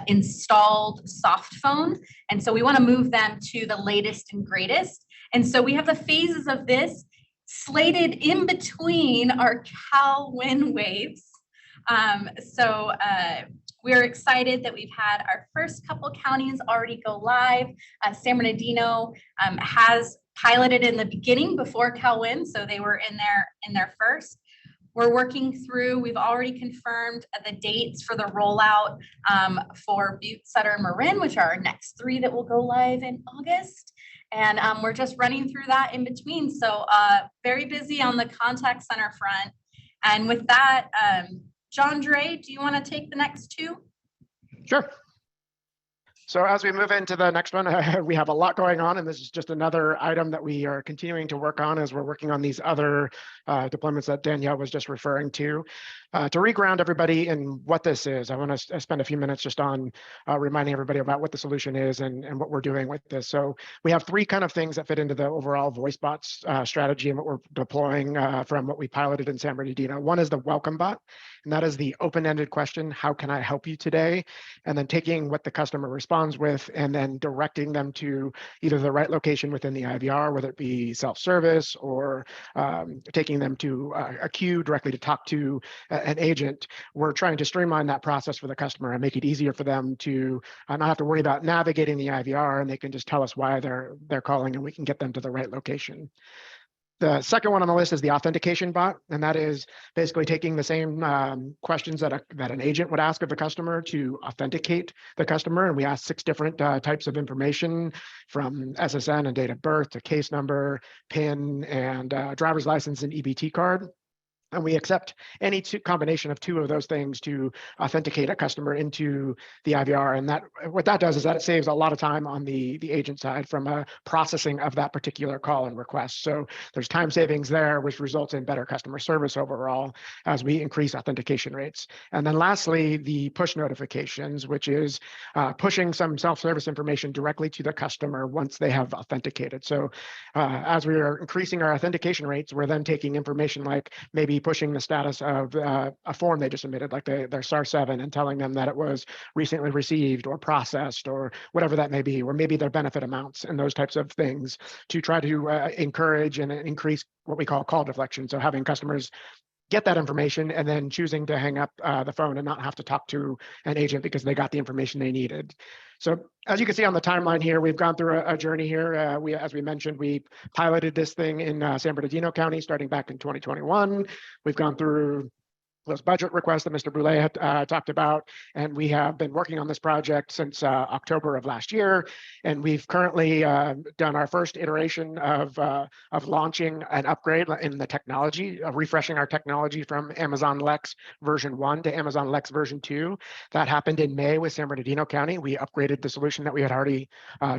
installed soft phone. And so we want to move them to the latest and greatest. And so we have the phases of this slated in between our Cowin waves. We are excited that we've had our first couple counties already go live. San Bernardino has piloted in the beginning before CalWIN, so they were in their first. We're working through, we've already confirmed the dates for the rollout for Butte, Sutter, and Marin, which are our next 3 that will go live in August. And we're just running through that in between. So very busy on the contact center front. And with that, John Dre, do you want to take the next 2? Sure. So as we move into the next one, we have a lot going on, and this is just another item that we are continuing to work on as we're working on these other deployments that Danielle was just referring to. To reground everybody in what this is, I want to spend a few minutes just on reminding everybody about what the solution is and what we're doing with this. So we have 3 kind of things that fit into the overall voice bots strategy and what we're deploying from what we piloted in San Bernardino. One is the welcome bot, and that is the open-ended question, how can I help you today? And then taking what the customer responds with and then directing them to either the right location within the IVR, whether it be self-service or taking them to a queue directly to talk to an agent. We're trying to streamline that process for the customer and make it easier for them to not have to worry about navigating the IVR, and they can just tell us why they're calling and we can get them to the right location. The second one on the list is the authentication bot, and that is basically taking the same questions that an agent would ask of the customer to authenticate the customer. And we ask 6 different types of information, from SSN and date of birth to case number, PIN, and driver's license and EBT card. And we accept any combination of 2 of those things to authenticate a customer into the IVR. And that what that does is that it saves a lot of time on the agent side from a processing of that particular call and request. So there's time savings there, which results in better customer service overall as we increase authentication rates. And then lastly, the push notifications, which is pushing some self-service information directly to the customer once they have authenticated. So as we are increasing our authentication rates, we're then taking information like maybe pushing the status of a form they just submitted, like their SAR-7, and telling them that it was recently received or processed or whatever that may be, or maybe their benefit amounts and those types of things to try to encourage and increase what we call call deflection. So having customers get that information and then choosing to hang up the phone and not have to talk to an agent because they got the information they needed. So as you can see on the timeline here, we've gone through a journey here. As we mentioned, we piloted this thing in San Bernardino County starting back in 2021. We've gone through those budget requests that Mr. Boulay had talked about, and we have been working on this project since October of last year. And we've currently done our first iteration of launching an upgrade in the technology, of refreshing our technology from Amazon Lex version 1 to Amazon Lex version 2. That happened in May with San Bernardino County. We upgraded the solution that we had already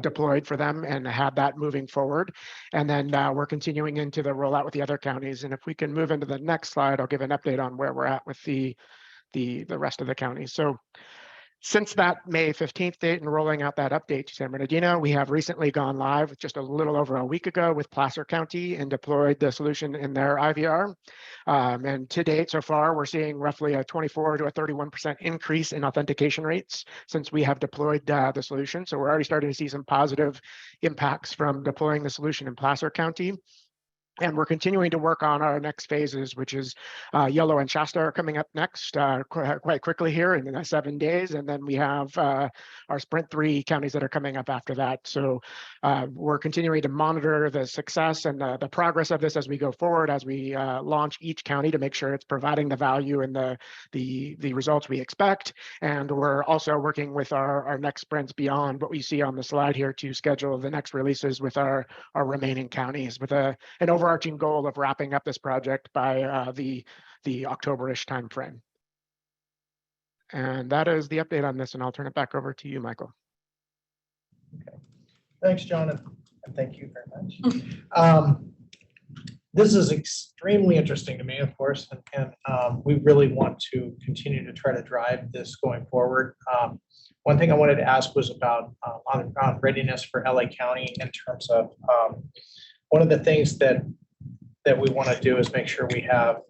deployed for them and had that moving forward. And then we're continuing into the rollout with the other counties. And if we can move into the next slide, I'll give an update on where we're at with the rest of the counties. So since that May 15th date and rolling out that update to San Bernardino, we have recently gone live just a little over a week ago with Placer County and deployed the solution in their IVR. And to date, so far, we're seeing roughly a 24 to a 31% increase in authentication rates since we have deployed the solution. So we're already starting to see some positive impacts from deploying the solution in Placer County. And we're continuing to work on our next phases, which is Yolo and Shasta are coming up next quite quickly here in the next 7 days. And then we have our Sprint 3 counties that are coming up after that. So we're continuing to monitor the success and the progress of this as we go forward, as we launch each county to make sure it's providing the value and the results we expect. And we're also working with our next sprints beyond what we see on the slide here to schedule the next releases with our remaining counties with an overarching goal of wrapping up this project by the October-ish timeframe. And that is the update on this, and I'll turn it back over to you, Michael. Okay. Thanks, John, and thank you very much. This is extremely interesting to me, of course, and we really want to continue to try to drive this going forward. One thing I wanted to ask was about on readiness for LA County in terms of one of the things that we want to do is make sure we have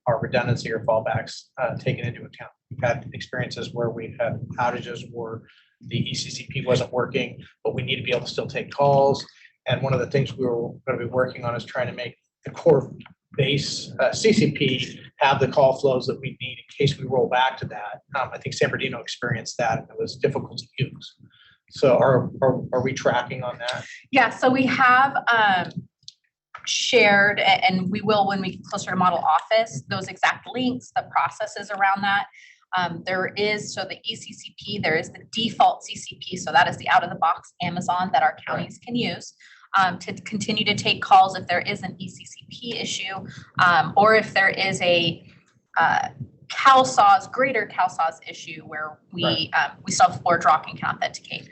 our redundancy or fallbacks taken into account. We've had experiences where we've had outages where the ECCP wasn't working, but we need to be able to still take calls. And one of the things we were going to be working on is trying to make the core base CCP have the call flows that we need in case we roll back to that. I think San Bernardino experienced that and it was difficult to use. So are we tracking on that? Yeah, so we have shared, and we will when we get closer to model office, those exact links, the processes around that. There is, so the eCCP, there is the default CCP, so that is the out-of-the-box Amazon that our counties can use to continue to take calls if there is an eCCP issue, or if there is a CalSAWS, greater CalSAWS issue where we still have ForgeRock and can authenticate.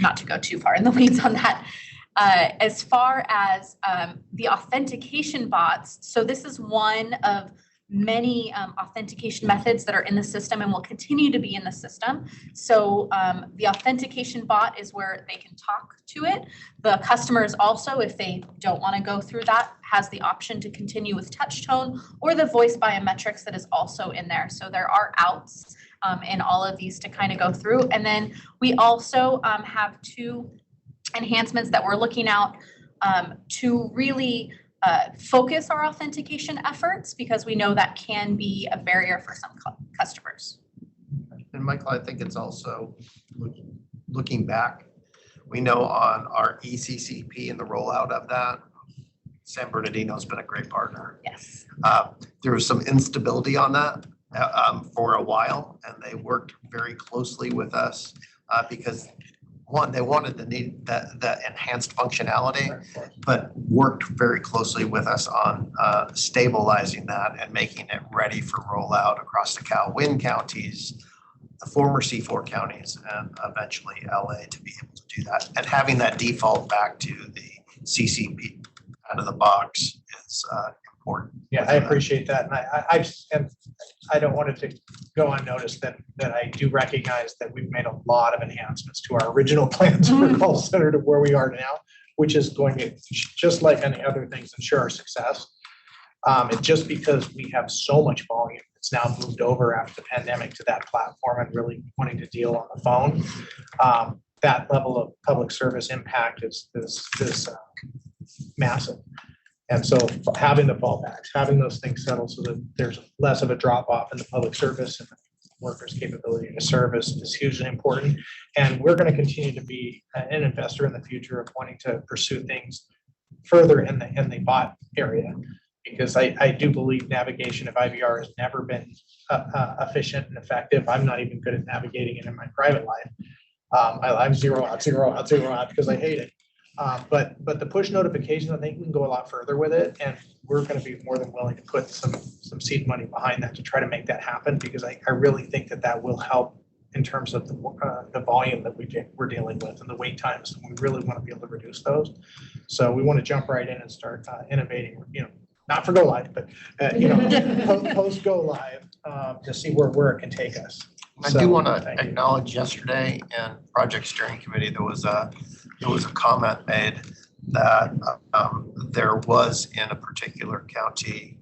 Not to go too far in the weeds on that. As far as the authentication bots, so this is one of many authentication methods that are in the system and will continue to be in the system. So the authentication bot is where they can talk to it. The customers also, if they don't want to go through that, has the option to continue with touch tone or the voice biometrics that is also in there. So there are outs in all of these to kind of go through. And then we also have two enhancements that we're looking out to really focus our authentication efforts, because we know that can be a barrier for some customers. And Michael, I think it's also looking back, we know on our eCCP and the rollout of that, San Bernardino's been a great partner. Yes. There was some instability on that for a while, and they worked very closely with us because one, they wanted the enhanced functionality, but worked very closely with us on stabilizing that and making it ready for rollout across the Cal-Win counties, the former C4 counties, and eventually LA to be able to do that. And having that default back to the CCP out of the box is important. Yeah, I appreciate that. And I don't want it to go unnoticed that I do recognize that we've made a lot of enhancements to our original plans for the call center to where we are now, which is going to, just like any other things, ensure our success. And just because we have so much volume, it's now moved over after the pandemic to that platform and really wanting to deal on the phone. That level of public service impact is massive. And so having the fallbacks, having those things settled so that there's less of a drop off in the public service and the workers' capability to service is hugely important. And we're going to continue to be an investor in the future of wanting to pursue things further in the bot area, because I do believe navigation of IVR has never been efficient and effective. I'm not even good at navigating it in my private life. I'm zero out because I hate it. But the push notifications, I think we can go a lot further with it, and we're going to be more than willing to put some seed money behind that to try to make that happen, because I really think that will help in terms of the volume that we're dealing with and the wait times. And we really want to be able to reduce those. So we want to jump right in and start innovating, not for go live, but post go live to see where it can take us. I do want to acknowledge yesterday in Project Steering Committee, there was a comment made that there was in a particular county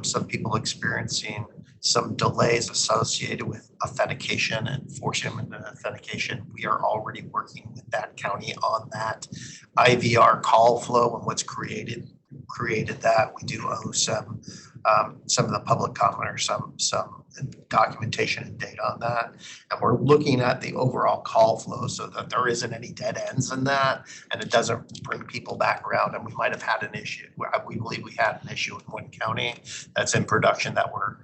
some people experiencing some delays associated with authentication and forcing them into authentication. We are already working with that county on that IVR call flow and what's created that. We do owe some of the public commenters some documentation and data on that, and we're looking at the overall call flow so that there isn't any dead ends in that, and it doesn't bring people back around. And we might have had an issue. We believe we had an issue in one county that's in production that we're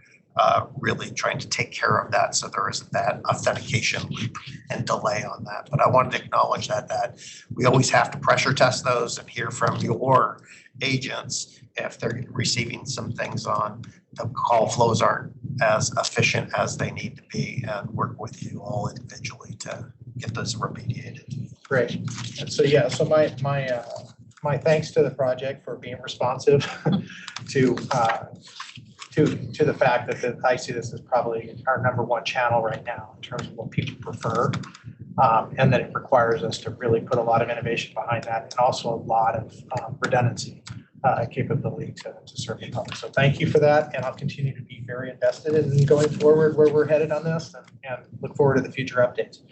really trying to take care of that, so there isn't that authentication loop and delay on that. But I wanted to acknowledge that we always have to pressure test those and hear from your agents if they're receiving some things on the call flows aren't as efficient as they need to be, and work with you all individually to get those remediated. Great. And so my thanks to the project for being responsive to the fact that I see this as probably our #1 channel right now in terms of what people prefer, and that it requires us to really put a lot of innovation behind that, and also a lot of redundancy capability to serve the public. So thank you for that, and I'll continue to be very invested in going forward where we're headed on this, and look forward to the future updates.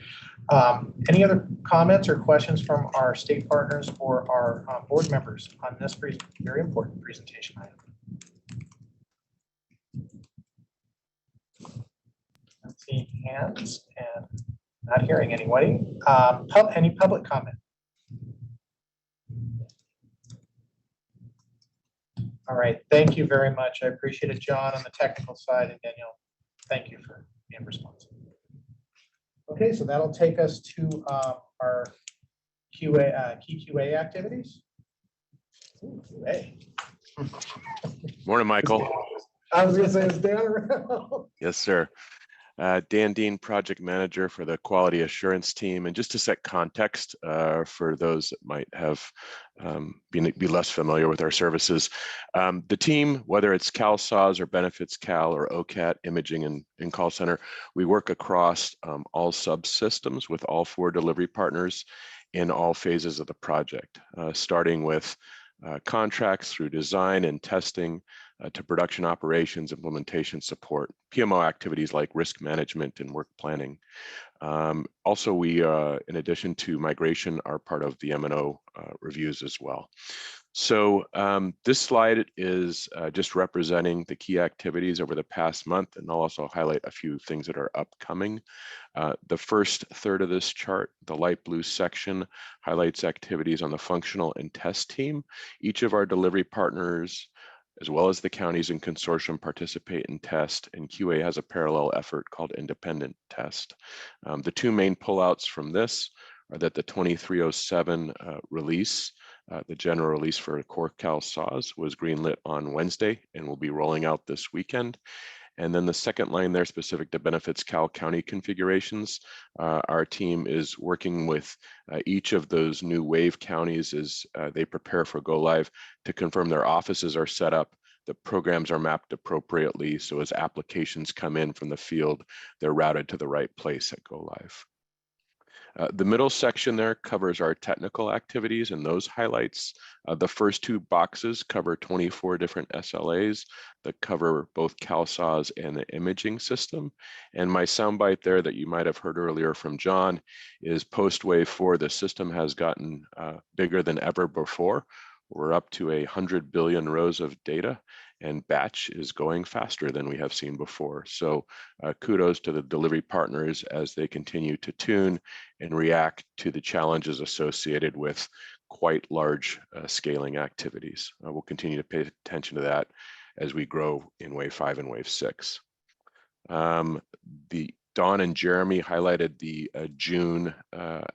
Any other comments or questions from our state partners or our board members on this very important presentation item? Not seeing hands and not hearing anybody. Any public comment? All right, thank you very much. I appreciate it, John, on the technical side, and Danielle, thank you for being responsive. Okay, so that'll take us to our key QA activities. Ooh, QA. Morning, Michael. I was gonna say, is Dan around? Yes, sir. Dan Dean, project manager for the quality assurance team. And just to set context for those that might have be less familiar with our services, the team, whether it's CalSAWS or Benefits Cal or OCAT imaging and call center, we work across all subsystems with all 4 delivery partners in all phases of the project, starting with contracts through design and testing, to production operations, implementation support, PMO activities like risk management and work planning. Also, we, in addition to migration, are part of the M&O reviews as well. So this slide is just representing the key activities over the past month, and I'll also highlight a few things that are upcoming. The first third of this chart, the light blue section, highlights activities on the functional and test team. Each of our delivery partners, as well as the counties and consortium, participate in test, and QA has a parallel effort called independent test. The 2 main pullouts from this are that the 2307 release, the general release for Core CalSAWS, was greenlit on Wednesday and will be rolling out this weekend. And then the second line there, specific to Benefits Cal County configurations, our team is working with each of those new wave counties as they prepare for go live to confirm their offices are set up, the programs are mapped appropriately, so as applications come in from the field, they're routed to the right place at go live. The middle section there covers our technical activities and those highlights. The first 2 boxes cover 24 different SLAs that cover both CalSAWS and the imaging system. And my soundbite there that you might have heard earlier from John is post wave 4, the system has gotten bigger than ever before. We're up to 100 billion rows of data, and batch is going faster than we have seen before. So kudos to the delivery partners as they continue to tune and react to the challenges associated with quite large scaling activities. We'll continue to pay attention to that as we grow in wave 5 and wave 6. Dawn and Jeremy highlighted the June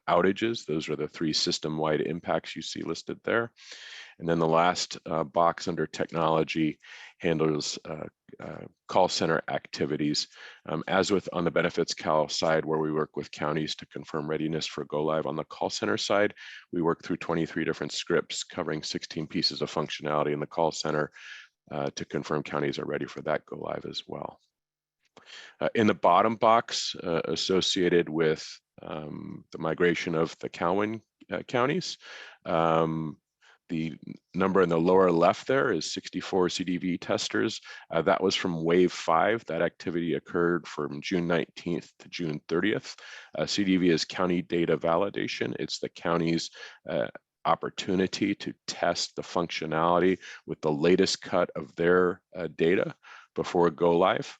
outages. Those are the 3 system-wide impacts you see listed there. And then the last box under technology handles call center activities. As with on the Benefits Cal side, where we work with counties to confirm readiness for go live, on the call center side, we work through 23 different scripts covering 16 pieces of functionality in the call center to confirm counties are ready for that go live as well. In the bottom box associated with the migration of the Cowan counties, the number in the lower left there is 64 CDV testers. That was from wave 5. That activity occurred from June 19th to June 30th. CDV is county data validation. It's the county's opportunity to test the functionality with the latest cut of their data before go live.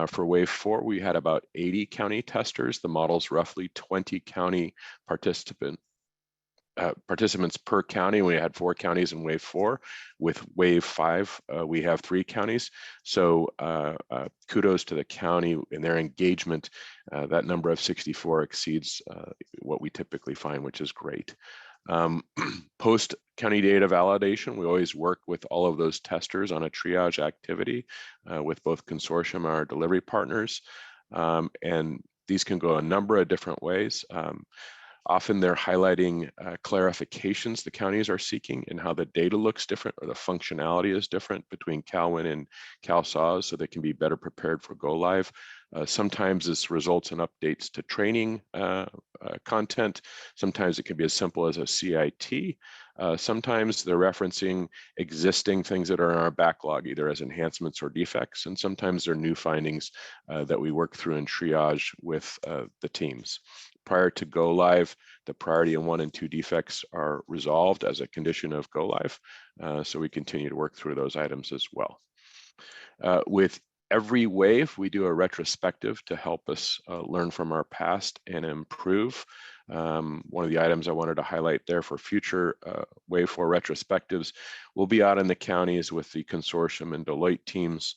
For wave 4, we had about 80 county testers. The model's roughly 20 county participants per county. We had 4 counties in wave 4. With wave 5, we have 3 counties. So kudos to the county and their engagement. That number of 64 exceeds what we typically find, which is great. Post county data validation, we always work with all of those testers on a triage activity with both consortium and our delivery partners. And these can go a number of different ways. Often they're highlighting clarifications the counties are seeking and how the data looks different or the functionality is different between CalWIN and CalSAWS so they can be better prepared for go live. Sometimes this results in updates to training content. Sometimes it can be as simple as a CIT. Sometimes they're referencing existing things that are in our backlog, either as enhancements or defects, and sometimes they're new findings that we work through and triage with the teams. Prior to go live, the priority 1 and 2 defects are resolved as a condition of go live, so we continue to work through those items as well. With every wave, we do a retrospective to help us learn from our past and improve. One of the items I wanted to highlight there for future Wave 4 retrospectives will be out in the counties with the consortium and Deloitte teams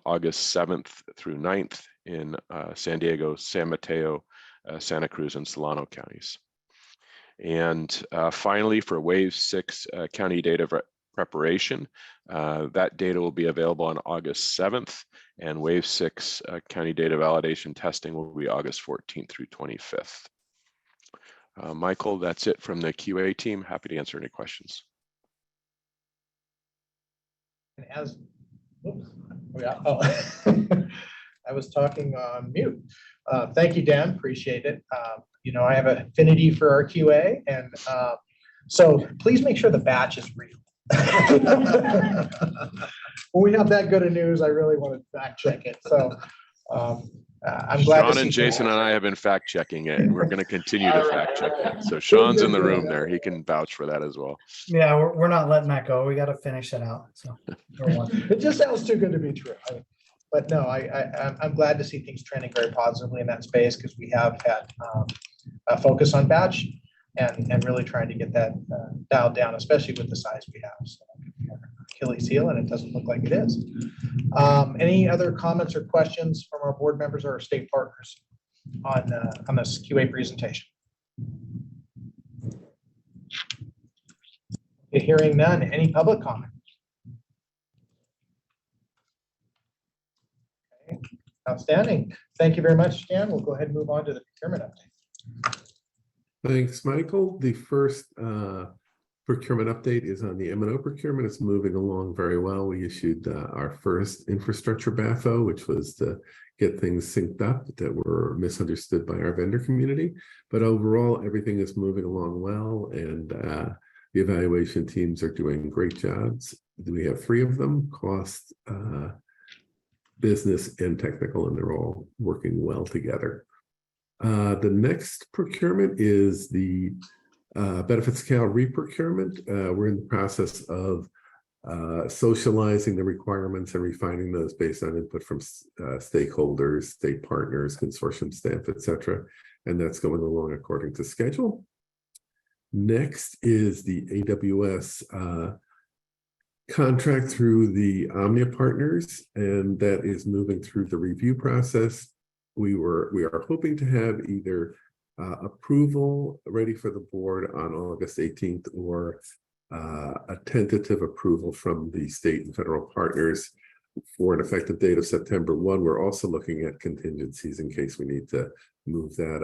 August 7th through 9th in San Diego, San Mateo, Santa Cruz, and Solano counties. And finally, for Wave 6 county data preparation, that data will be available on August 7th, and Wave 6 county data validation testing will be August 14th through 25th. Michael, that's it from the QA team. Happy to answer any questions. And as, oops, I was talking on mute. Thank you, Dan, appreciate it. You know, I have an affinity for our QA, and so please make sure the batch is real. When we have that good of news, I really want to fact check it. So I'm glad. Sean and Jason and I have been fact checking it, and we're going to continue to fact check it. So Sean's in the room there. He can vouch for that as well. Yeah, we're not letting that go. We got to finish it out. So it just sounds too good to be true. But no, I'm glad to see things trending very positively in that space, because we have had a focus on batch and really trying to get that dialed down, especially with the size we have. So Achilles heel, and it doesn't look like it is. Any other comments or questions from our board members or our state partners on this QA presentation? Hearing none. Any public comment? Okay. Outstanding. Thank you very much, Dan. We'll go ahead and move on to the procurement update. Thanks, Michael. The first procurement update is on the M&O procurement. It's moving along very well. We issued our first infrastructure BAFO, which was to get things synced up that were misunderstood by our vendor community. But overall, everything is moving along well, and the evaluation teams are doing great jobs. We have 3 of them: cost, business, and technical, and they're all working well together. The next procurement is the benefit scale re-procurement. We're in the process of socializing the requirements and refining those based on input from stakeholders, state partners, consortium staff, etc. And that's going along according to schedule. Next is the AWS contract through the Omnia partners, and that is moving through the review process. We are hoping to have either approval ready for the board on August 18th or a tentative approval from the state and federal partners for an effective date of September 1. We're also looking at contingencies in case we need to move that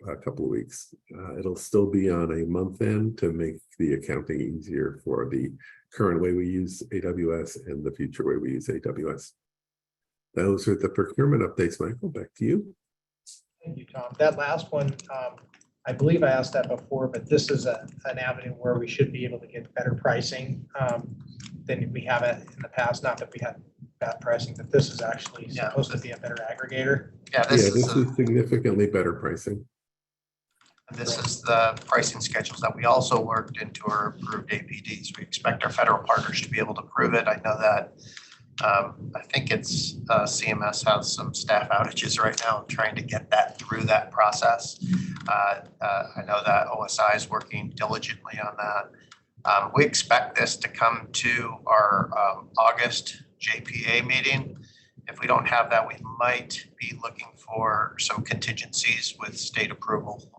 a couple of weeks. It'll still be on a month end to make the accounting easier for the current way we use AWS and the future way we use AWS. Those are the procurement updates. Michael, back to you. Thank you, Tom. That last one, I believe I asked that before, but this is an avenue where we should be able to get better pricing than we have in the past. Not that we had bad pricing, but this is actually supposed to be a better aggregator. Yeah, this is significantly better pricing. This is the pricing schedules that we also worked into our approved APDs. We expect our federal partners to be able to prove it. I know that I think it's CMS has some staff outages right now, trying to get that through that process. I know that OSI is working diligently on that. We expect this to come to our August JPA meeting. If we don't have that, we might be looking for some contingencies with state approval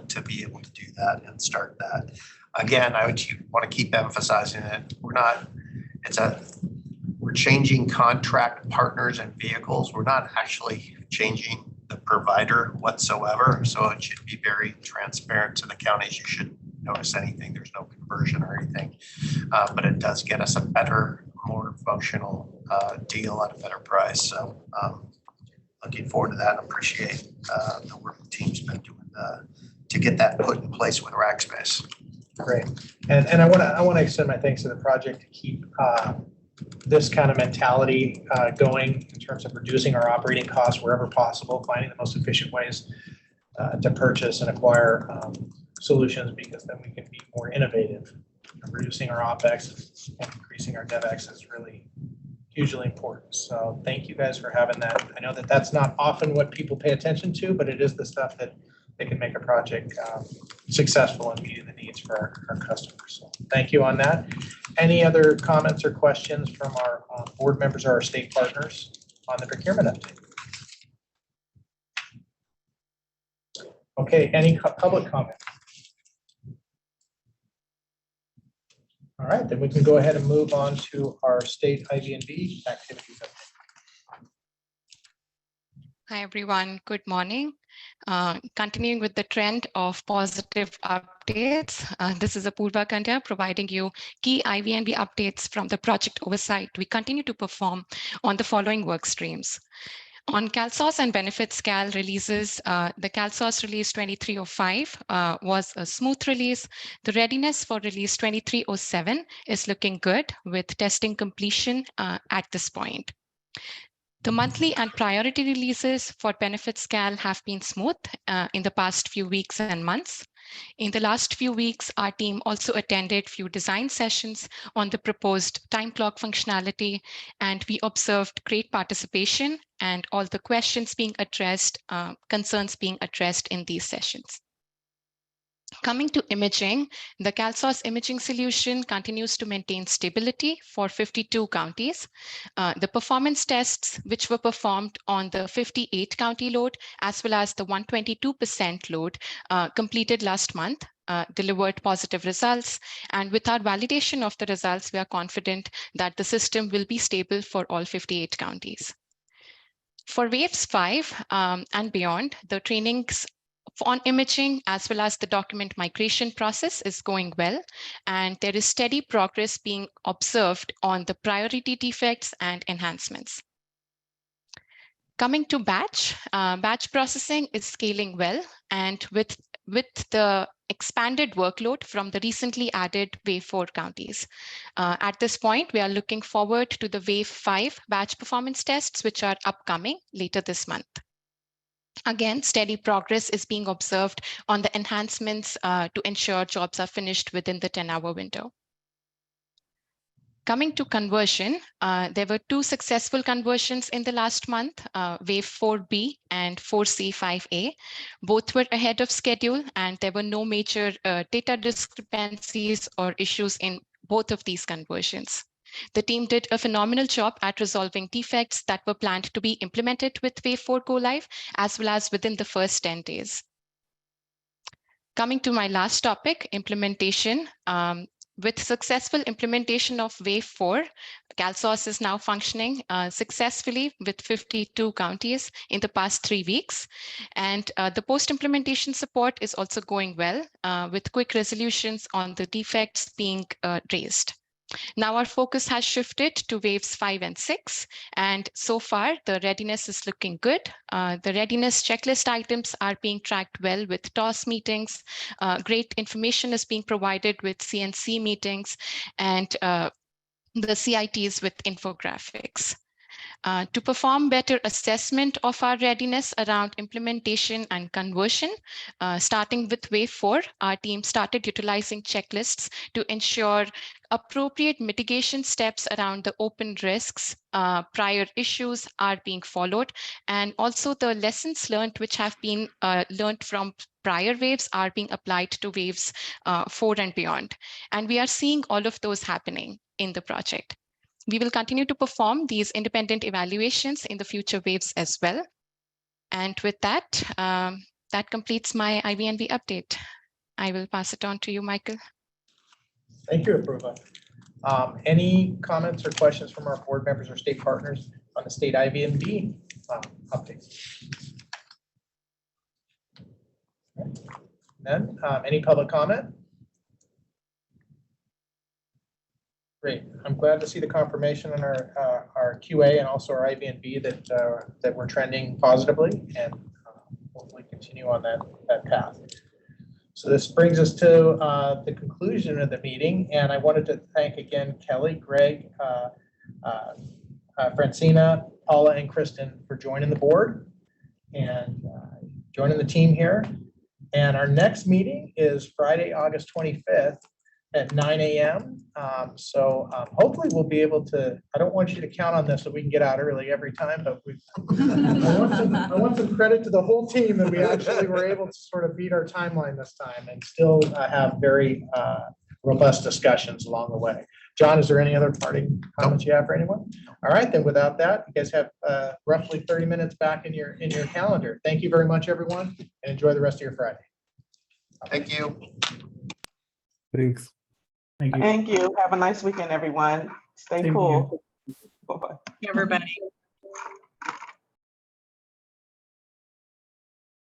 to be able to do that and start that. Again, I would want to keep emphasizing it. We're changing contract partners and vehicles. We're not actually changing the provider whatsoever. So it should be very transparent to the counties. You shouldn't notice anything. There's no conversion or anything, but it does get us a better, more functional deal at a better price. So looking forward to that and appreciate the work the team's been doing to get that put in place with Rackspace. Great. And I want to extend my thanks to the project to keep this kind of mentality going in terms of reducing our operating costs wherever possible, finding the most efficient ways to purchase and acquire solutions, because then we can be more innovative. Reducing our OpEx and increasing our DevEx is really hugely important. So thank you guys for having that. I know that that's not often what people pay attention to, but it is the stuff that can make a project successful and meeting the needs for our customers. So thank you on that. Any other comments or questions from our board members or our state partners on the procurement update? Okay, any public comment? All right, then we can go ahead and move on to our state IVNB activities update. Hi, everyone. Good morning. Continuing with the trend of positive updates, this is Apurva Kandya providing you key IVNB updates from the project oversight. We continue to perform on the following work streams. On CalSOS and Benefits Cal releases, the CalSOS release 2305 was a smooth release. The readiness for release 2307 is looking good with testing completion at this point. The monthly and priority releases for Benefits Cal have been smooth in the past few weeks and months. In the last few weeks, our team also attended few design sessions on the proposed time clock functionality, and we observed great participation and all the questions being addressed, concerns being addressed in these sessions. Coming to imaging, the CalSOS imaging solution continues to maintain stability for 52 counties. The performance tests, which were performed on the 58 county load, as well as the 122% load completed last month, delivered positive results. And with our validation of the results, we are confident that the system will be stable for all 58 counties. For waves 5 and beyond, the trainings on imaging as well as the document migration process is going well, and there is steady progress being observed on the priority defects and enhancements. Coming to batch processing is scaling well, and with the expanded workload from the recently added Wave 4 counties. At this point, we are looking forward to the Wave 5 batch performance tests, which are upcoming later this month. Again, steady progress is being observed on the enhancements to ensure jobs are finished within the 10-hour window. Coming to conversion, there were 2 successful conversions in the last month, Wave 4B and 4C5A. Both were ahead of schedule, and there were no major data discrepancies or issues in both of these conversions. The team did a phenomenal job at resolving defects that were planned to be implemented with Wave 4 Go Live, as well as within the first 10 days. Coming to my last topic, implementation. With successful implementation of Wave 4, CalSOS is now functioning successfully with 52 counties in the past 3 weeks. And the post-implementation support is also going well with quick resolutions on the defects being raised. Now our focus has shifted to waves 5 and 6, and so far the readiness is looking good. The readiness checklist items are being tracked well with TOS meetings. Great information is being provided with CNC meetings and the CITs with infographics. To perform better assessment of our readiness around implementation and conversion, starting with Wave 4, our team started utilizing checklists to ensure appropriate mitigation steps around the open risks, prior issues are being followed, and also the lessons learned which have been learned from prior waves are being applied to waves 4 and beyond. And we are seeing all of those happening in the project. We will continue to perform these independent evaluations in the future waves as well. And with that, that completes my IVNB update. I will pass it on to you, Michael. Thank you, Apurva. Any comments or questions from our board members or state partners on the state IVNB updates? None? Any public comment? Great. I'm glad to see the confirmation on our QA and also our IVNB that we're trending positively, and hopefully continue on that path. So this brings us to the conclusion of the meeting, and I wanted to thank again Kelly, Greg, Francina, Paula, and Kristen for joining the board and joining the team here. And our next meeting is Friday, August 25th at 9 a.m. So hopefully we'll be able to, I don't want you to count on this so we can get out early every time, but I want some credit to the whole team that we actually were able to sort of beat our timeline this time and still have very robust discussions along the way. John, is there any other parting comments you have for anyone? All right, then without that, you guys have roughly 30 minutes back in your calendar. Thank you very much, everyone, and enjoy the rest of your Friday. Thank you. Thanks. Thank you. Thank you. Have a nice weekend, everyone. Stay Same to you. cool. Bye-bye. Everybody.